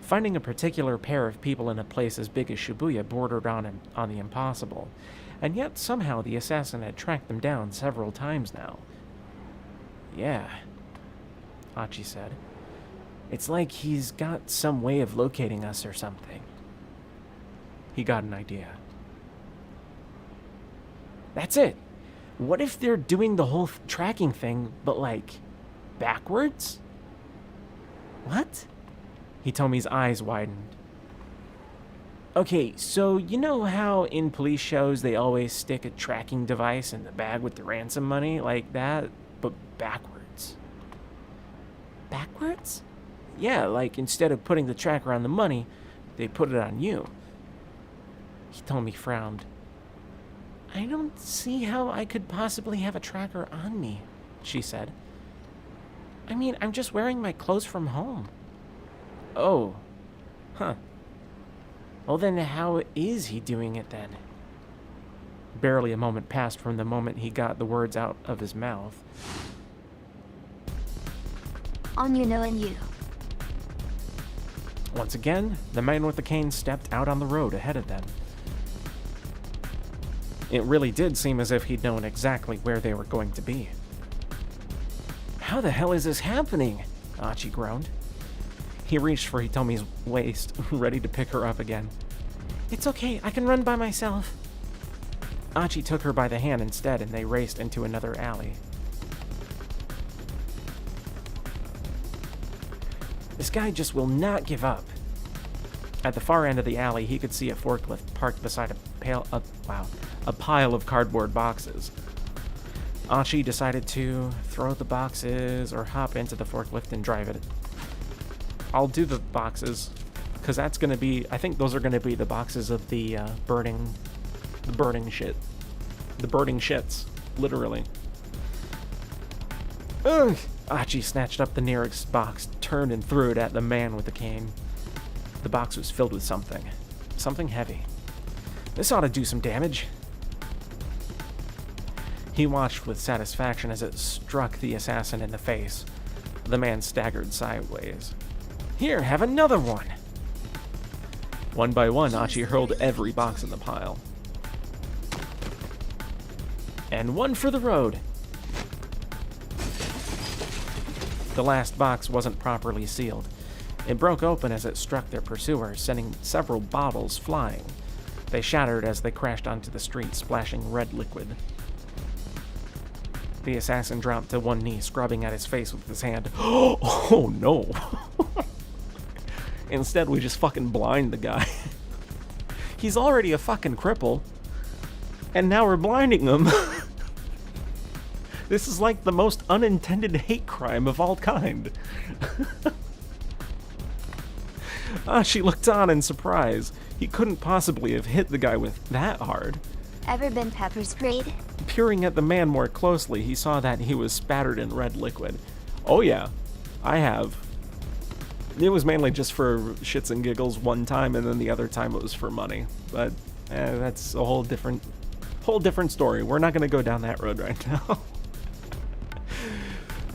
Finding a particular pair of people in a place as big as Shibuya bordered on the impossible, and yet somehow the assassin had tracked them down several times now. Yeah, Achi said. It's like he's got some way of locating us or something. He got an idea. That's it. What if they're doing the whole tracking thing, but like, backwards? What? Hitomi's eyes widened. Okay, so you know how in police shows they always stick a tracking device in the bag with the ransom money? Like that, but backwards. Backwards? Yeah, like instead of putting the tracker on the money, they put it on you. Hitomi frowned. I don't see how I could possibly have a tracker on me, she said. I mean, I'm just wearing my clothes from home. Oh. Huh. Well then, how is he doing it then? Barely a moment passed from the moment he got the words out of his mouth. On you, knowing you. Once again, the man with the cane stepped out on the road ahead of them. It really did seem as if he'd known exactly where they were going to be. How the hell is this happening? Achi groaned. He reached for Hitomi's waist, ready to pick her up again. It's okay, I can run by myself. Achi took her by the hand instead, and they raced into another alley. This guy just will not give up. At the far end of the alley, he could see a forklift parked beside a pile of cardboard boxes. Achi decided to throw the boxes or hop into the forklift and drive it. I'll do the boxes, because that's going to be, I think those are going to be the boxes of the burning shit. The burning shits, literally. Ugh, Achi snatched up the nearest box, turned and threw it at the man with the cane. The box was filled with something. Something heavy. This ought to do some damage. He watched with satisfaction as it struck the assassin in the face. The man staggered sideways. Here, have another one! One by one, Achi hurled every box in the pile. And one for the road. The last box wasn't properly sealed. It broke open as it struck their pursuer, sending several bottles flying. They shattered as they crashed onto the street, splashing red liquid. The assassin dropped to one knee, scrubbing at his face with his hand. Oh no! Instead, we just fucking blind the guy. He's already a fucking cripple. And now we're blinding him. This is like the most unintended hate crime of all kind. She looked on in surprise. He couldn't possibly have hit the guy with that hard. Ever been pepper sprayed? Peering at the man more closely, he saw that he was spattered in red liquid. Oh yeah, I have. It was mainly just for shits and giggles one time, and then the other time it was for money. But that's a whole different story. We're not going to go down that road right now.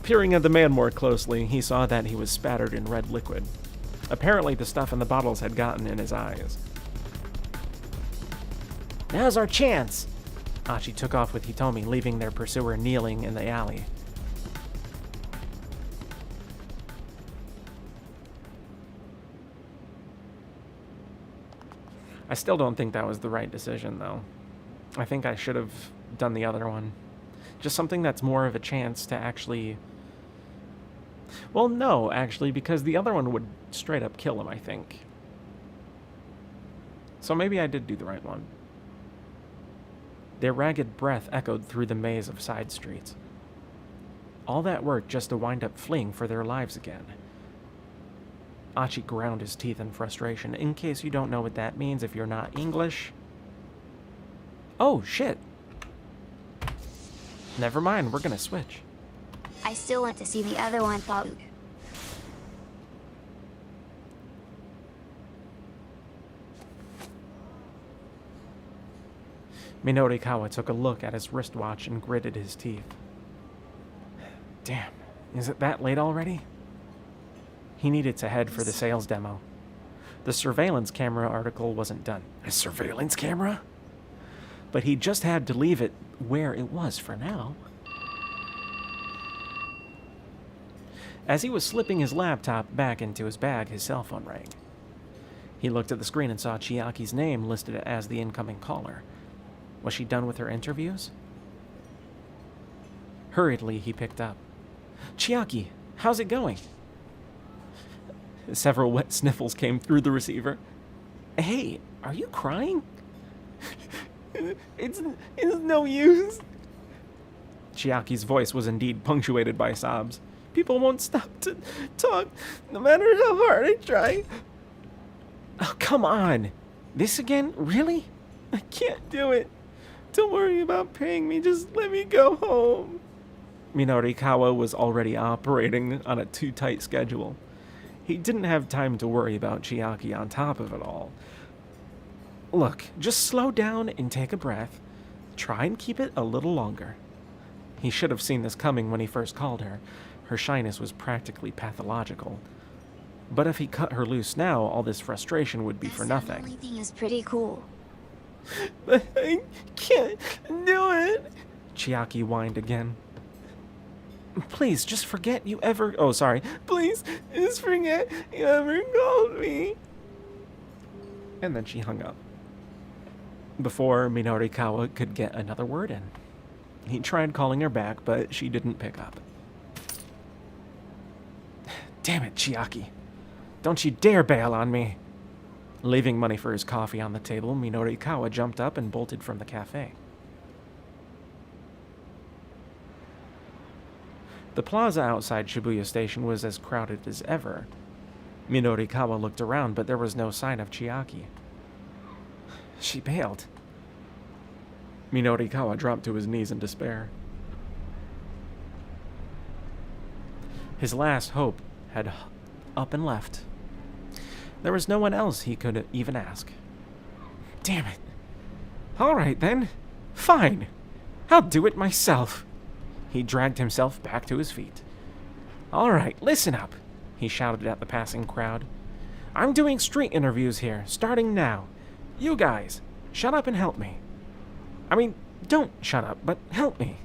Peering at the man more closely, he saw that he was spattered in red liquid. Apparently the stuff in the bottles had gotten in his eyes. Now's our chance! Achi took off with Hitomi, leaving their pursuer kneeling in the alley. I still don't think that was the right decision, though. I think I should have done the other one. Just something that's more of a chance to actually... Well, no, actually, because the other one would straight up kill him, I think. So maybe I did do the right one. Their ragged breath echoed through the maze of side streets. All that work just to wind up fleeing for their lives again. Achi ground his teeth in frustration. In case you don't know what that means if you're not English. Oh, shit. Never mind, we're gonna switch. I still want to see the other one, thought. Minorikawa took a look at his wristwatch and gritted his teeth. Damn, is it that late already? He needed to head for the sales demo. The surveillance camera article wasn't done. A surveillance camera? But he just had to leave it where it was for now. As he was slipping his laptop back into his bag, his cell phone rang. He looked at the screen and saw Chiaki's name listed as the incoming caller. Was she done with her interviews? Hurriedly, he picked up. Chiaki, how's it going? Several wet sniffles came through the receiver. Hey, are you crying? It's no use. Chiaki's voice was indeed punctuated by sobs. People won't stop to talk, no matter how hard I try. Oh, come on. This again? Really? I can't do it. Don't worry about paying me. Just let me go home. Minorikawa was already operating on a too tight schedule. He didn't have time to worry about Chiaki on top of it all. Look, just slow down and take a breath. Try and keep it a little longer. He should have seen this coming when he first called her. Her shyness was practically pathological. But if he cut her loose now, all this frustration would be for nothing. The thing is pretty cool. But I can't do it. Chiaki whined again. Please, just forget you ever... Oh, sorry. Please, just forget you ever called me. And then she hung up. Before Minorikawa could get another word in. He tried calling her back, but she didn't pick up. Damn it, Chiaki. Don't you dare bail on me. Leaving money for his coffee on the table, Minorikawa jumped up and bolted from the cafe. The plaza outside Shibuya Station was as crowded as ever. Minorikawa looked around, but there was no sign of Chiaki. She bailed. Minorikawa dropped to his knees in despair. His last hope had up and left. There was no one else he could even ask. Damn it. All right, then. Fine. I'll do it myself. He dragged himself back to his feet. All right, listen up, he shouted at the passing crowd. I'm doing street interviews here, starting now. You guys, shut up and help me. I mean, don't shut up, but help me.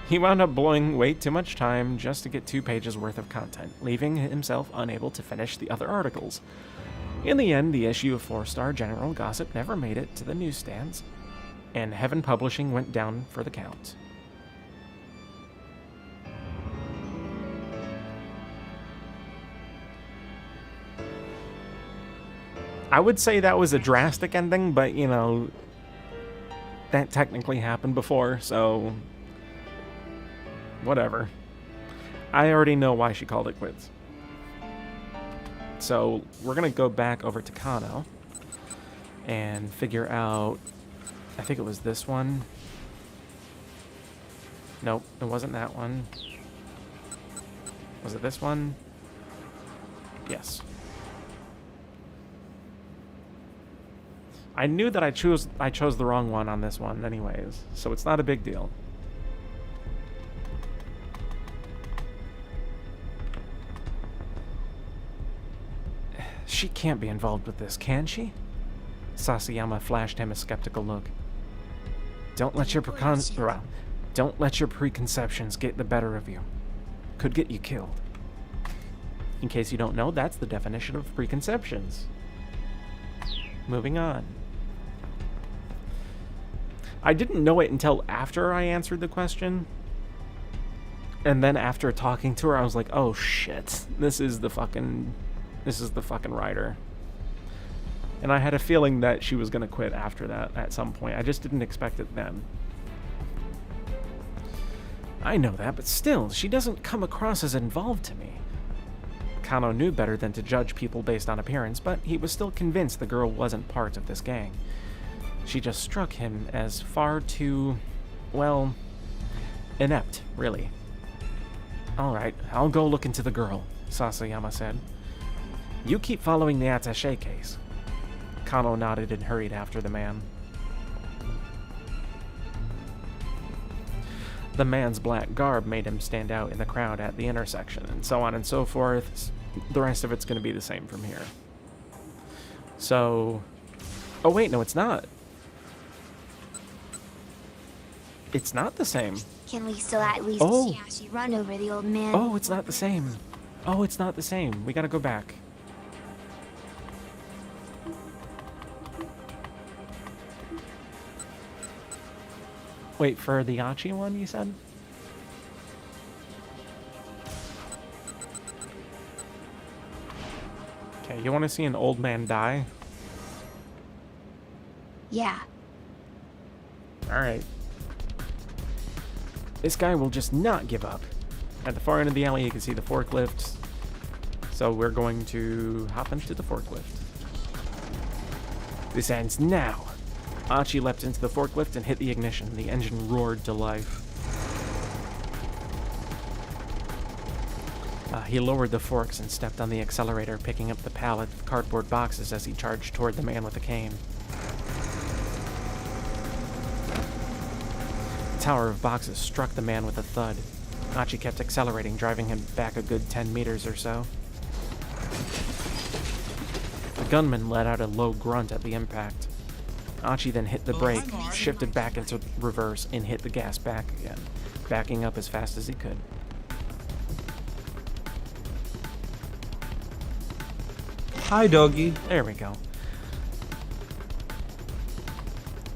He wound up blowing way too much time just to get 2 pages worth of content, leaving himself unable to finish the other articles. In the end, the issue of 4-star general gossip never made it to the newsstands, and Heaven Publishing went down for the count. I would say that was a drastic ending, but, you know, that technically happened before, so whatever. I already know why she called it quits. So we're going to go back over to Kano and figure out, I think it was this one. Nope, it wasn't that one. Was it this one? Yes. I knew that I chose the wrong one on this one anyways, so it's not a big deal. She can't be involved with this, can she? Sasayama flashed him a skeptical look. Don't let your preconceptions get the better of you. Could get you killed. In case you don't know, that's the definition of preconceptions. Moving on. I didn't know it until after I answered the question. And then after talking to her, I was like, oh shit, this is the fucking writer. And I had a feeling that she was going to quit after that at some point. I just didn't expect it then. I know that, but still, she doesn't come across as involved to me. Kano knew better than to judge people based on appearance, but he was still convinced the girl wasn't part of this gang. She just struck him as far too, well, inept, really. Alright, I'll go look into the girl, Sasayama said. You keep following the attaché case. Kano nodded and hurried after the man. The man's black garb made him stand out in the crowd at the intersection, and so on and so forth. The rest of it's going to be the same from here. So... Oh wait, no, it's not. It's not the same. Can we still at least see how she run over the old man? Oh, it's not the same. Oh, it's not the same. We gotta go back. Wait, for the Achi one, you said? Okay, you want to see an old man die? Yeah. Alright. This guy will just not give up. At the far end of the alley, you can see the forklift. So we're going to hop into the forklift. This ends now. Achi leapt into the forklift and hit the ignition. The engine roared to life. He lowered the forks and stepped on the accelerator, picking up the pallet of cardboard boxes as he charged toward the man with the cane. The tower of boxes struck the man with a thud. Achi kept accelerating, driving him back a good 10 meters or so. The gunman let out a low grunt at the impact. Achi then hit the brake, shifted back into reverse, and hit the gas back again, backing up as fast as he could. Hi, doggy. There we go.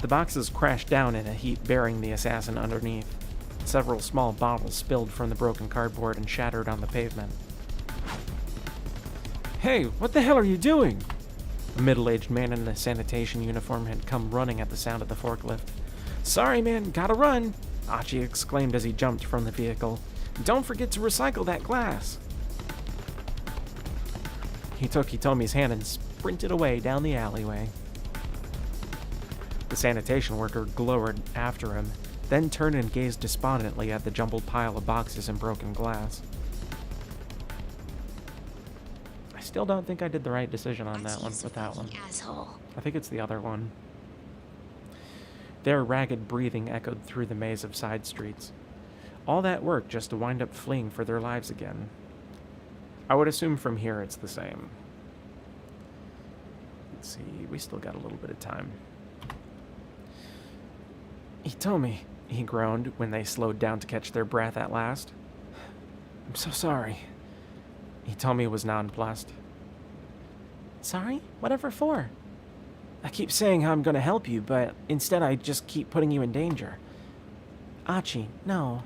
The boxes crashed down in a heap, burying the assassin underneath. Several small bottles spilled from the broken cardboard and shattered on the pavement. Hey, what the hell are you doing? A middle-aged man in a sanitation uniform had come running at the sound of the forklift. Sorry, man, gotta run, Achi exclaimed as he jumped from the vehicle. Don't forget to recycle that glass. He took Hitomi's hand and sprinted away down the alleyway. The sanitation worker glowered after him, then turned and gazed despondently at the jumbled pile of boxes and broken glass. I still don't think I did the right decision on that one with that one. Asshole. I think it's the other one. Their ragged breathing echoed through the maze of side streets. All that work just to wind up fleeing for their lives again. I would assume from here it's the same. Let's see, we still got a little bit of time. He told me, he groaned when they slowed down to catch their breath at last. I'm so sorry. He told me he was nonplussed. Sorry? Whatever for? I keep saying how I'm going to help you, but instead I just keep putting you in danger. Achi, no.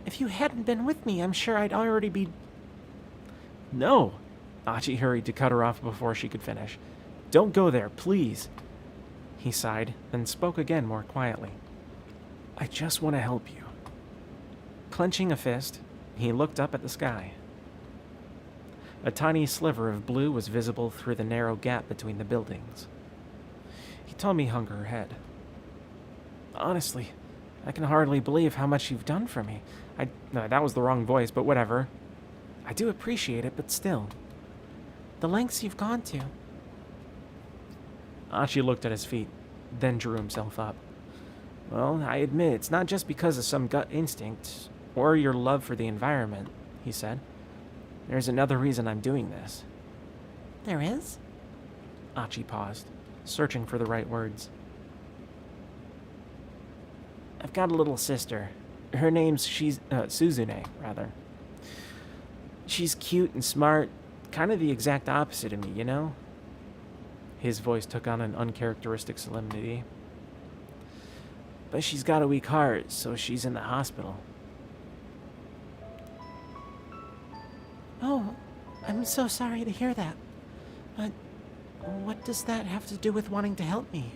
If you hadn't been with me, I'm sure I'd already be... No! Achi hurried to cut her off before she could finish. Don't go there, please. He sighed, then spoke again more quietly. I just want to help you. Clenching a fist, he looked up at the sky. A tiny sliver of blue was visible through the narrow gap between the buildings. He told me hung her head. Honestly, I can hardly believe how much you've done for me. No, that was the wrong voice, but whatever. I do appreciate it, but still. The lengths you've gone to. Achi looked at his feet, then drew himself up. Well, I admit it's not just because of some gut instinct, or your love for the environment, he said. There's another reason I'm doing this. There is? Achi paused, searching for the right words. I've got a little sister. Her name's Suzune, rather. She's cute and smart, kind of the exact opposite of me, you know? His voice took on an uncharacteristic solemnity. But she's got a weak heart, so she's in the hospital. Oh, I'm so sorry to hear that. But what does that have to do with wanting to help me?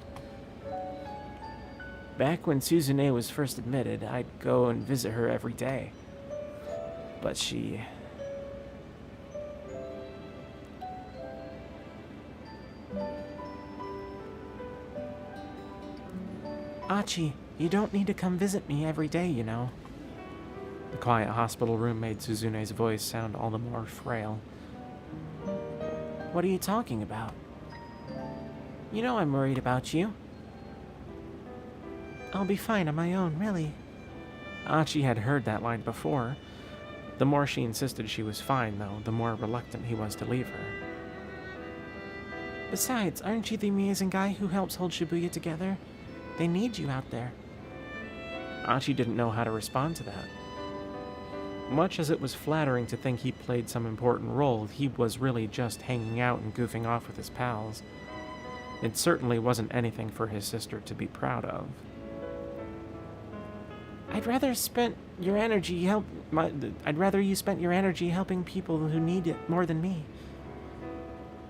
Back when Suzune was first admitted, I'd go and visit her every day. But she... Achi, you don't need to come visit me every day, you know. The quiet hospital room made Suzune's voice sound all the more frail. What are you talking about? You know I'm worried about you. I'll be fine on my own, really. Achi had heard that line before. The more she insisted she was fine, though, the more reluctant he was to leave her. Besides, aren't you the amazing guy who helps hold Shibuya together? They need you out there. Achi didn't know how to respond to that. Much as it was flattering to think he played some important role, he was really just hanging out and goofing off with his pals. It certainly wasn't anything for his sister to be proud of. I'd rather you spent your energy helping people who need it more than me.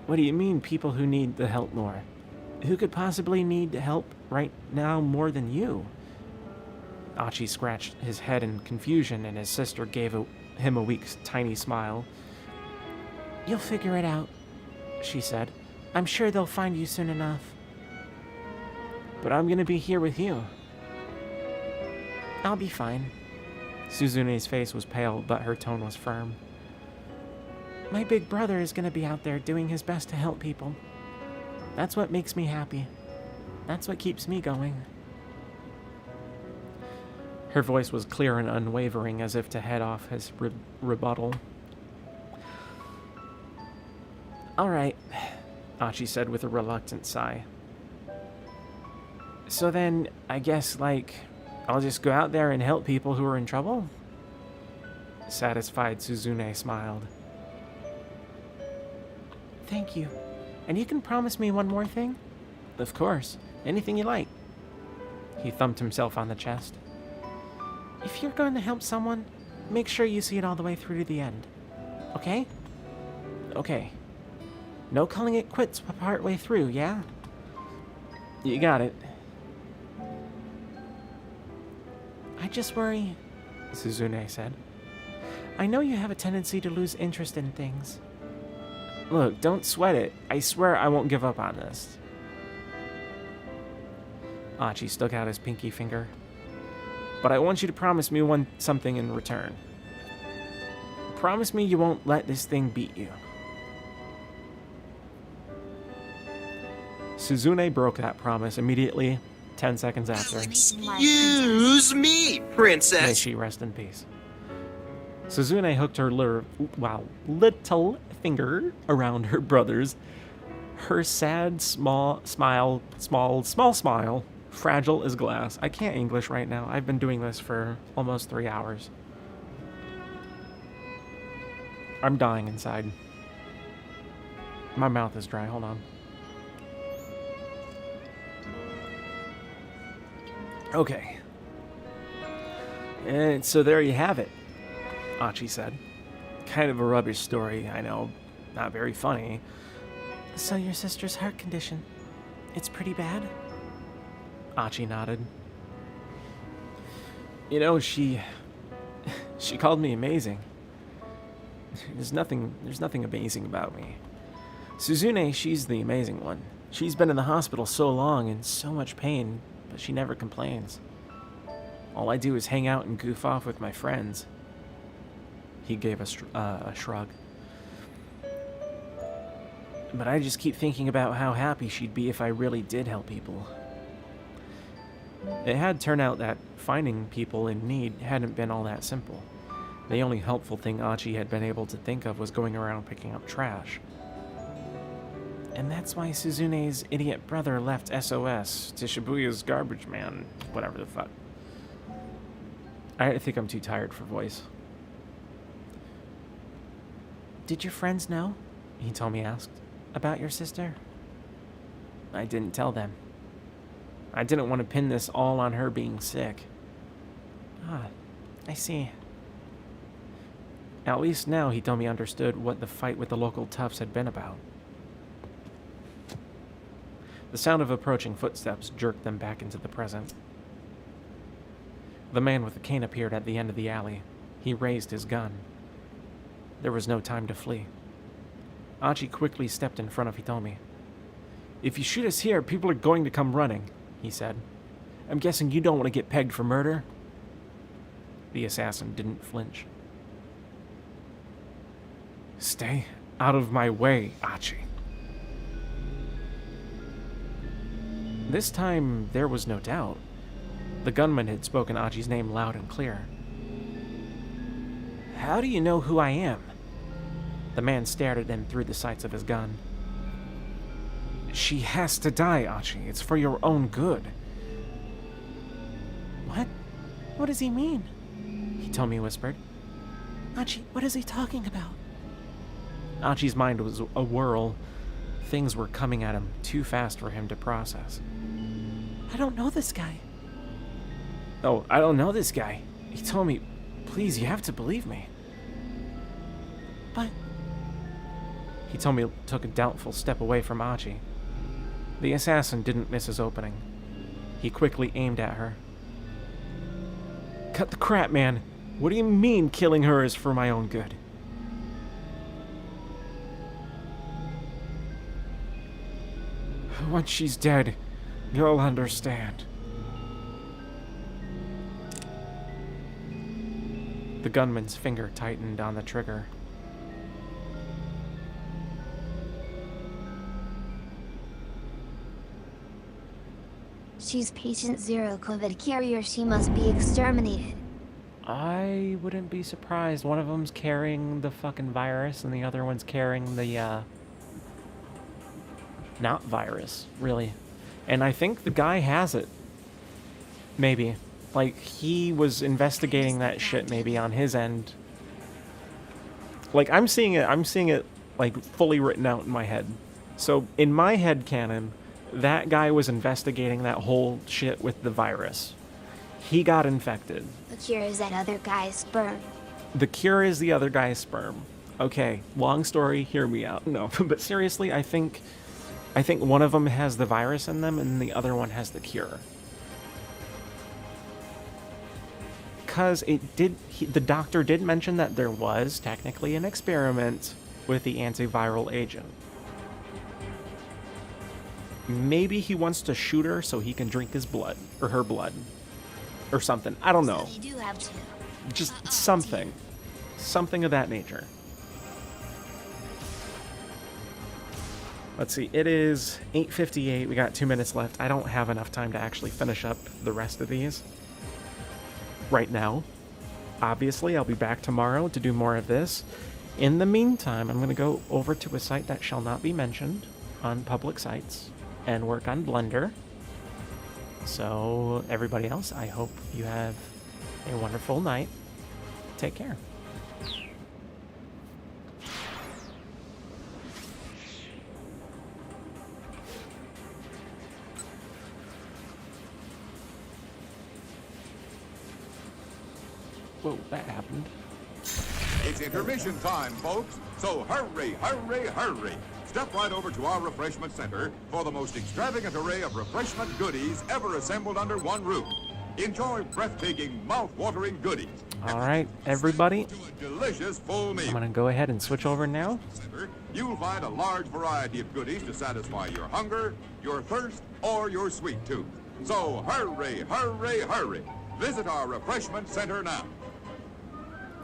What do you mean, people who need the help more? Who could possibly need help right now more than you? Achi scratched his head in confusion, and his sister gave him a weak, tiny smile. You'll figure it out, she said. I'm sure they'll find you soon enough. But I'm gonna be here with you. I'll be fine. Suzune's face was pale, but her tone was firm. My big brother is gonna be out there doing his best to help people. That's what makes me happy. That's what keeps me going. Her voice was clear and unwavering, as if to head off his rebuttal. All right, Achi said with a reluctant sigh. So then, I guess, I'll just go out there and help people who are in trouble? Satisfied, Suzune smiled. Thank you. And you can promise me one more thing? Of course. Anything you like. He thumped himself on the chest. If you're going to help someone, make sure you see it all the way through to the end. Okay? Okay. No calling it quits partway through, yeah? You got it. I just worry, Suzune said. I know you have a tendency to lose interest in things. Look, don't sweat it. I swear I won't give up on this. Archie stuck out his pinky finger. But I want you to promise me something in return. Promise me you won't let this thing beat you. Suzune broke that promise immediately, 10 seconds after. Excuse me, princess. May she rest in peace. Suzune hooked her little finger around her brother's. Her sad, small smile, fragile as glass. I can't English right now. I've been doing this for almost 3 hours. I'm dying inside. My mouth is dry. Hold on. Okay. And so there you have it, Archie said. Kind of a rubbish story, I know. Not very funny. So your sister's heart condition, it's pretty bad? Archie nodded. You know, she called me amazing. There's nothing amazing about me. Suzune, she's the amazing one. She's been in the hospital so long in so much pain, but she never complains. All I do is hang out and goof off with my friends. He gave a shrug. But I just keep thinking about how happy she'd be if I really did help people. It had turned out that finding people in need hadn't been all that simple. The only helpful thing Archie had been able to think of was going around picking up trash. And that's why Suzune's idiot brother left SOS to Shibuya's garbage man, whatever the fuck. I think I'm too tired for voice. Did your friends know? Hitomi asked. About your sister? I didn't tell them. I didn't want to pin this all on her being sick. Ah, I see. At least now Hitomi understood what the fight with the local toughs had been about. The sound of approaching footsteps jerked them back into the present. The man with the cane appeared at the end of the alley. He raised his gun. There was no time to flee. Archie quickly stepped in front of Hitomi. If you shoot us here, people are going to come running, he said. I'm guessing you don't want to get pegged for murder? The assassin didn't flinch. Stay out of my way, Archie. This time, there was no doubt. The gunman had spoken Archie's name loud and clear. How do you know who I am? The man stared at him through the sights of his gun. She has to die, Archie. It's for your own good. What? What does he mean? Hitomi whispered. Archie, what is he talking about? Archie's mind was a whirl. Things were coming at him too fast for him to process. I don't know this guy. Oh, I don't know this guy. He told me, please, you have to believe me. But... Hitomi took a doubtful step away from Archie. The assassin didn't miss his opening. He quickly aimed at her. Cut the crap, man. What do you mean killing her is for my own good? Once she's dead, you'll understand. The gunman's finger tightened on the trigger. She's patient zero COVID carrier. She must be exterminated. I wouldn't be surprised. One of them's carrying the fucking virus and the other one's carrying the, not virus, really. And I think the guy has it. Maybe. Like, he was investigating that shit maybe on his end. Like, I'm seeing it, like, fully written out in my head. So, in my head canon, that guy was investigating that whole shit with the virus. He got infected. The cure is that other guy's sperm. The cure is the other guy's sperm. Okay, long story, hear me out. No, but seriously, I think one of them has the virus in them and the other one has the cure. Because the doctor did mention that there was technically an experiment with the antiviral agent. Maybe he wants to shoot her so he can drink his blood, or her blood, or something. I don't know. So you do have to. Just something. Something of that nature. Let's see, it is 8:58. We got 2 minutes left. I don't have enough time to actually finish up the rest of these right now. Obviously, I'll be back tomorrow to do more of this. In the meantime, I'm going to go over to a site that shall not be mentioned on public sites and work on Blender. So, everybody else, I hope you have a wonderful night. Take care. Whoa, that happened. It's intermission time, folks. So hurry, hurry, hurry. Step right over to our refreshment center for the most extravagant array of refreshment goodies ever assembled under one roof. Enjoy breathtaking, mouth-watering goodies. All right, everybody. To a delicious full meal. I'm going to go ahead and switch over now. You'll find a large variety of goodies to satisfy your hunger, your thirst, or your sweet tooth. So hurry, hurry, hurry. Visit our refreshment center now.